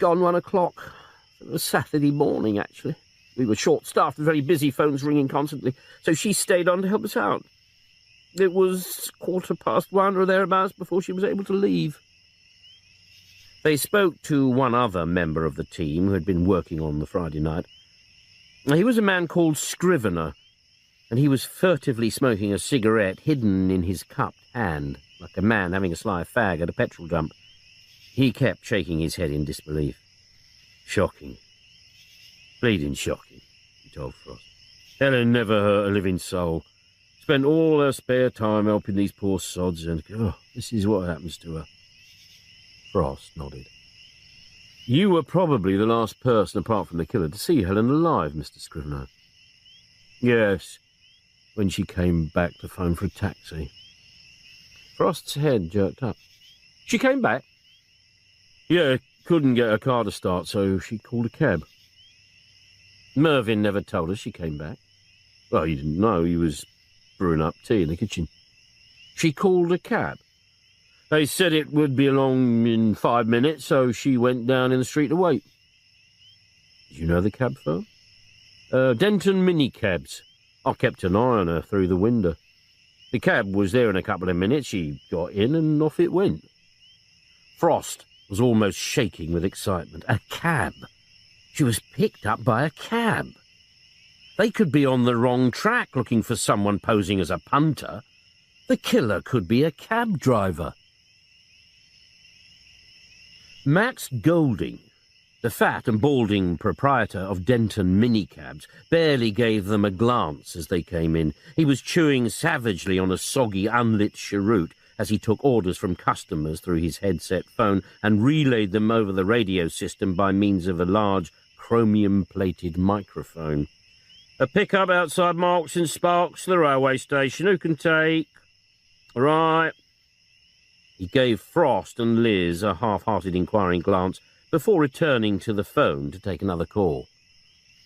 "Gone 1 o'clock. It was Saturday morning, actually. We were short-staffed and very busy, phones ringing constantly, so she stayed on to help us out. It was 1:15 or thereabouts before she was able to leave." They spoke to one other member of the team who had been working on the Friday night. He was a man called Scrivener, and he was furtively smoking a cigarette hidden in his cupped hand, like a man having a sly fag at a petrol dump. He kept shaking his head in disbelief. "Shocking. Bleeding shocking," he told Frost. "Helen never hurt a living soul. Spent all her spare time helping these poor sods, and this is what happens to her." Frost nodded. "You were probably the last person, apart from the killer, to see Helen alive, Mr. Scrivener." "Yes, when she came back to phone for a taxi." Frost's head jerked up. "She came back?" "Yeah, couldn't get her car to start, so she called a cab." "Mervyn never told us she came back." "Well, he didn't know. He was brewing up tea in the kitchen." "She called a cab?" "They said it would be along in 5 minutes, so she went down in the street to wait." "Did you know the cab firm?" Denton minicabs. I kept an eye on her through the window. The cab was there in a couple of minutes. She got in and off it went." Frost was almost shaking with excitement. A cab! She was picked up by a cab. They could be on the wrong track looking for someone posing as a punter. The killer could be a cab driver. Max Golding, the fat and balding proprietor of Denton minicabs, barely gave them a glance as they came in. He was chewing savagely on a soggy, unlit cheroot as he took orders from customers through his headset phone and relayed them over the radio system by means of a large, chromium-plated microphone. "A pickup outside Marks and Sparks, the railway station. Who can take?" "Right." He gave Frost and Liz a half-hearted inquiring glance before returning to the phone to take another call.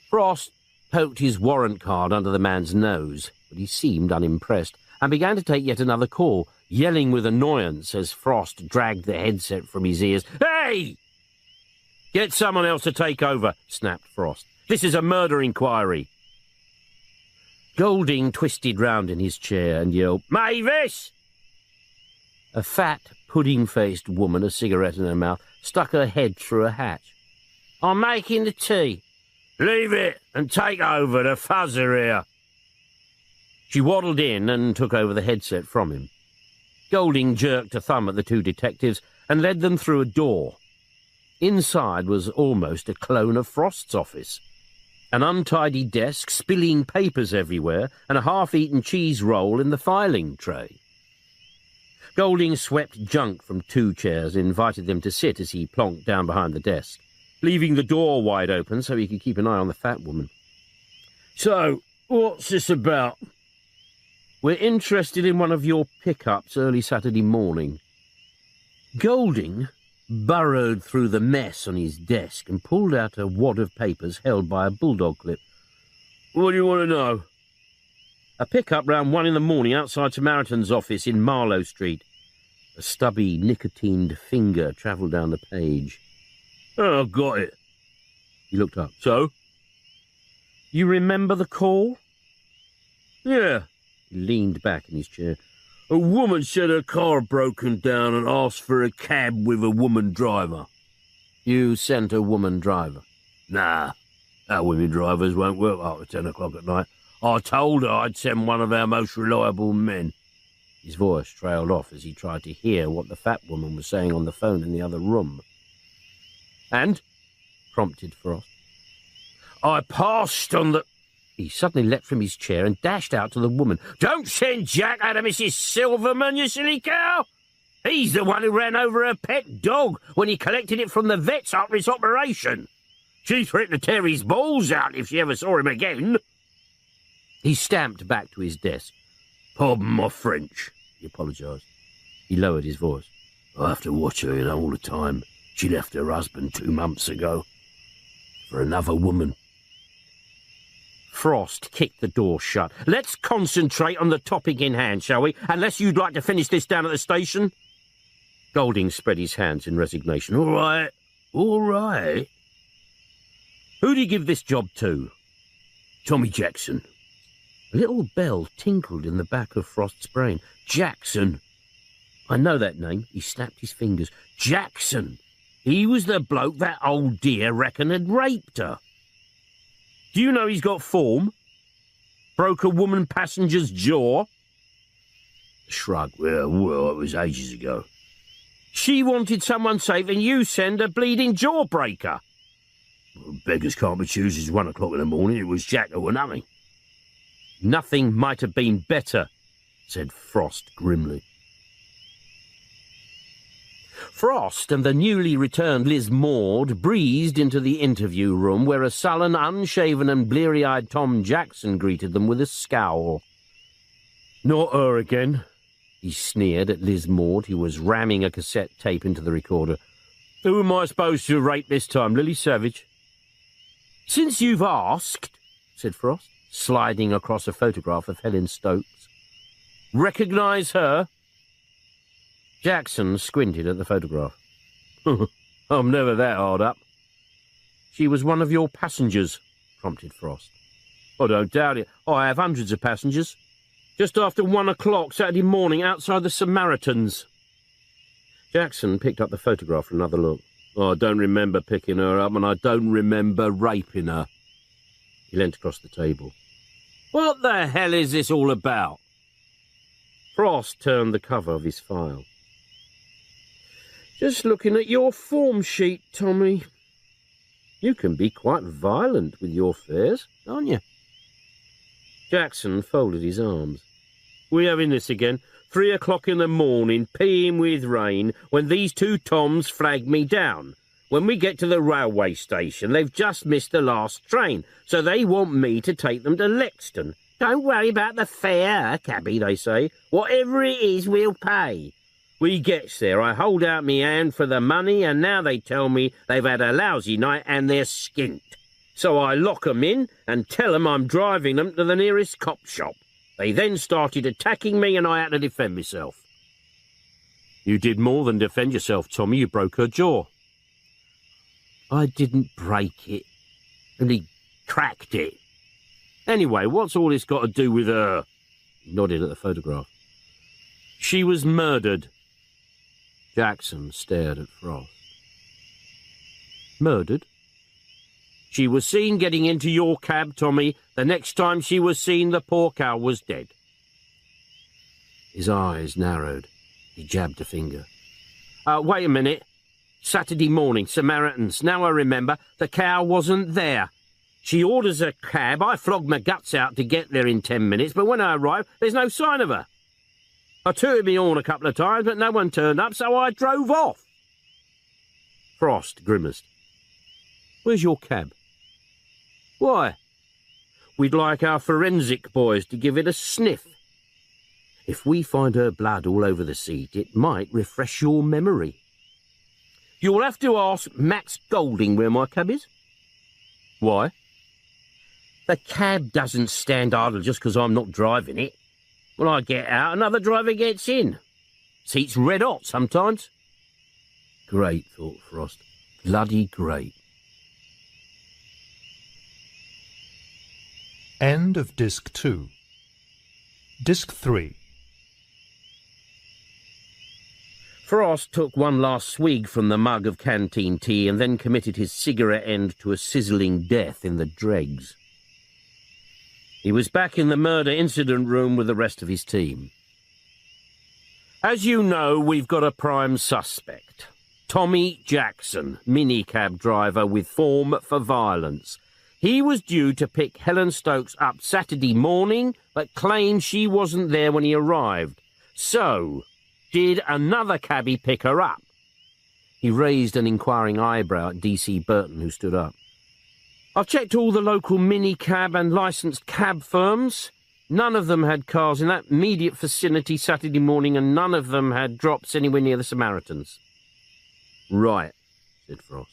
Frost poked his warrant card under the man's nose, but he seemed unimpressed and began to take yet another call, yelling with annoyance as Frost dragged the headset from his ears. "Hey! Get someone else to take over," snapped Frost. "This is a murder inquiry." Golding twisted round in his chair and yelled, "Mavis!" A fat, pudding-faced woman, a cigarette in her mouth, stuck her head through a hatch. "I'm making the tea." "Leave it and take over, the fuzzer here." She waddled in and took over the headset from him. Golding jerked a thumb at the two detectives and led them through a door. Inside was almost a clone of Frost's office. An untidy desk, spilling papers everywhere, and a half-eaten cheese roll in the filing tray. Golding swept junk from two chairs and invited them to sit as he plonked down behind the desk, leaving the door wide open so he could keep an eye on the fat woman. "So, what's this about?" "We're interested in one of your pickups early Saturday morning." Golding burrowed through the mess on his desk and pulled out a wad of papers held by a bulldog clip. "What do you want to know?" "A pickup round 1 a.m. outside Samaritan's office in Marlow Street." A stubby, nicotined finger travelled down the page. "Oh, I've got it." He looked up. "So?" "You remember the call?" "Yeah." He leaned back in his chair. "A woman said her car had broken down and asked for a cab with a woman driver." "You sent a woman driver?" "Nah, our women drivers won't work after 10 o'clock at night. I told her I'd send one of our most reliable men." His voice trailed off as he tried to hear what the fat woman was saying on the phone in the other room. "And?" prompted Frost. "I passed on the—" He suddenly leapt from his chair and dashed out to the woman. "Don't send Jack out of Mrs. Silverman, you silly cow! He's the one who ran over her pet dog when he collected it from the vets after his operation. She threatened to tear his balls out if she ever saw him again." He stamped back to his desk. "Pardon my French," he apologised. He lowered his voice. "I have to watch her, all the time. She left her husband 2 months ago. For another woman." Frost kicked the door shut. "Let's concentrate on the topic in hand, shall we? Unless you'd like to finish this down at the station." Golding spread his hands in resignation. All right. "Who do you give this job to?" "Tommy Jackson." A little bell tinkled in the back of Frost's brain. "Jackson. I know that name." He snapped his fingers. "Jackson. He was the bloke that old dear reckoned had raped her. Do you know he's got form? Broke a woman passenger's jaw?" Shrug. Well, it was ages ago." "She wanted someone safe and you send a bleeding jawbreaker." Well, beggars can't be choosers. 1 o'clock in the morning. It was Jack or nothing." "Nothing might have been better," said Frost grimly. Frost and the newly returned Liz Maud breezed into the interview room where a sullen, unshaven and bleary-eyed Tom Jackson greeted them with a scowl. "Not her again," he sneered at Liz Maud, who was ramming a cassette tape into the recorder. "Who am I supposed to have raped this time, Lily Savage?" "Since you've asked," said Frost, sliding across a photograph of Helen Stokes. "Recognise her?" Jackson squinted at the photograph. "I'm never that hard up." "She was one of your passengers," prompted Frost. "I don't doubt it. I have hundreds of passengers. Just after 1 o'clock Saturday morning outside the Samaritans." Jackson picked up the photograph for another look. "I don't remember picking her up, and I don't remember raping her." He leant across the table. "What the hell is this all about?" Frost turned the cover of his file. "Just looking at your form sheet, Tommy. You can be quite violent with your fares, aren't you?" Jackson folded his arms. "We having this again? 3 o'clock in the morning, peeing with rain, when these two Toms flagged me down. When we get to the railway station, they've just missed the last train, so they want me to take them to Lexton. 'Don't worry about the fare, cabby,' they say. 'Whatever it is, we'll pay.' We gets there, I hold out me hand for the money, and now they tell me they've had a lousy night and they're skint. So I lock 'em in and tell 'em I'm driving them to the nearest cop shop. They then started attacking me and I had to defend myself." You did more than defend yourself, Tommy. You broke her jaw. I didn't break it. Only cracked it. Anyway, what's all this got to do with her? He nodded at the photograph. She was murdered. Jackson stared at Frost. Murdered? She was seen getting into your cab, Tommy. The next time she was seen, the poor cow was dead. His eyes narrowed. He jabbed a finger. Wait a minute. Saturday morning, Samaritans. Now I remember, the cow wasn't there. She orders a cab. I flogged my guts out to get there in 10 minutes, but when I arrived, there's no sign of her. I tooted me horn a couple of times, but no one turned up, so I drove off. Frost grimaced. Where's your cab? Why? We'd like our forensic boys to give it a sniff. If we find her blood all over the seat, it might refresh your memory. You'll have to ask Max Golding where my cab is. Why? The cab doesn't stand idle just because I'm not driving it. When I get out, another driver gets in. Seat's red hot sometimes. Great, thought Frost. Bloody great. End of Disc 2. Disc 3. Frost took one last swig from the mug of canteen tea and then committed his cigarette end to a sizzling death in the dregs. He was back in the murder incident room with the rest of his team. As you know, we've got a prime suspect. Tommy Jackson, minicab driver with form for violence. He was due to pick Helen Stokes up Saturday morning, but claimed she wasn't there when he arrived. So, did another cabbie pick her up? He raised an inquiring eyebrow at D.C. Burton, who stood up. I've checked all the local minicab and licensed cab firms. None of them had cars in that immediate vicinity Saturday morning, and none of them had drops anywhere near the Samaritans. Right, said Frost.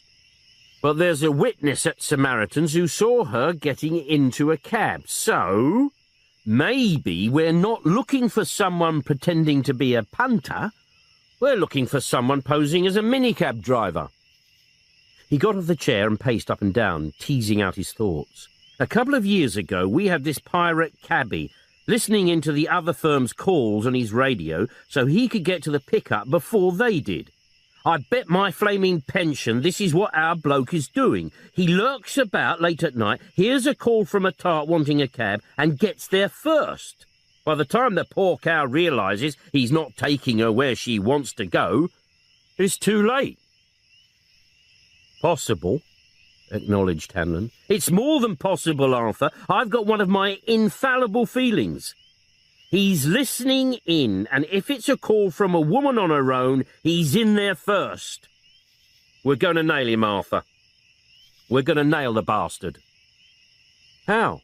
But there's a witness at Samaritans who saw her getting into a cab, so maybe we're not looking for someone pretending to be a punter. We're looking for someone posing as a minicab driver. He got off the chair and paced up and down, teasing out his thoughts. A couple of years ago, we had this pirate cabbie listening into the other firm's calls on his radio so he could get to the pickup before they did. I bet my flaming pension this is what our bloke is doing. He lurks about late at night, hears a call from a tart wanting a cab, and gets there first. By the time the poor cow realises he's not taking her where she wants to go, it's too late. Possible, acknowledged Hanlon. It's more than possible, Arthur. I've got one of my infallible feelings. He's listening in, and if it's a call from a woman on her own, he's in there first. We're going to nail him, Arthur. We're going to nail the bastard. How?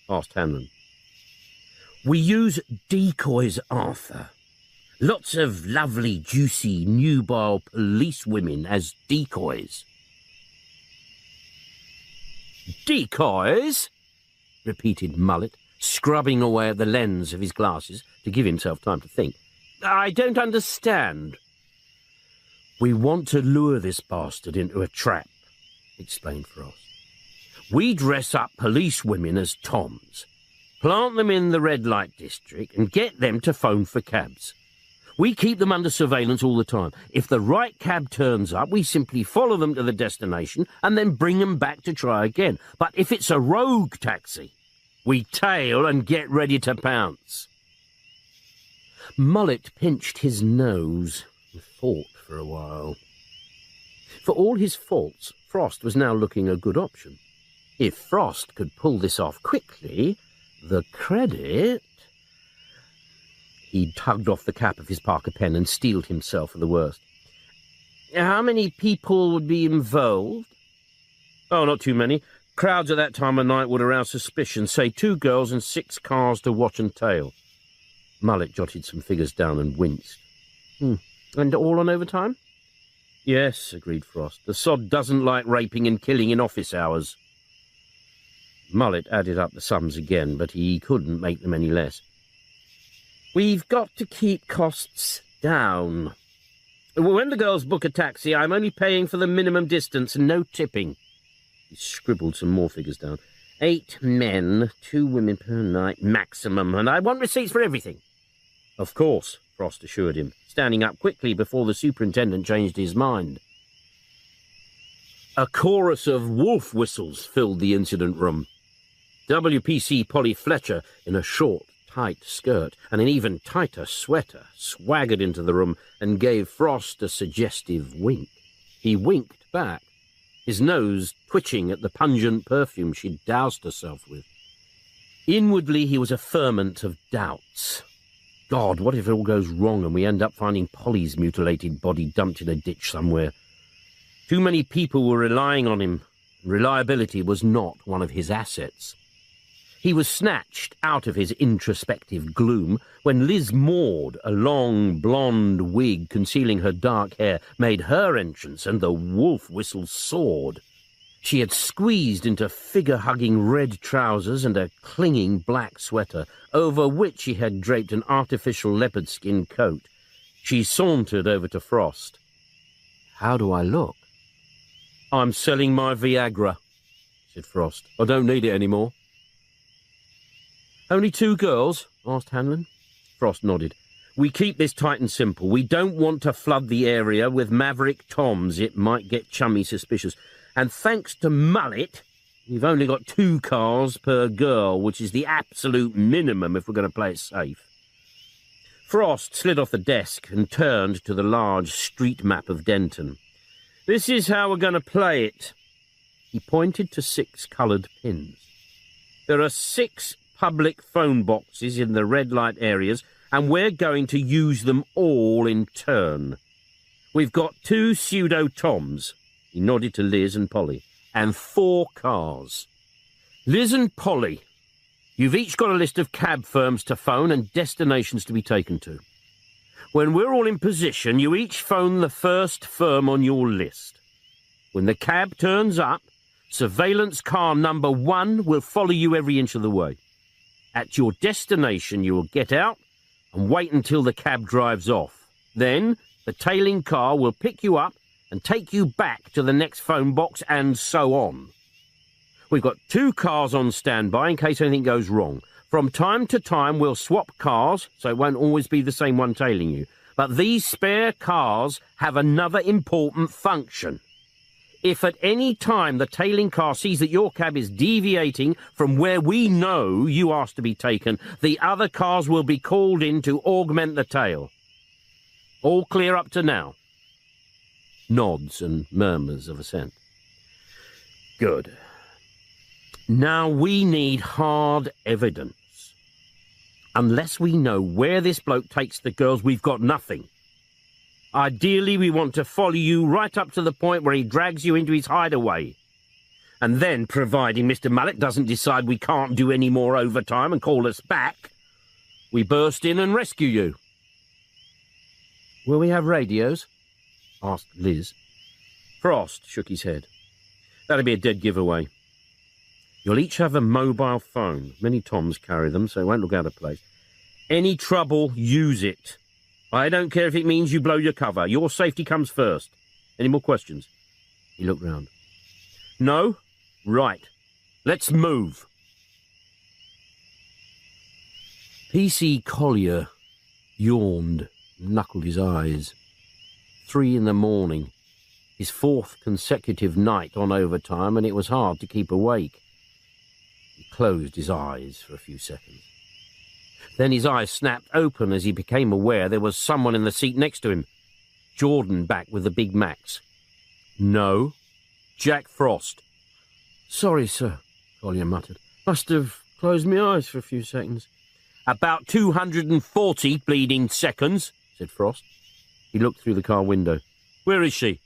Asked Hanlon. We use decoys, Arthur. Lots of lovely, juicy, nubile police women as decoys. Decoys? Repeated Mullet, scrubbing away at the lens of his glasses to give himself time to think. I don't understand. We want to lure this bastard into a trap, explained Frost. We dress up police women as Toms, plant them in the red light district and get them to phone for cabs. We keep them under surveillance all the time. If the right cab turns up, we simply follow them to the destination and then bring them back to try again. But if it's a rogue taxi, we tail and get ready to pounce. Mullet pinched his nose and thought for a while. For all his faults, Frost was now looking a good option. If Frost could pull this off quickly, the credit... He tugged off the cap of his Parker pen and steeled himself for the worst. How many people would be involved? Oh, not too many. Crowds at that time of night would arouse suspicion. Say 2 girls and 6 cars to watch and tail. Mullet jotted some figures down and winced. And all on overtime? Yes, agreed Frost. The sod doesn't like raping and killing in office hours. Mullet added up the sums again, but he couldn't make them any less. We've got to keep costs down, When the girls book a taxi, I'm only paying for the minimum distance and no tipping. He scribbled some more figures down. 8 men, 2 women per night maximum, and I want receipts for everything. Of course, Frost assured him, standing up quickly before the superintendent changed his mind. A chorus of wolf whistles filled the incident room. WPC Polly Fletcher, in a short, tight skirt and an even tighter sweater, swaggered into the room and gave Frost a suggestive wink. He winked back, his nose twitching at the pungent perfume she'd doused herself with. Inwardly, he was a ferment of doubts. God, what if it all goes wrong and we end up finding Polly's mutilated body dumped in a ditch somewhere? Too many people were relying on him. Reliability was not one of his assets. He was snatched out of his introspective gloom when Liz Maud, a long blonde wig concealing her dark hair, made her entrance and the wolf whistle soared. She had squeezed into figure-hugging red trousers and a clinging black sweater, over which she had draped an artificial leopard skin coat. She sauntered over to Frost. "How do I look?" "I'm selling my Viagra," said Frost. "I don't need it anymore." "Only 2 girls?" asked Hanlon. Frost nodded. "We keep this tight and simple. We don't want to flood the area with maverick toms. It might get chummy suspicious. And thanks to Mullet, we've only got 2 cars per girl, which is the absolute minimum if we're going to play it safe." Frost slid off the desk and turned to the large street map of Denton. "This is how we're going to play it." He pointed to 6 coloured pins. "There are 6 public phone boxes in the red light areas, and we're going to use them all in turn. We've got 2 pseudo-toms," he nodded to Liz and Polly, "and 4 cars. Liz and Polly, you've each got a list of cab firms to phone and destinations to be taken to. When we're all in position, you each phone the first firm on your list. When the cab turns up, surveillance car number 1 will follow you every inch of the way. At your destination, you will get out and wait until the cab drives off. Then, the tailing car will pick you up and take you back to the next phone box, and so on. We've got 2 cars on standby in case anything goes wrong. From time to time, we'll swap cars, so it won't always be the same one tailing you. But these spare cars have another important function. If at any time the tailing car sees that your cab is deviating from where we know you asked to be taken, the other cars will be called in to augment the tail. All clear up to now?" Nods and murmurs of assent. "Good. Now we need hard evidence. Unless we know where this bloke takes the girls, we've got nothing. Ideally, we want to follow you right up to the point where he drags you into his hideaway. And then, providing Mr. Mullet doesn't decide we can't do any more overtime and call us back, we burst in and rescue you." "Will we have radios?" asked Liz. Frost shook his head. "That'd be a dead giveaway. You'll each have a mobile phone. Many Toms carry them, so it won't look out of place. Any trouble, use it. I don't care if it means you blow your cover. Your safety comes first. Any more questions?" He looked round. "No? Right. Let's move." P.C. Collier yawned, knuckled his eyes. 3 in the morning. His 4th consecutive night on overtime, and it was hard to keep awake. He closed his eyes for a few seconds. Then his eyes snapped open as he became aware there was someone in the seat next to him. Jordan back with the Big Macs. "No, Jack Frost." "Sorry, sir," Collier muttered. "Must have closed my eyes for a few seconds." "About 240 bleeding seconds," said Frost. He looked through the car window. "Where is she?"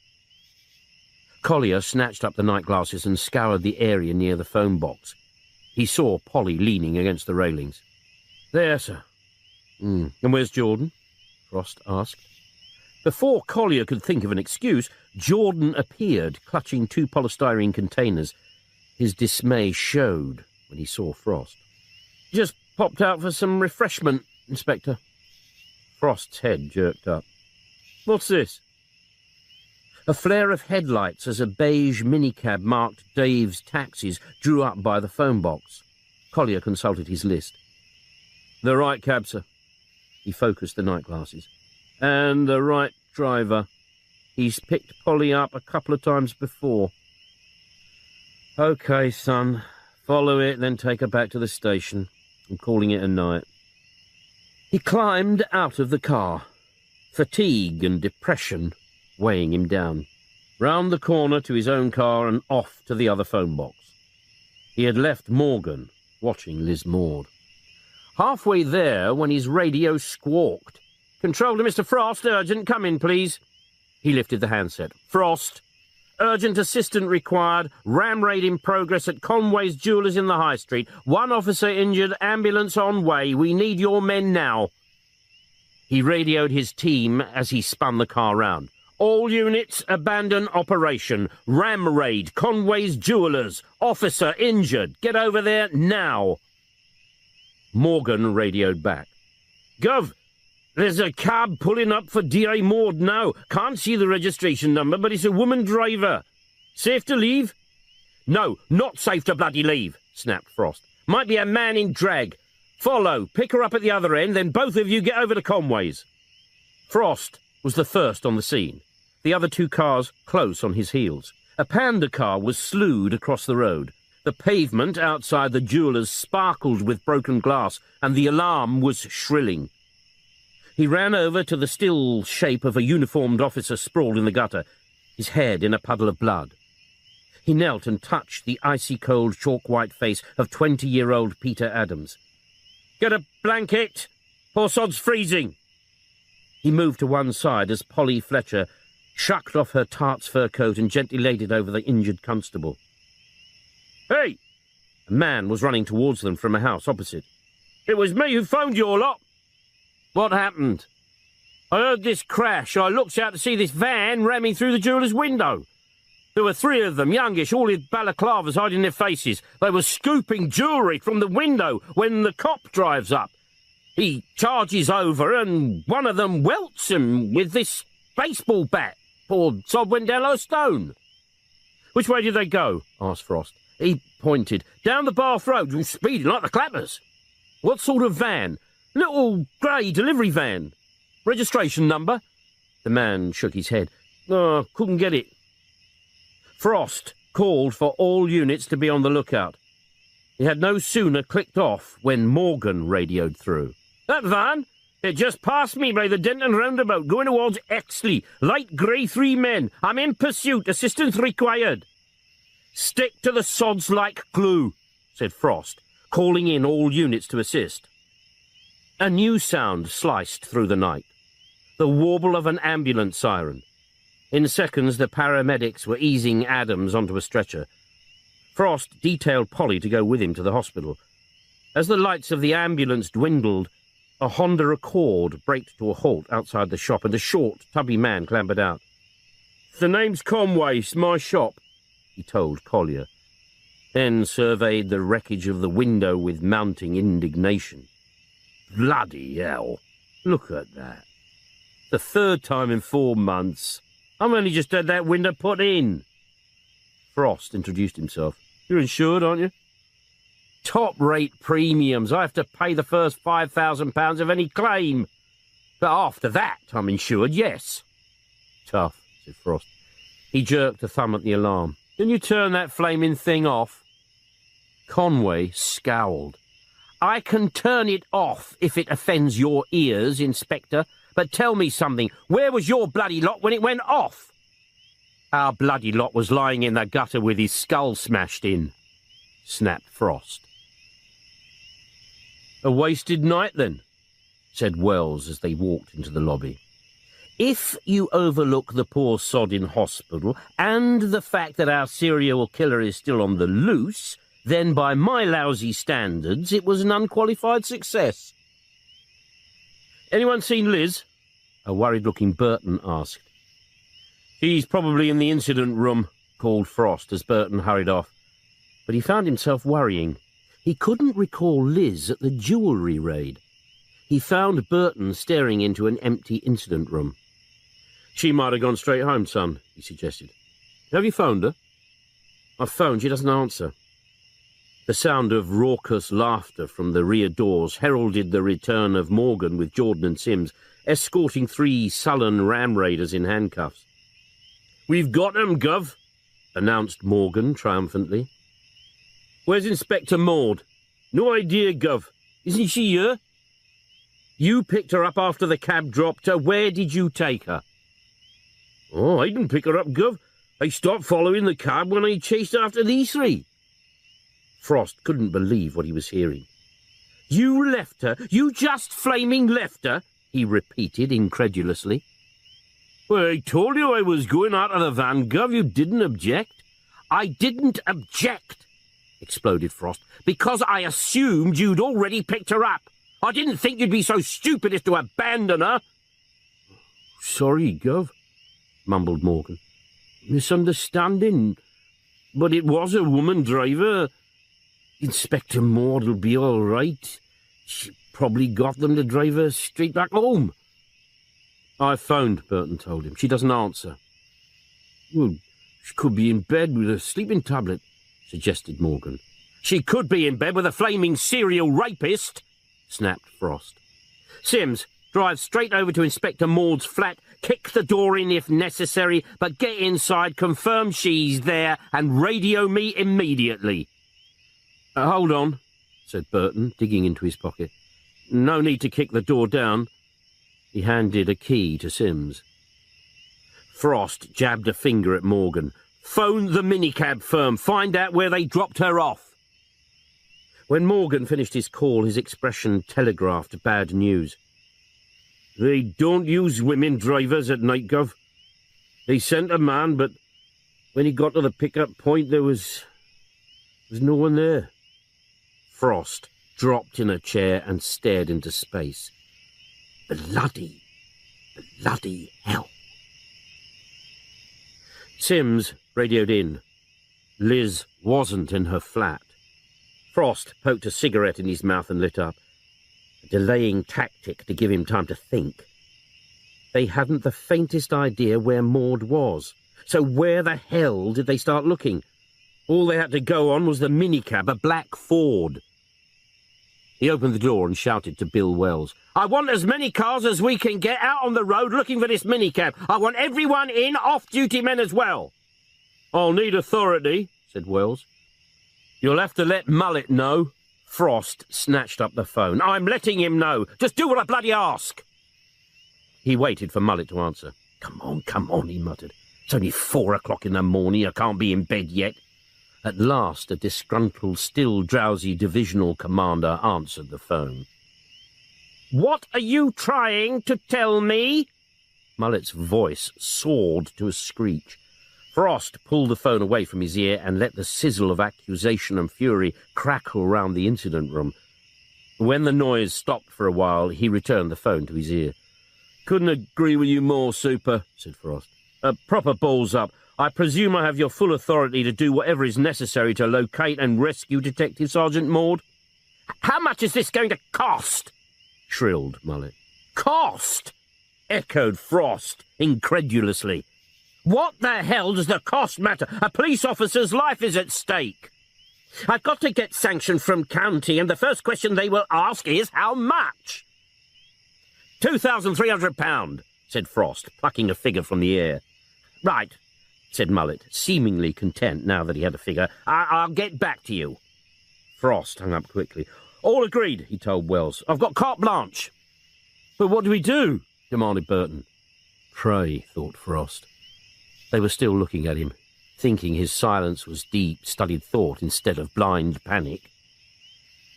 Collier snatched up the night glasses and scoured the area near the phone box. He saw Polly leaning against the railings. "There, sir." And where's Jordan?" Frost asked. Before Collier could think of an excuse, Jordan appeared, clutching 2 polystyrene containers. His dismay showed when he saw Frost. "Just popped out for some refreshment, Inspector." Frost's head jerked up. "What's this?" A flare of headlights as a beige minicab marked Dave's taxis drew up by the phone box. Collier consulted his list. "The right cab, sir." He focused the night glasses. "And the right driver. He's picked Polly up a couple of times before." "OK, son. Follow it, then take her back to the station. I'm calling it a night." He climbed out of the car, fatigue and depression weighing him down, round the corner to his own car and off to the other phone box. He had left Morgan watching Liz Maud. Halfway there when his radio squawked. "Control to Mr. Frost, urgent, come in, please." He lifted the handset. "Frost, urgent assistant required, ram raid in progress at Conway's Jewellers in the High Street. 1 officer injured, ambulance on way. We need your men now." He radioed his team as he spun the car round. "All units, abandon operation. Ram raid, Conway's Jewellers. Officer injured. Get over there now." Morgan radioed back. "Gov, there's a cab pulling up for D.A. Maud now. Can't see the registration number, but it's a woman driver. Safe to leave?" "No, not safe to bloody leave," snapped Frost. "Might be a man in drag. Follow, pick her up at the other end, then both of you get over to Conway's." Frost was the first on the scene, the other 2 cars close on his heels. A Panda car was slewed across the road. The pavement outside the jewellers sparkled with broken glass, and the alarm was shrilling. He ran over to the still shape of a uniformed officer sprawled in the gutter, his head in a puddle of blood. He knelt and touched the icy-cold, chalk-white face of 20-year-old Peter Adams. "Get a blanket! Poor sod's freezing!" He moved to one side as Polly Fletcher shucked off her tart's fur coat and gently laid it over the injured constable. "Hey!" A man was running towards them from a house opposite. "It was me who phoned you all lot." "What happened?" "I heard this crash. I looked out to see this van ramming through the jeweller's window. There were 3 of them, youngish, all in balaclavas hiding their faces. They were scooping jewellery from the window when the cop drives up. He charges over and one of them welts him with this baseball bat. Poor sod went down like a stone." "Which way did they go?" asked Frost. He pointed. "Down the Bath Road, speeding like the clappers." "What sort of van?" "Little grey delivery van." "Registration number?" The man shook his head. "Oh, couldn't get it." Frost called for all units to be on the lookout. He had no sooner clicked off when Morgan radioed through. "That van? It just passed me by the Denton roundabout, going towards Exley. Light grey 3 men. I'm in pursuit. Assistance required." "Stick to the sods like glue," said Frost, calling in all units to assist. A new sound sliced through the night. The warble of an ambulance siren. In seconds, the paramedics were easing Adams onto a stretcher. Frost detailed Polly to go with him to the hospital. As the lights of the ambulance dwindled, a Honda Accord braked to a halt outside the shop, and a short, tubby man clambered out. "The name's Conway, it's my shop," he told Collier, then surveyed the wreckage of the window with mounting indignation. "Bloody hell, look at that. The 3rd time in 4 months. I've only just had that window put in." Frost introduced himself. "You're insured, aren't you?" "Top-rate premiums. I have to pay the first £5,000 of any claim. But after that, I'm insured, yes." "Tough," said Frost. He jerked a thumb at the alarm. "Can you turn that flaming thing off?" Conway scowled. "I can turn it off if it offends your ears, Inspector. But tell me something. Where was your bloody lot when it went off?" "Our bloody lot was lying in the gutter with his skull smashed in," snapped Frost. "A wasted night, then," said Wells as they walked into the lobby. "If you overlook the poor sod in hospital and the fact that our serial killer is still on the loose, then by my lousy standards it was an unqualified success." "Anyone seen Liz?" a worried-looking Burton asked. "She's probably in the incident room," called Frost as Burton hurried off. But he found himself worrying. He couldn't recall Liz at the jewellery raid. He found Burton staring into an empty incident room. She might have gone straight home, son, he suggested. Have you phoned her? I've phoned, she doesn't answer. The sound of raucous laughter from the rear doors heralded the return of Morgan with Jordan and Sims, escorting 3 sullen ram raiders in handcuffs. We've got 'em, Gov, announced Morgan triumphantly. Where's Inspector Maud? No idea, Gov. Isn't she here? You picked her up after the cab dropped her. Where did you take her? Oh, I didn't pick her up, Gov. I stopped following the cab when I chased after these 3. Frost couldn't believe what he was hearing. You left her? You just flaming left her? He repeated incredulously. Well, I told you I was going out of the van, Gov. You didn't object. I didn't object, exploded Frost, because I assumed you'd already picked her up. I didn't think you'd be so stupid as to abandon her. Sorry, Gov, mumbled Morgan. Misunderstanding. But it was a woman driver. Inspector Maud'll be all right. She probably got them to drive her straight back home. I phoned, Burton told him. She doesn't answer. Well, she could be in bed with a sleeping tablet, suggested Morgan. She could be in bed with a flaming serial rapist, snapped Frost. Sims, drive straight over to Inspector Maud's flat, kick the door in if necessary, but get inside, confirm she's there, and radio me immediately. Hold on, said Burton, digging into his pocket. No need to kick the door down. He handed a key to Sims. Frost jabbed a finger at Morgan. Phone the minicab firm. Find out where they dropped her off. When Morgan finished his call, his expression telegraphed bad news. They don't use women drivers at night, Gov. They sent a man, but when he got to the pickup point, there was no one there. Frost dropped in a chair and stared into space. Bloody hell. Sims radioed in. Liz wasn't in her flat. Frost poked a cigarette in his mouth and lit up. A delaying tactic to give him time to think. They hadn't the faintest idea where Maud was. So where the hell did they start looking? All they had to go on was the minicab, a black Ford. He opened the door and shouted to Bill Wells. I want as many cars as we can get out on the road looking for this minicab. I want everyone in, off-duty men as well. I'll need authority, said Wells. You'll have to let Mullet know. Frost snatched up the phone. I'm letting him know. Just do what I bloody ask. He waited for Mullet to answer. Come on, he muttered. It's only 4 o'clock in the morning. I can't be in bed yet. At last, a disgruntled, still drowsy divisional commander answered the phone. What are you trying to tell me? Mullet's voice soared to a screech. Frost pulled the phone away from his ear and let the sizzle of accusation and fury crackle round the incident room. When the noise stopped for a while, he returned the phone to his ear. Couldn't agree with you more, Super, said Frost. Proper balls up. I presume I have your full authority to do whatever is necessary to locate and rescue Detective Sergeant Maud. How much is this going to cost? Shrilled Mullet. Cost? Echoed Frost incredulously. What the hell does the cost matter? A police officer's life is at stake. I've got to get sanction from county, and the first question they will ask is how much? £2,300, said Frost, plucking a figure from the air. Right, said Mullet, seemingly content now that he had a figure. I'll get back to you. Frost hung up quickly. All agreed, he told Wells. I've got carte blanche. But what do we do? Demanded Burton. Pray, thought Frost. They were still looking at him, thinking his silence was deep, studied thought instead of blind panic.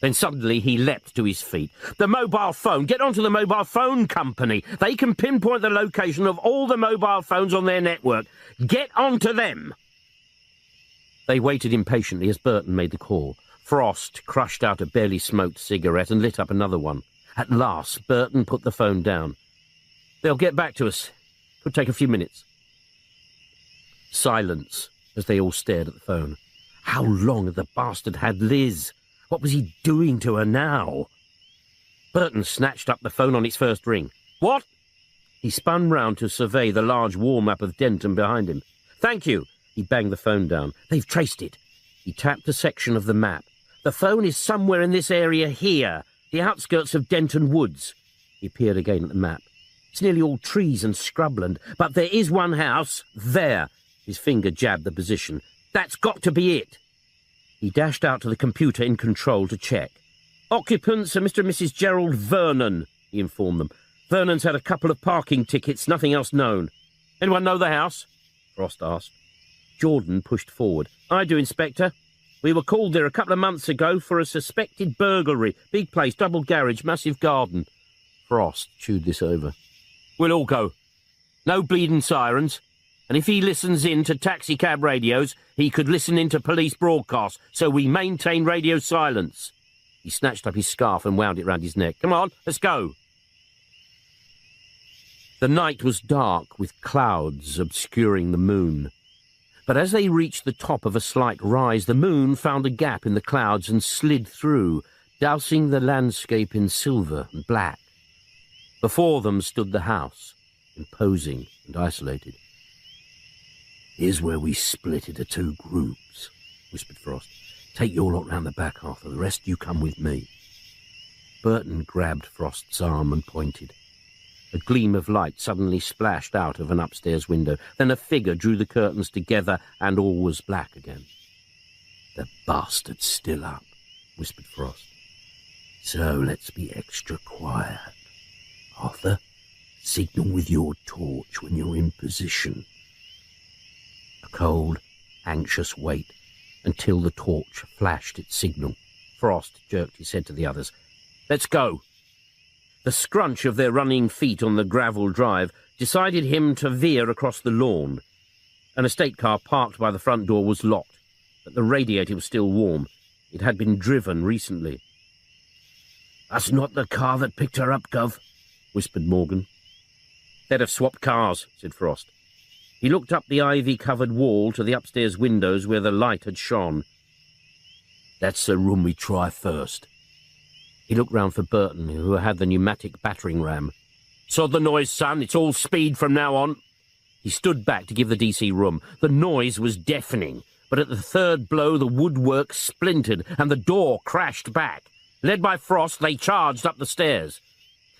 Then suddenly he leapt to his feet. The mobile phone! Get onto the mobile phone company! They can pinpoint the location of all the mobile phones on their network. Get onto them! They waited impatiently as Burton made the call. Frost crushed out a barely smoked cigarette and lit up another one. At last, Burton put the phone down. They'll get back to us. Could take a few minutes. Silence as they all stared at the phone. How long had the bastard had Liz? What was he doing to her now? Burton snatched up the phone on its first ring. What? He spun round to survey the large wall map of Denton behind him. "Thank you." He banged the phone down. "They've traced it." He tapped a section of the map. "The phone is somewhere in this area here, the outskirts of Denton Woods." He peered again at the map. "It's nearly all trees and scrubland, but there is one house there." His finger jabbed the position. "That's got to be it." He dashed out to the computer in control to check. "Occupants are Mr. and Mrs. Gerald Vernon," he informed them. "Vernon's had a couple of parking tickets, nothing else known." "Anyone know the house?" Frost asked. Jordan pushed forward. "I do, Inspector. We were called there a couple of months ago for a suspected burglary. Big place, double garage, massive garden." Frost chewed this over. "We'll all go. No bleeding sirens. And if he listens in to taxicab radios, he could listen into police broadcasts, so we maintain radio silence." He snatched up his scarf and wound it round his neck. "Come on, let's go." The night was dark, with clouds obscuring the moon. But as they reached the top of a slight rise, the moon found a gap in the clouds and slid through, dousing the landscape in silver and black. Before them stood the house, imposing and isolated. "Here's where we split into two groups," whispered Frost. "Take your lot round the back, Arthur. The rest you come with me." Burton grabbed Frost's arm and pointed. A gleam of light suddenly splashed out of an upstairs window. Then a figure drew the curtains together and all was black again. "The bastard's still up," whispered Frost. "So let's be extra quiet. Arthur, signal with your torch when you're in position." A cold, anxious wait until the torch flashed its signal. Frost jerked his head to the others. "Let's go." The scrunch of their running feet on the gravel drive decided him to veer across the lawn. An estate car parked by the front door was locked, but the radiator was still warm. It had been driven recently. "That's not the car that picked her up, Gov," whispered Morgan. "They'd have swapped cars," said Frost. He looked up the ivy-covered wall to the upstairs windows where the light had shone. "That's the room we try first." He looked round for Burton, who had the pneumatic battering ram. "Sod the noise, son. It's all speed from now on." He stood back to give the DC room. The noise was deafening, but at the third blow the woodwork splintered and the door crashed back. Led by Frost, they charged up the stairs.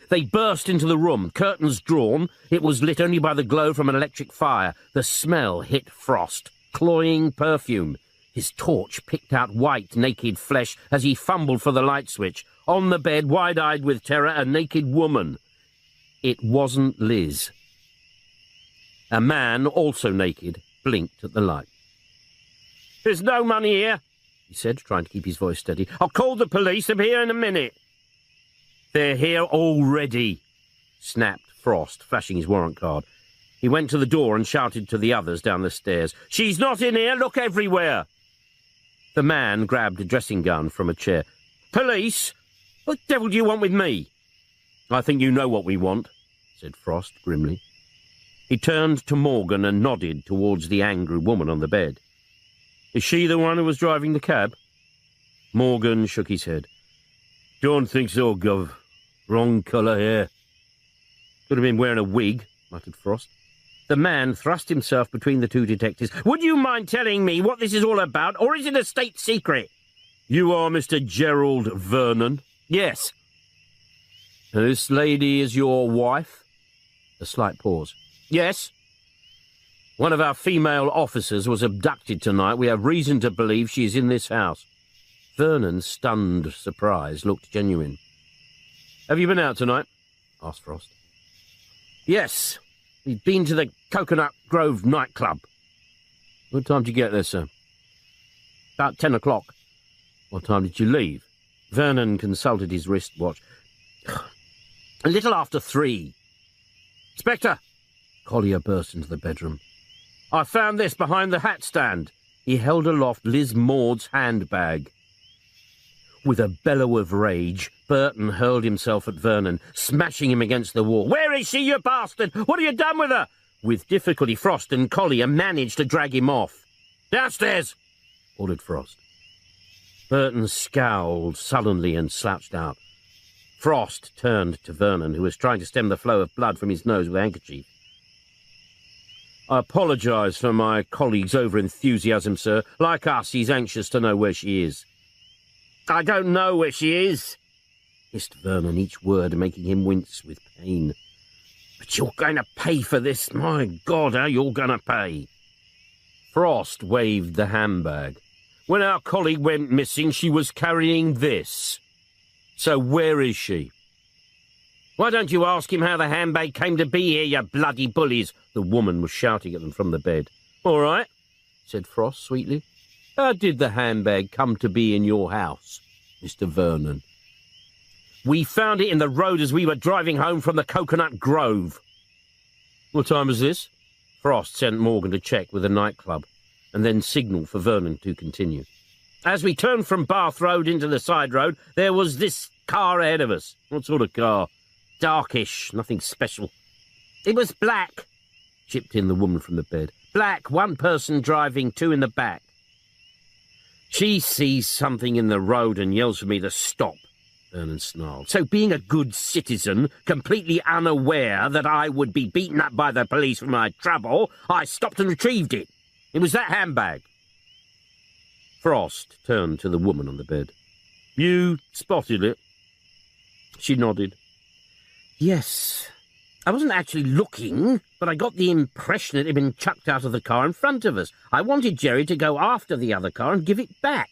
They burst into the room, curtains drawn. It was lit only by the glow from an electric fire. The smell hit Frost, cloying perfume. His torch picked out white, naked flesh as he fumbled for the light switch. On the bed, wide-eyed with terror, a naked woman. It wasn't Liz. A man, also naked, blinked at the light. "There's no money here," he said, trying to keep his voice steady. "I'll call the police. I'm here in a minute." "They're here already," snapped Frost, flashing his warrant card. He went to the door and shouted to the others down the stairs. "She's not in here. Look everywhere." The man grabbed a dressing gun from a chair. "Police? What the devil do you want with me?" "I think you know what we want," said Frost grimly. He turned to Morgan and nodded towards the angry woman on the bed. "Is she the one who was driving the cab?" Morgan shook his head. "Don't think so, Gov. Wrong colour hair." "Could have been wearing a wig," muttered Frost. The man thrust himself between the two detectives. "Would you mind telling me what this is all about, or is it a state secret?" "You are Mr. Gerald Vernon?" "Yes." "And this lady is your wife?" A slight pause. "Yes." "One of our female officers was abducted tonight. We have reason to believe she is in this house." Vernon's stunned surprise looked genuine. "Have you been out tonight?" asked Frost. "Yes. We've been to the Coconut Grove nightclub." "What time did you get there, sir?" "About 10 o'clock. "What time did you leave?" Vernon consulted his wristwatch. "A little after 3. "Inspector!" Collier burst into the bedroom. "I found this behind the hat stand." He held aloft Liz Maud's handbag. With a bellow of rage, Burton hurled himself at Vernon, smashing him against the wall. "Where is she, you bastard? What have you done with her?" With difficulty, Frost and Collier managed to drag him off. "Downstairs!" ordered Frost. Burton scowled sullenly and slouched out. Frost turned to Vernon, who was trying to stem the flow of blood from his nose with a handkerchief. I apologise for my colleague's over-enthusiasm, sir. Like us, he's anxious to know where she is. I don't know where she is, hissed Vernon, each word making him wince with pain. But you're going to pay for this. My God, how you're going to pay. Frost waved the handbag. When our colleague went missing, she was carrying this. So where is she? Why don't you ask him how the handbag came to be here, you bloody bullies? The woman was shouting at them from the bed. All right, said Frost sweetly. How did the handbag come to be in your house, Mr. Vernon? We found it in the road as we were driving home from the Coconut Grove. What time was this? Frost sent Morgan to check with the nightclub and then signalled for Vernon to continue. As we turned from Bath Road into the side road, there was this car ahead of us. What sort of car? Darkish, nothing special. It was black, chipped in the woman from the bed. Black, one person driving, two in the back. She sees something in the road and yells for me to stop, Vernon snarled. So being a good citizen, completely unaware that I would be beaten up by the police for my trouble, I stopped and retrieved it. It was that handbag. Frost turned to the woman on the bed. You spotted it? She nodded. Yes. I wasn't actually looking, but I got the impression it had been chucked out of the car in front of us. I wanted Jerry to go after the other car and give it back.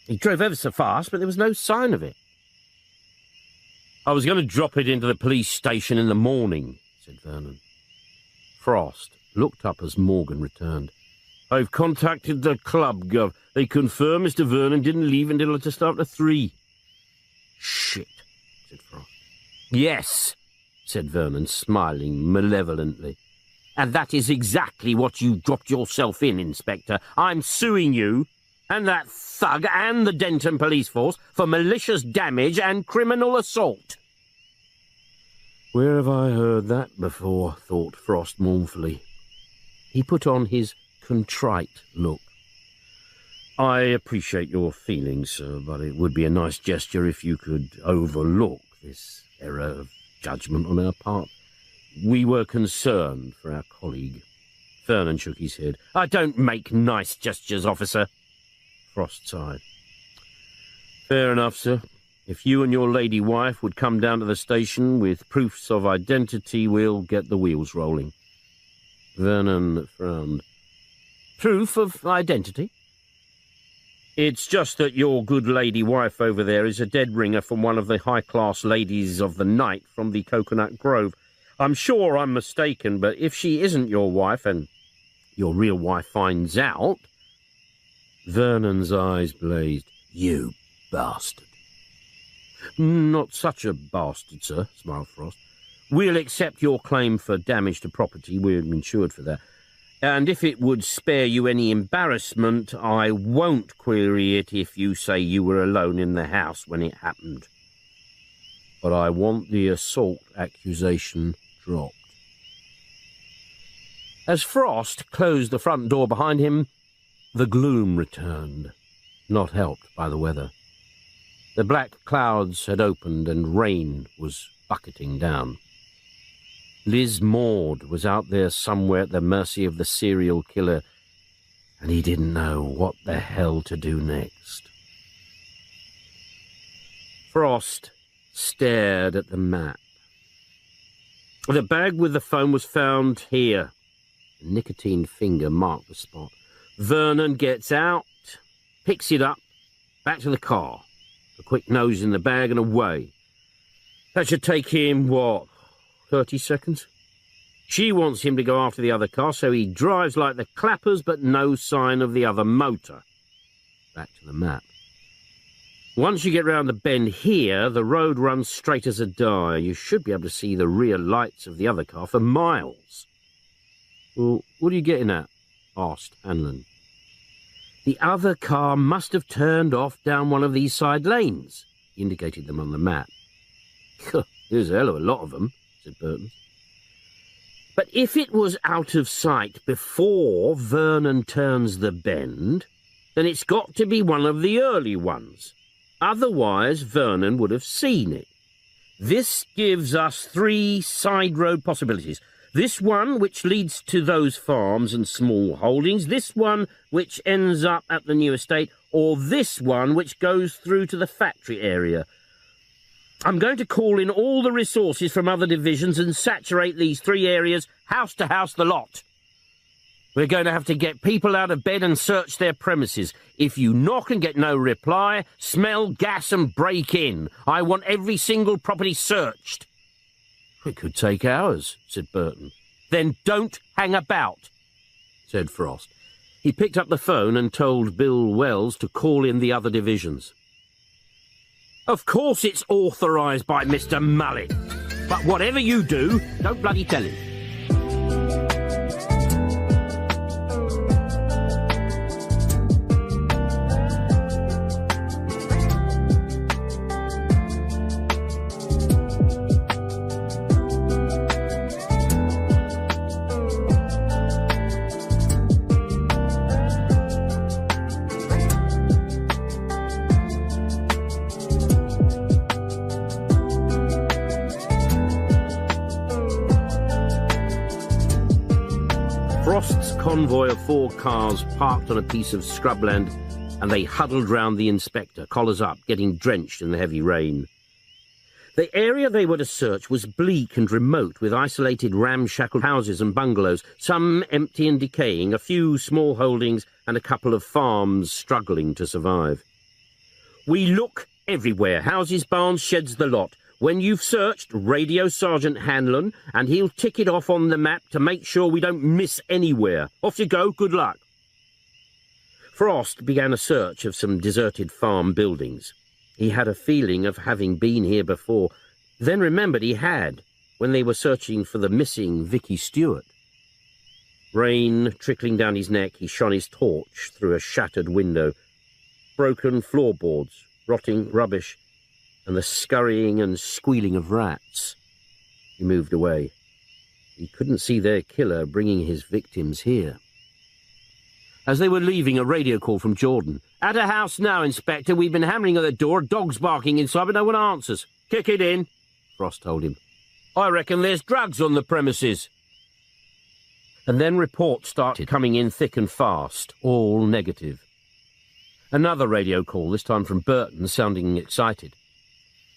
He drove ever so fast, but there was no sign of it. I was going to drop it into the police station in the morning, said Vernon. Frost looked up as Morgan returned. I've contacted the club, Gov. They confirm Mr. Vernon didn't leave until just after 3. Shit, said Frost. Yes, said Vernon, smiling malevolently. And that is exactly what you dropped yourself in, Inspector. I'm suing you and that thug and the Denton police force for malicious damage and criminal assault. Where have I heard that before? Thought Frost mournfully. He put on his contrite look. I appreciate your feelings, sir, but it would be a nice gesture if you could overlook this error of judgment on our part. We were concerned for our colleague. Vernon shook his head. I don't make nice gestures, officer. Frost sighed. Fair enough, sir. If you and your lady wife would come down to the station with proofs of identity, we'll get the wheels rolling. Vernon frowned. Proof of identity? It's just that your good lady wife over there is a dead ringer from one of the high-class ladies of the night from the Coconut Grove. I'm sure I'm mistaken, but if she isn't your wife and your real wife finds out... Vernon's eyes blazed. You bastard. Not such a bastard, sir, smiled Frost. We'll accept your claim for damage to property. We're insured for that. And if it would spare you any embarrassment, I won't query it if you say you were alone in the house when it happened. But I want the assault accusation dropped. As Frost closed the front door behind him, the gloom returned, not helped by the weather. The black clouds had opened and rain was bucketing down. Liz Maud was out there somewhere at the mercy of the serial killer, and he didn't know what the hell to do next. Frost stared at the map. The bag with the phone was found here. A nicotine finger marked the spot. Vernon gets out, picks it up, back to the car. A quick nose in the bag and away. That should take him, 30 seconds? She wants him to go after the other car, so he drives like the clappers, but no sign of the other motor. Back to the map. Once you get round the bend here, the road runs straight as a die. You should be able to see the rear lights of the other car for miles. Well, what are you getting at? Asked Hanlon. The other car must have turned off down one of these side lanes. He indicated them on the map. There's a hell of a lot of them, said Burton. But if it was out of sight before Vernon turns the bend, then it's got to be one of the early ones. Otherwise, Vernon would have seen it. This gives us 3 side road possibilities. This one, which leads to those farms and small holdings, this one, which ends up at the new estate, or this one, which goes through to the factory area. I'm going to call in all the resources from other divisions and saturate these 3 areas, house to house, the lot. We're going to have to get people out of bed and search their premises. If you knock and get no reply, smell gas and break in. I want every single property searched. It could take hours, said Burton. Then don't hang about, said Frost. He picked up the phone and told Bill Wells to call in the other divisions. Of course it's authorised by Mr. Mullet, but whatever you do, don't bloody tell him. Frost's convoy of 4 cars parked on a piece of scrubland, and they huddled round the inspector, collars up, getting drenched in the heavy rain. The area they were to search was bleak and remote, with isolated ramshackle houses and bungalows, some empty and decaying, a few small holdings, and a couple of farms struggling to survive. We look everywhere, houses, barns, sheds, the lot. When you've searched, radio Sergeant Hanlon, and he'll tick it off on the map to make sure we don't miss anywhere. Off you go, good luck. Frost began a search of some deserted farm buildings. He had a feeling of having been here before, then remembered he had, when they were searching for the missing Vicky Stewart. Rain trickling down his neck, he shone his torch through a shattered window. Broken floorboards, rotting rubbish, and the scurrying and squealing of rats. He moved away. He couldn't see their killer bringing his victims here. As they were leaving, a radio call from Jordan. "At a house now, Inspector. We've been hammering at the door, dogs barking inside, but no one answers." "Kick it in," Frost told him. "I reckon there's drugs on the premises." And then reports started coming in thick and fast, all negative. Another radio call, this time from Burton, sounding excited.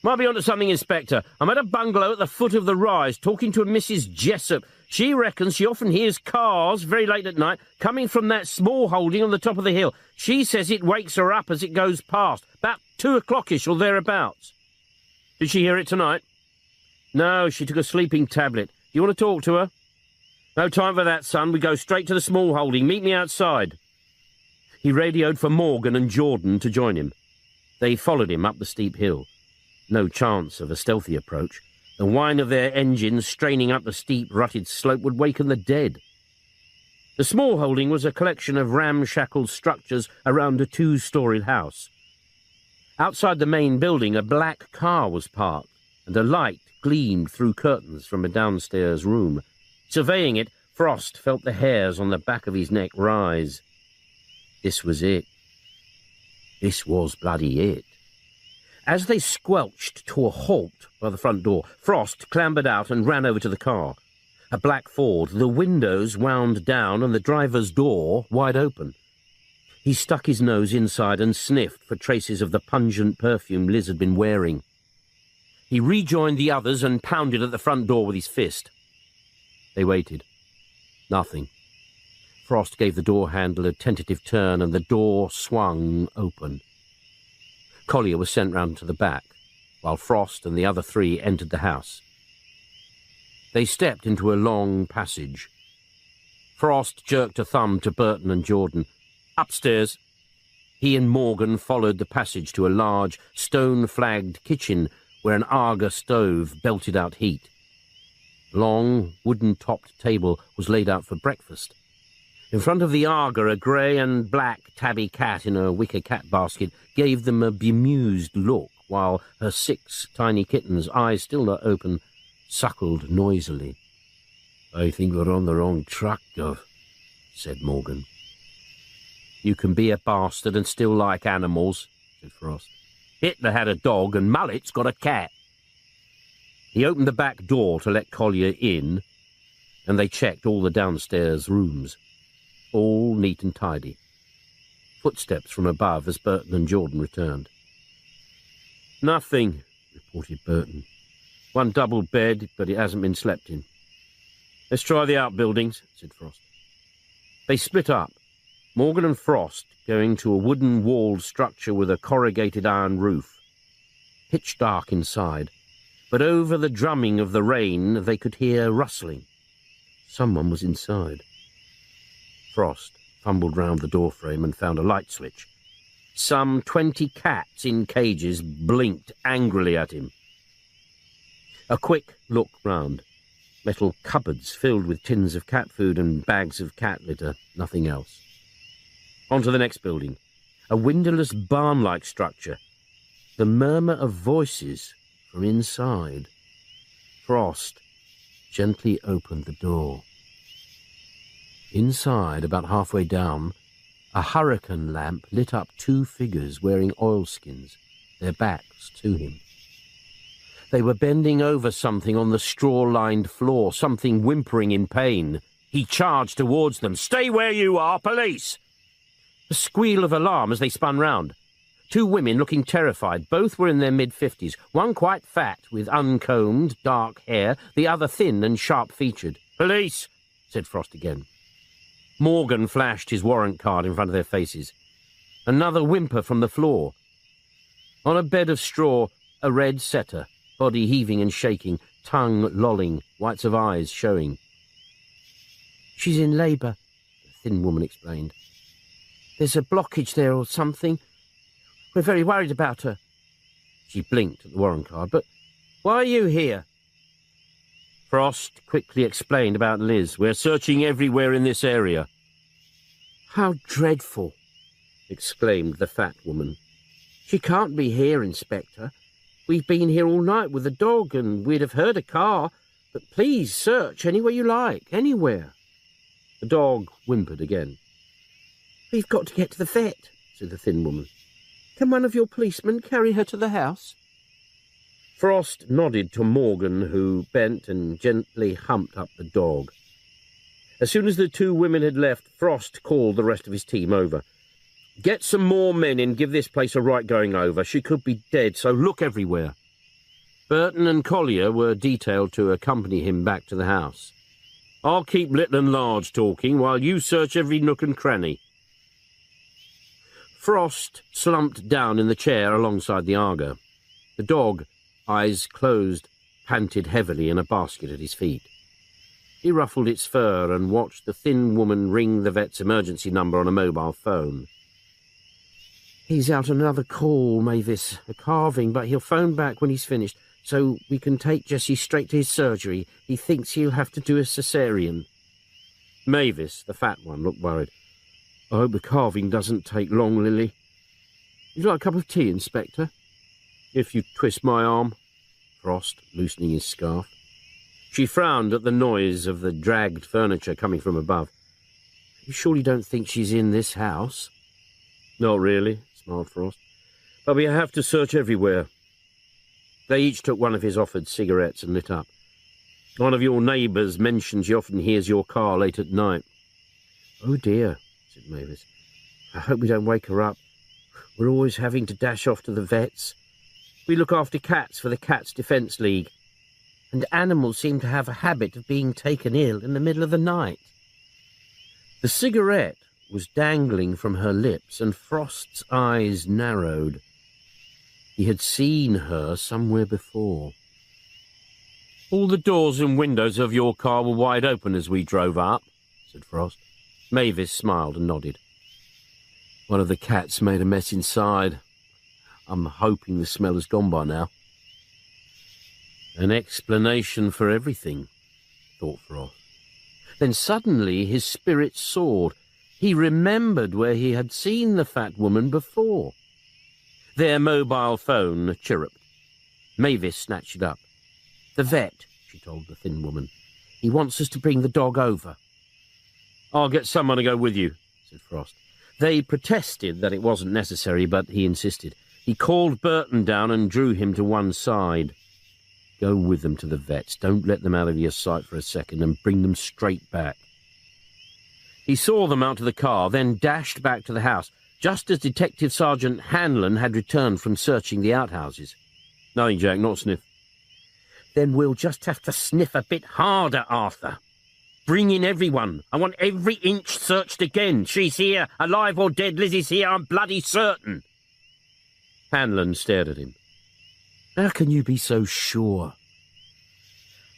"Might be onto something, Inspector. I'm at a bungalow at the foot of the rise, talking to a Mrs. Jessup. She reckons she often hears cars, very late at night, coming from that small holding on the top of the hill. She says it wakes her up as it goes past, about 2 o'clock-ish or thereabouts." "Did she hear it tonight?" "No, she took a sleeping tablet. Do you want to talk to her?" "No time for that, son. We go straight to the small holding. Meet me outside." He radioed for Morgan and Jordan to join him. They followed him up the steep hill. No chance of a stealthy approach. The whine of their engines straining up the steep, rutted slope would waken the dead. The small holding was a collection of ramshackle structures around a 2-storied house. Outside the main building, a black car was parked, and a light gleamed through curtains from a downstairs room. Surveying it, Frost felt the hairs on the back of his neck rise. This was it. This was bloody it. As they squelched to a halt by the front door, Frost clambered out and ran over to the car. A black Ford, the windows wound down and the driver's door wide open. He stuck his nose inside and sniffed for traces of the pungent perfume Liz had been wearing. He rejoined the others and pounded at the front door with his fist. They waited. Nothing. Frost gave the door handle a tentative turn and the door swung open. Collier was sent round to the back, while Frost and the other 3 entered the house. They stepped into a long passage. Frost jerked a thumb to Burton and Jordan. "Upstairs." He and Morgan followed the passage to a large, stone-flagged kitchen where an Arga stove belted out heat. A long, wooden-topped table was laid out for breakfast. In front of the Arga, a grey and black tabby cat in a wicker cat basket gave them a bemused look, while her 6 tiny kittens, eyes still not open, suckled noisily. "I think we're on the wrong track, Gov," said Morgan. "You can be a bastard and still like animals," said Frost. Hitler had a dog and Mullet's got a cat. He opened the back door to let Collier in, and they checked all the downstairs rooms. All neat and tidy. Footsteps from above as Burton and Jordan returned. "Nothing," reported Burton. "One double bed, but it hasn't been slept in." "Let's try the outbuildings," said Frost. They split up, Morgan and Frost going to a wooden-walled structure with a corrugated iron roof. Pitch dark inside, but over the drumming of the rain they could hear rustling. Someone was inside. Frost fumbled round the doorframe and found a light switch. Some 20 cats in cages blinked angrily at him. A quick look round. Metal cupboards filled with tins of cat food and bags of cat litter, nothing else. On to the next building. A windowless barn-like structure. The murmur of voices from inside. Frost gently opened the door. Inside, about halfway down, a hurricane lamp lit up 2 figures wearing oilskins, their backs to him. They were bending over something on the straw-lined floor, something whimpering in pain. He charged towards them. "Stay where you are, police!" A squeal of alarm as they spun round. 2 women looking terrified. Both were in their mid-50s, one quite fat with uncombed, dark hair, the other thin and sharp-featured. "Police!" said Frost again. Morgan flashed his warrant card in front of their faces. Another whimper from the floor. On a bed of straw, a red setter, body heaving and shaking, tongue lolling, whites of eyes showing. "She's in labour," the thin woman explained. "There's a blockage there or something. We're very worried about her." She blinked at the warrant card. "But why are you here?" Frost quickly explained about Liz. "We're searching everywhere in this area." "How dreadful!" exclaimed the fat woman. "She can't be here, Inspector. We've been here all night with the dog, and we'd have heard a car. But please search anywhere you like, anywhere." The dog whimpered again. "We've got to get to the vet," said the thin woman. "Can one of your policemen carry her to the house?" Frost nodded to Morgan, who bent and gently humped up the dog. As soon as the 2 women had left, Frost called the rest of his team over. "Get some more men in, give this place a right going over. She could be dead, so look everywhere." Burton and Collier were detailed to accompany him back to the house. "I'll keep Little and Large talking while you search every nook and cranny." Frost slumped down in the chair alongside the Argo. The dog, eyes closed, panted heavily in a basket at his feet. He ruffled its fur and watched the thin woman ring the vet's emergency number on a mobile phone. "He's out on another call, Mavis, a carving, but he'll phone back when he's finished, so we can take Jessie straight to his surgery. He thinks he'll have to do a cesarean." Mavis, the fat one, looked worried. "I hope the carving doesn't take long, Lily. Would you like a cup of tea, Inspector?" "If you twist my arm." Frost, loosening his scarf. She frowned at the noise of the dragged furniture coming from above. "You surely don't think she's in this house?" "Not really," smiled Frost. "But we have to search everywhere." They each took one of his offered cigarettes and lit up. "One of your neighbours mentioned she often hears your car late at night." "Oh dear," said Mavis. "I hope we don't wake her up. We're always having to dash off to the vets. We look after cats for the Cats Defence League, and animals seem to have a habit of being taken ill in the middle of the night." The cigarette was dangling from her lips, and Frost's eyes narrowed. He had seen her somewhere before. "All the doors and windows of your car were wide open as we drove up," said Frost. Mavis smiled and nodded. "One of the cats made a mess inside. I'm hoping the smell has gone by now." An explanation for everything, thought Frost. Then suddenly his spirit soared. He remembered where he had seen the fat woman before. Their mobile phone chirruped. Mavis snatched it up. "The vet," she told the thin woman. "He wants us to bring the dog over." "I'll get someone to go with you," said Frost. They protested that it wasn't necessary, but he insisted. He called Burton down and drew him to one side. Go with them to the vets. Don't let them out of your sight for a second, and bring them straight back. He saw them out to the car, then dashed back to the house, just as Detective Sergeant Hanlon had returned from searching the outhouses. Nothing, Jack, not sniff. Then we'll just have to sniff a bit harder, Arthur. Bring in everyone. I want every inch searched again. She's here, alive or dead. Lizzie's here, I'm bloody certain. Hanlon stared at him. How can you be so sure?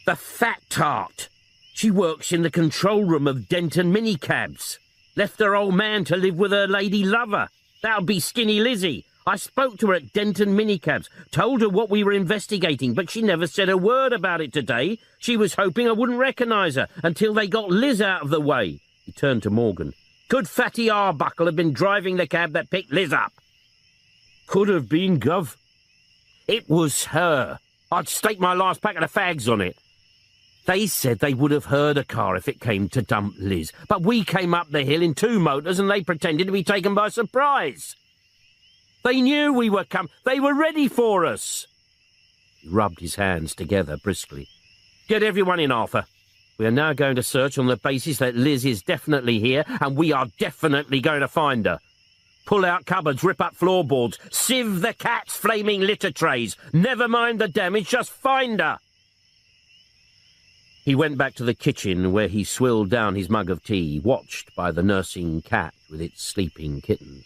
The fat tart. She works in the control room of Denton minicabs. Left her old man to live with her lady lover. That'll be Skinny Lizzie. I spoke to her at Denton minicabs, told her what we were investigating, but she never said a word about it today. She was hoping I wouldn't recognise her until they got Liz out of the way. He turned to Morgan. Could Fatty Arbuckle have been driving the cab that picked Liz up? Could have been, Gov. It was her. I'd stake my last packet of fags on it. They said they would have heard a car if it came to dump Liz, but we came up the hill in 2 motors and they pretended to be taken by surprise. They knew we were coming. They were ready for us. He rubbed his hands together briskly. Get everyone in, Arthur. We are now going to search on the basis that Liz is definitely here, and we are definitely going to find her. Pull out cupboards, rip up floorboards, sieve the cat's flaming litter trays. Never mind the damage, just find her. He went back to the kitchen, where he swilled down his mug of tea, watched by the nursing cat with its sleeping kittens.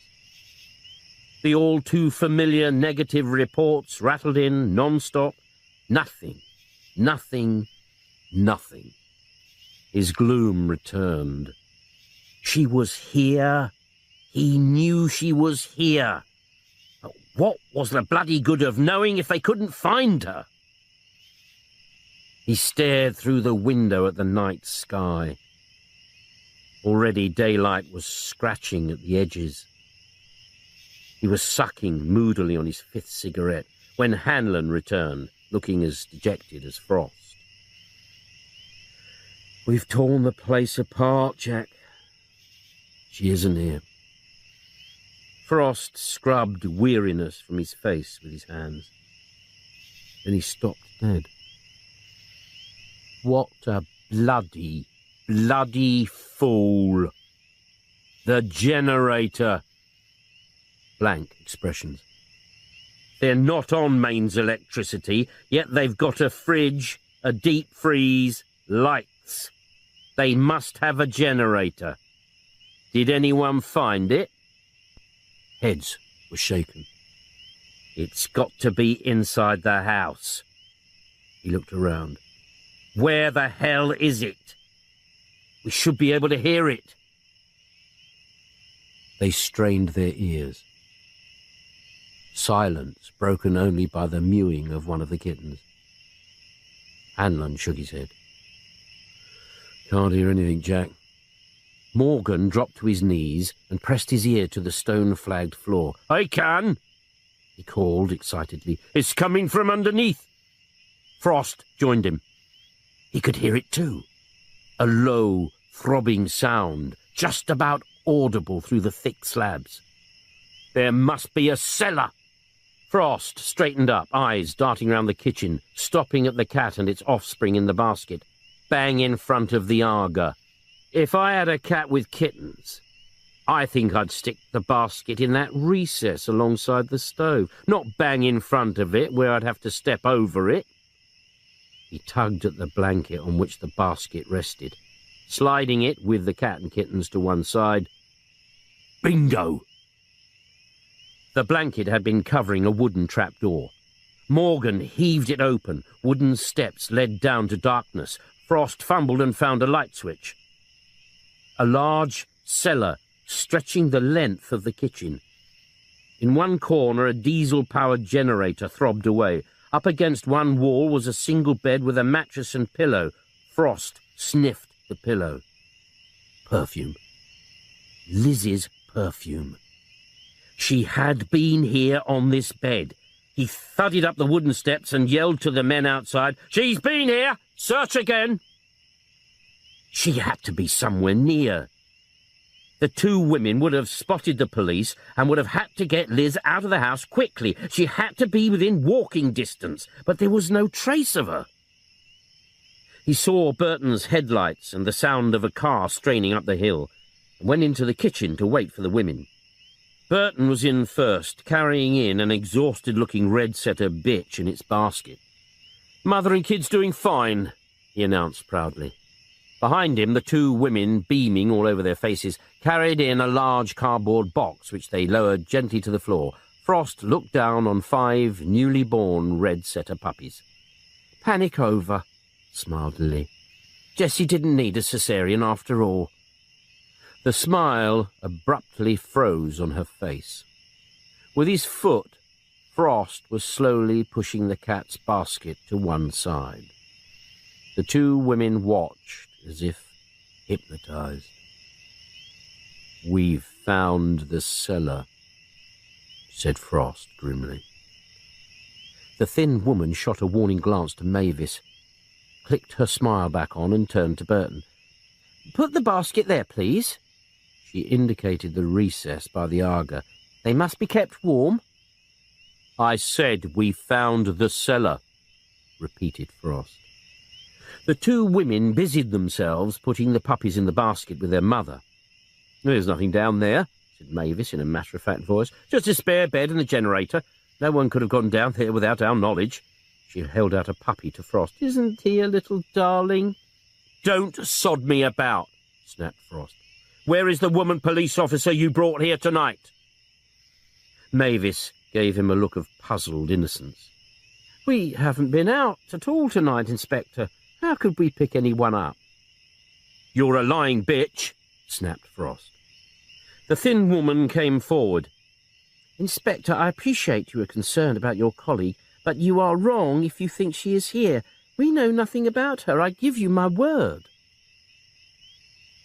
The all-too-familiar negative reports rattled in non-stop. Nothing, nothing, nothing. His gloom returned. She was here. He knew she was here. But what was the bloody good of knowing if they couldn't find her? He stared through the window at the night sky. Already daylight was scratching at the edges. He was sucking moodily on his 5th cigarette when Hanlon returned, looking as dejected as Frost. We've torn the place apart, Jack. She isn't here. Frost scrubbed weariness from his face with his hands. Then he stopped dead. What a bloody fool. The generator. Blank expressions. They're not on mains electricity, yet they've got a fridge, a deep freeze, lights. They must have a generator. Did anyone find it? Heads were shaken. It's got to be inside the house. He looked around. Where the hell is it? We should be able to hear it. They strained their ears. Silence broken only by the mewing of one of the kittens. Hanlon shook his head. Can't hear anything, Jack. Morgan dropped to his knees and pressed his ear to the stone-flagged floor. I can, he called excitedly. It's coming from underneath. Frost joined him. He could hear it too. A low, throbbing sound, just about audible through the thick slabs. There must be a cellar. Frost straightened up, eyes darting round the kitchen, stopping at the cat and its offspring in the basket, bang in front of the Aga. If I had a cat with kittens, I think I'd stick the basket in that recess alongside the stove, not bang in front of it where I'd have to step over it. He tugged at the blanket on which the basket rested, sliding it with the cat and kittens to one side. Bingo! The blanket had been covering a wooden trapdoor. Morgan heaved it open. Wooden steps led down to darkness. Frost fumbled and found a light switch. A large cellar stretching the length of the kitchen. In one corner, a diesel-powered generator throbbed away. Up against one wall was a single bed with a mattress and pillow. Frost sniffed the pillow. Perfume. Lizzie's perfume. She had been here on this bed. He thudded up the wooden steps and yelled to the men outside, She's been here! Search again! She had to be somewhere near. The two women would have spotted the police and would have had to get Liz out of the house quickly. She had to be within walking distance, but there was no trace of her. He saw Burton's headlights and the sound of a car straining up the hill, and went into the kitchen to wait for the women. Burton was in first, carrying in an exhausted-looking red-setter bitch in its basket. "Mother and kids doing fine," he announced proudly. Behind him, the two women, beaming all over their faces, carried in a large cardboard box which they lowered gently to the floor. Frost looked down on 5 newly born red-setter puppies. "Panic over," smiled Lily. "Jessie didn't need a cesarean after all." The smile abruptly froze on her face. With his foot, Frost was slowly pushing the cat's basket to one side. The two women watched as if hypnotized. "We've found the cellar," said Frost grimly. The thin woman shot a warning glance to Mavis, clicked her smile back on and turned to Burton. "Put the basket there, please." She indicated the recess by the Aga. "They must be kept warm." "I said we found the cellar," repeated Frost. The two women busied themselves putting the puppies in the basket with their mother. "There's nothing down there," said Mavis in a matter-of-fact voice. "Just a spare bed and a generator. No one could have gone down there without our knowledge." She held out a puppy to Frost. "Isn't he a little darling?" "Don't sod me about," snapped Frost. "Where is the woman police officer you brought here tonight?" Mavis gave him a look of puzzled innocence. "We haven't been out at all tonight, Inspector. How could we pick anyone up?" "You're a lying bitch," snapped Frost. The thin woman came forward. "Inspector, I appreciate you are concerned about your colleague, but you are wrong if you think she is here. We know nothing about her. I give you my word."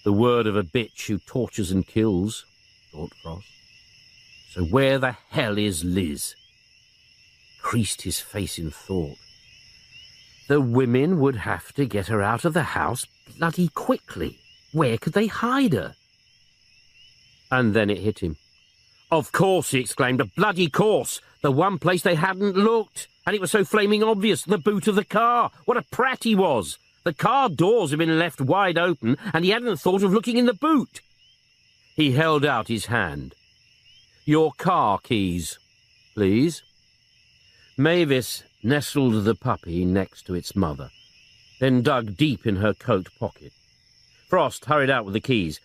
The word of a bitch who tortures and kills, thought Frost. So where the hell is Liz? Creased his face in thought. The women would have to get her out of the house bloody quickly. Where could they hide her? And then it hit him. "Of course," he exclaimed, "a bloody course. The one place they hadn't looked. And it was so flaming obvious, the boot of the car. What a prat he was. The car doors had been left wide open, and he hadn't thought of looking in the boot." He held out his hand. "Your car keys, please." Mavis nestled the puppy next to its mother, then dug deep in her coat pocket. Frost hurried out with the keys,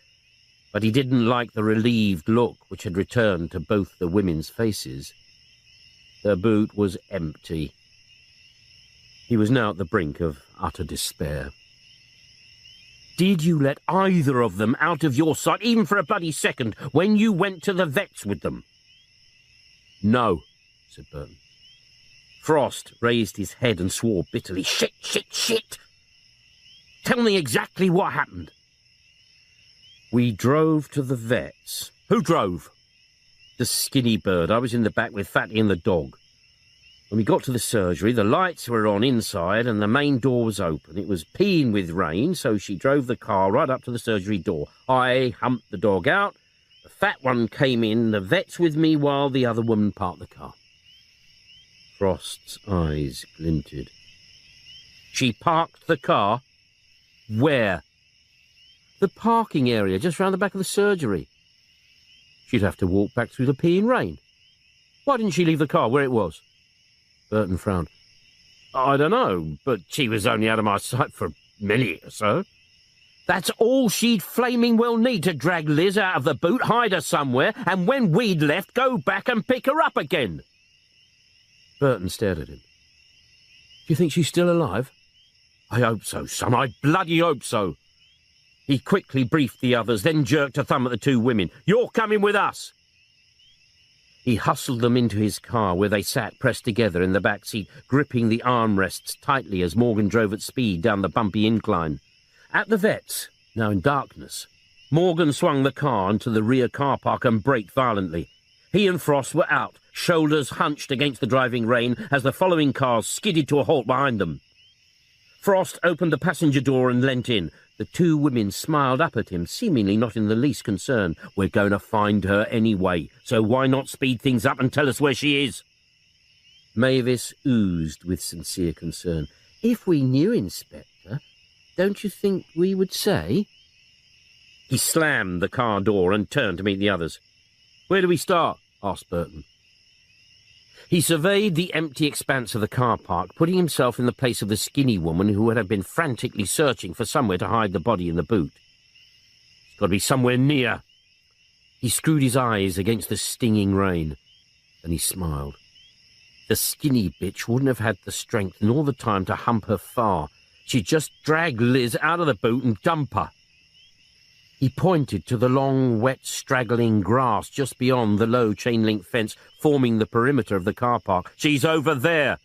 but he didn't like the relieved look which had returned to both the women's faces. The boot was empty. He was now at the brink of utter despair. "Did you let either of them out of your sight, even for a bloody second, when you went to the vet's with them?" "No," said Burton. Frost raised his head and swore bitterly. "Shit, shit, shit! Tell me exactly what happened." "We drove to the vet's." "Who drove?" "The skinny bird. I was in the back with Fatty and the dog. When we got to the surgery, the lights were on inside and the main door was open. It was peeing with rain, so she drove the car right up to the surgery door. I humped the dog out. The fat one came in. The vet's with me while the other woman parked the car." Frost's eyes glinted. "She parked the car? Where?" "The parking area, just round the back of the surgery." "She'd have to walk back through the peeing rain. Why didn't she leave the car where it was?" Burton frowned. "I don't know, but she was only out of my sight for a minute or so." "That's all she'd flaming well need, to drag Liz out of the boot, hide her somewhere, and when we'd left, go back and pick her up again." Burton stared at him. "Do you think she's still alive?" "I hope so, son. I bloody hope so." He quickly briefed the others, then jerked a thumb at the two women. "You're coming with us." He hustled them into his car, where they sat pressed together in the back seat, gripping the armrests tightly as Morgan drove at speed down the bumpy incline. At the vet's, now in darkness, Morgan swung the car into the rear car park and braked violently. He and Frost were out, shoulders hunched against the driving rain as the following cars skidded to a halt behind them. Frost opened the passenger door and leant in. The two women smiled up at him, seemingly not in the least concerned. "We're going to find her anyway, so why not speed things up and tell us where she is?" Mavis oozed with sincere concern. "If we knew, Inspector, don't you think we would say?" He slammed the car door and turned to meet the others. "Where do we start?" asked Burton. He surveyed the empty expanse of the car park, putting himself in the place of the skinny woman who had been frantically searching for somewhere to hide the body in the boot. "It's got to be somewhere near." He screwed his eyes against the stinging rain, and he smiled. The skinny bitch wouldn't have had the strength nor the time to hump her far. She'd just drag Liz out of the boot and dump her. He pointed to the long, wet, straggling grass just beyond the low chain-link fence forming the perimeter of the car park. "She's over there."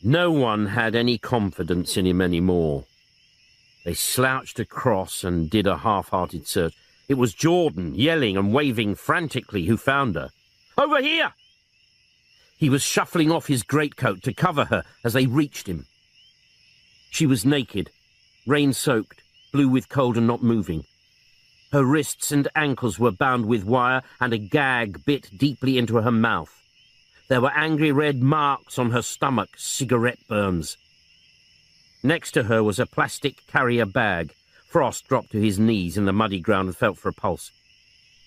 No one had any confidence in him anymore. They slouched across and did a half-hearted search. It was Jordan, yelling and waving frantically, who found her. "Over here!" He was shuffling off his greatcoat to cover her as they reached him. She was naked, rain-soaked, blue with cold and not moving. Her wrists and ankles were bound with wire, and a gag bit deeply into her mouth. There were angry red marks on her stomach, cigarette burns. Next to her was a plastic carrier bag. Frost dropped to his knees in the muddy ground and felt for a pulse.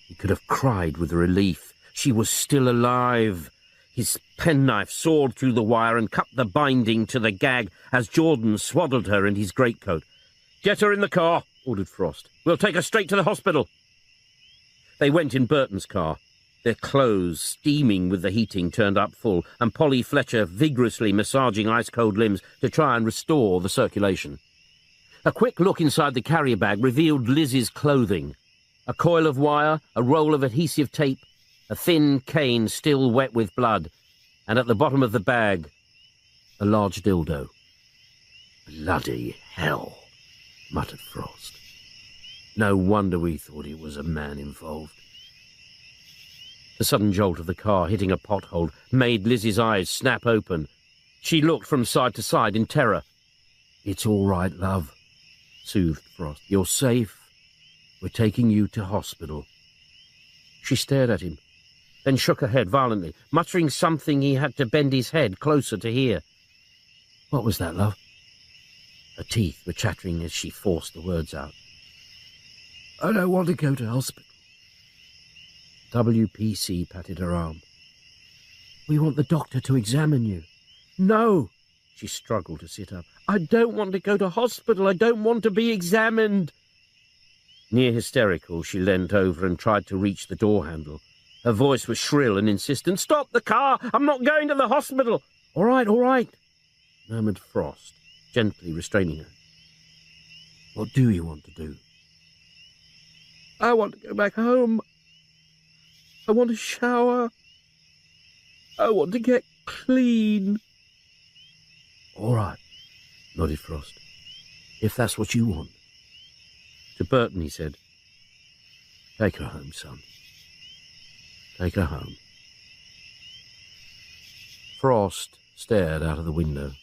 He could have cried with relief. She was still alive. His penknife sawed through the wire and cut the binding to the gag as Jordan swaddled her in his greatcoat. "Get her in the car," ordered Frost. "We'll take her straight to the hospital." They went in Burton's car, their clothes steaming with the heating turned up full, and Polly Fletcher vigorously massaging ice-cold limbs to try and restore the circulation. A quick look inside the carrier bag revealed Liz's clothing. A coil of wire, a roll of adhesive tape, a thin cane still wet with blood, and at the bottom of the bag, a large dildo. "Bloody hell," muttered Frost. "No wonder we thought it was a man involved." The sudden jolt of the car hitting a pothole made Liz's eyes snap open. She looked from side to side in terror. "It's all right, love," soothed Frost. "You're safe. We're taking you to hospital." She stared at him, then shook her head violently, muttering something he had to bend his head closer to hear. "What was that, love?" Her teeth were chattering as she forced the words out. "I don't want to go to hospital." WPC patted her arm. "We want the doctor to examine you." "No!" She struggled to sit up. "I don't want to go to hospital. I don't want to be examined." Near hysterical, she leant over and tried to reach the door handle. Her voice was shrill and insistent. "Stop the car! I'm not going to the hospital!" All right, murmured Frost, gently restraining her. "What do you want to do?" "I want to go back home. I want to shower. I want to get clean." "All right," nodded Frost, "if that's what you want." To Burton he said, "Take her home, son. Take her home." Frost stared out of the window.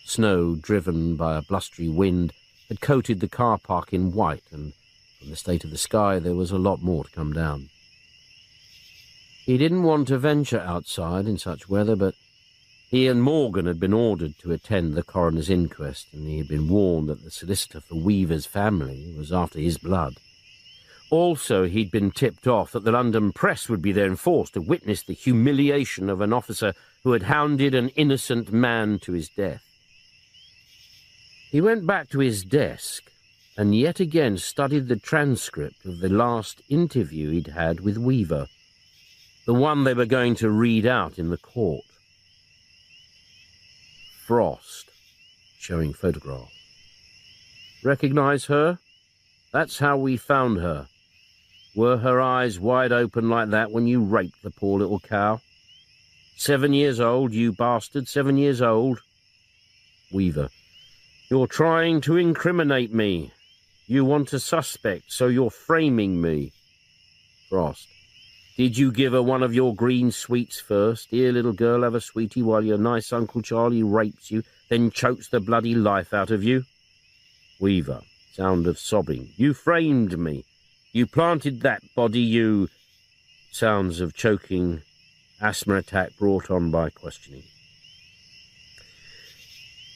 Snow, driven by a blustery wind, had coated the car park in white, and from the state of the sky there was a lot more to come down. He didn't want to venture outside in such weather, but he and Morgan had been ordered to attend the coroner's inquest, and he had been warned that the solicitor for Weaver's family was after his blood. Also, he'd been tipped off that the London press would be there in force to witness the humiliation of an officer who had hounded an innocent man to his death. He went back to his desk and yet again studied the transcript of the last interview he'd had with Weaver, the one they were going to read out in the court. Frost, showing photograph. "Recognize her? That's how we found her. Were her eyes wide open like that when you raped the poor little cow? 7 years old, you bastard, 7 years old." Weaver: "You're trying to incriminate me. You want a suspect, so you're framing me." Frost: "Did you give her one of your green sweets first? Here, little girl, have a sweetie while your nice Uncle Charlie rapes you, then chokes the bloody life out of you?" Weaver: Sound of sobbing. You framed me. You planted that body, you... Sounds of choking, asthma attack brought on by questioning.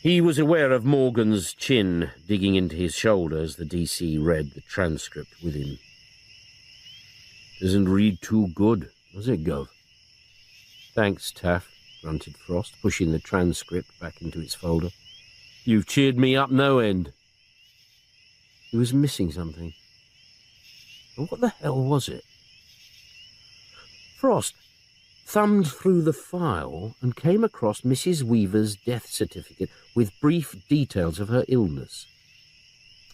He was aware of Morgan's chin digging into his shoulder as the DC read the transcript with him. Doesn't read too good, does it, Gov? Thanks, Taff, grunted Frost, pushing the transcript back into its folder. You've cheered me up no end. He was missing something. And what the hell was it? Frost thumbed through the file and came across Mrs. Weaver's death certificate with brief details of her illness.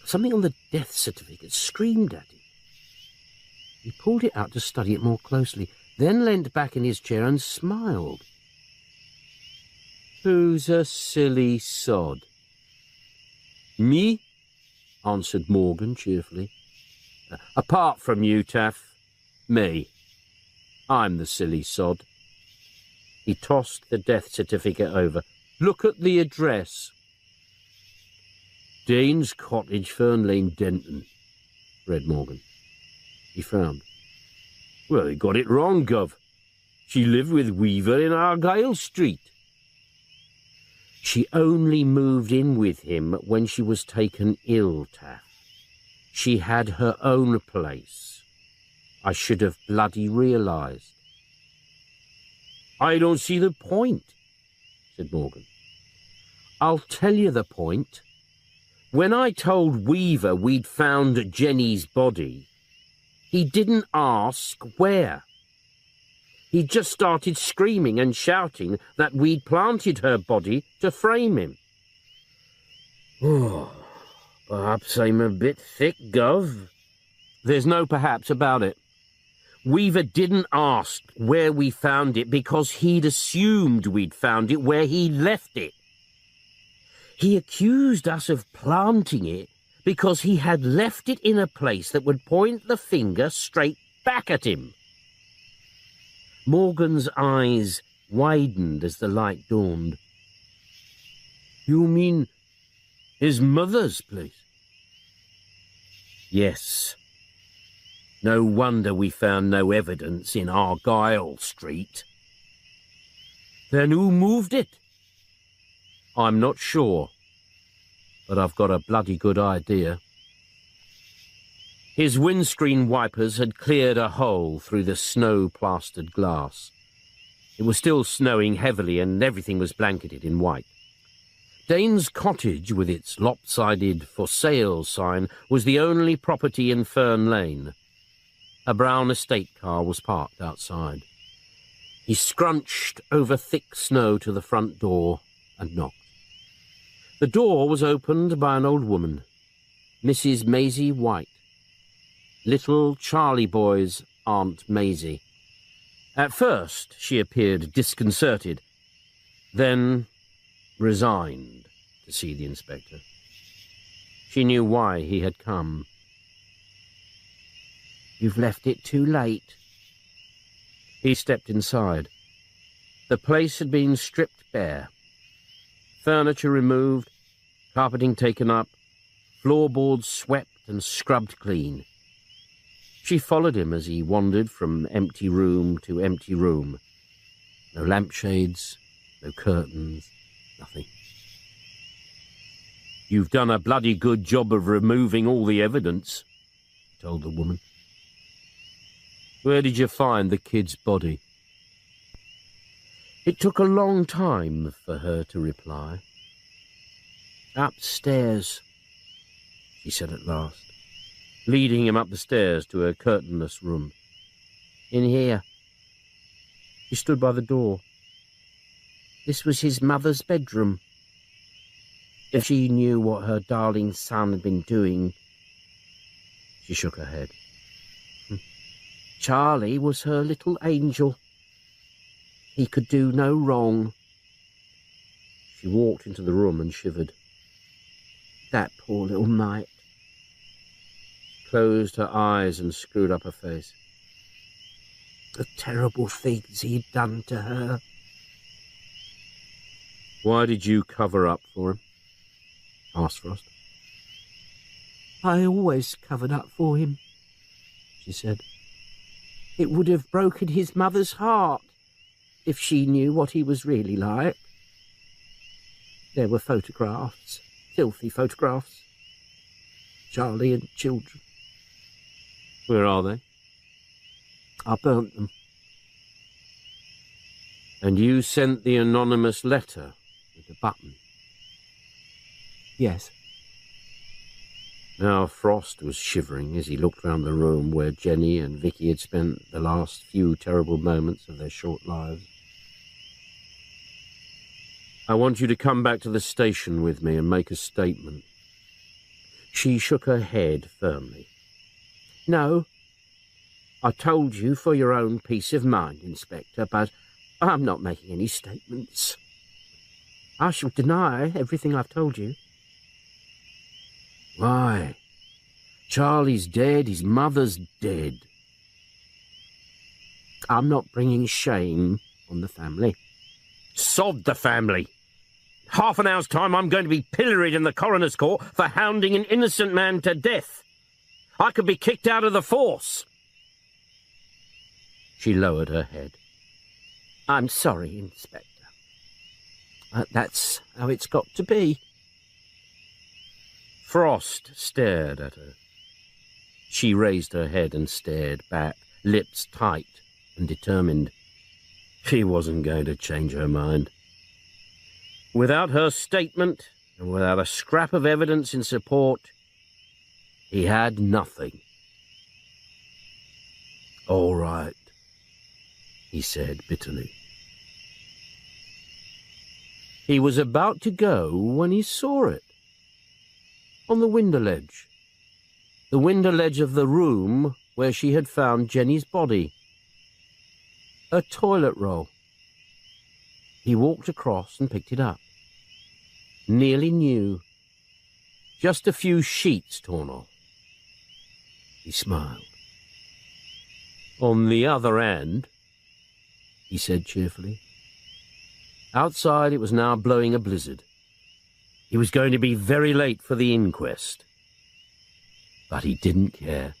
Something on the death certificate screamed at him. He pulled it out to study it more closely, then leant back in his chair and smiled. Who's a silly sod? Me? Answered Morgan cheerfully. Apart from you, Taff, me. I'm the silly sod. He tossed the death certificate over. Look at the address. Dean's Cottage, Fern Lane, Denton, read Morgan. He frowned. Well, he got it wrong, Gov. She lived with Weaver in Argyle Street. She only moved in with him when she was taken ill, Taff. She had her own place. I should have bloody realised. I don't see the point, said Morgan. I'll tell you the point. When I told Weaver we'd found Jenny's body, he didn't ask where. He just started screaming and shouting that we'd planted her body to frame him. Oh, perhaps I'm a bit thick, Gov. There's no perhaps about it. Weaver didn't ask where we found it because he'd assumed we'd found it where he left it. He accused us of planting it because he had left it in a place that would point the finger straight back at him. Morgan's eyes widened as the light dawned. You mean his mother's place? Yes. No wonder we found no evidence in Argyle Street. Then who moved it? I'm not sure, but I've got a bloody good idea. His windscreen wipers had cleared a hole through the snow-plastered glass. It was still snowing heavily and everything was blanketed in white. Dane's cottage, with its lopsided for sale sign, was the only property in Fern Lane. A brown estate car was parked outside. He scrunched over thick snow to the front door and knocked. The door was opened by an old woman, Mrs. Maisie White, little Charlie boy's Aunt Maisie. At first she appeared disconcerted, then resigned to see the inspector. She knew why he had come. You've left it too late. He stepped inside. The place had been stripped bare. Furniture removed, carpeting taken up, floorboards swept and scrubbed clean. She followed him as he wandered from empty room to empty room. No lampshades, no curtains, nothing. You've done a bloody good job of removing all the evidence, he told the woman. Where did you find the kid's body? It took a long time for her to reply. Upstairs, she said at last, leading him up the stairs to a curtainless room. In here. She stood by the door. This was his mother's bedroom. If she knew what her darling son had been doing... She shook her head. Charlie was her little angel. He could do no wrong. She walked into the room and shivered. That poor little mite. She closed her eyes and screwed up her face. The terrible things he'd done to her. Why did you cover up for him? Asked Frost. I always covered up for him, she said. It would have broken his mother's heart if she knew what he was really like. There were photographs, filthy photographs. Charlie and children. Where are they? I burnt them. And you sent the anonymous letter with the button? Yes. Now Frost was shivering as he looked round the room where Jenny and Vicky had spent the last few terrible moments of their short lives. I want you to come back to the station with me and make a statement. She shook her head firmly. No. I told you for your own peace of mind, Inspector, but I'm not making any statements. I shall deny everything I've told you. Why? Charlie's dead, his mother's dead. I'm not bringing shame on the family. Sod the family! Half an hour's time I'm going to be pilloried in the coroner's court for hounding an innocent man to death. I could be kicked out of the force. She lowered her head. I'm sorry, Inspector. That's how it's got to be. Frost stared at her. She raised her head and stared back, lips tight and determined. She wasn't going to change her mind. Without her statement, and without a scrap of evidence in support, he had nothing. All right, he said bitterly. He was about to go when he saw it. On the window ledge. The window ledge of the room where she had found Jenny's body. A toilet roll. He walked across and picked it up. Nearly new. Just a few sheets torn off. He smiled. On the other end, he said cheerfully. Outside it was now blowing a blizzard. He was going to be very late for the inquest. But he didn't care.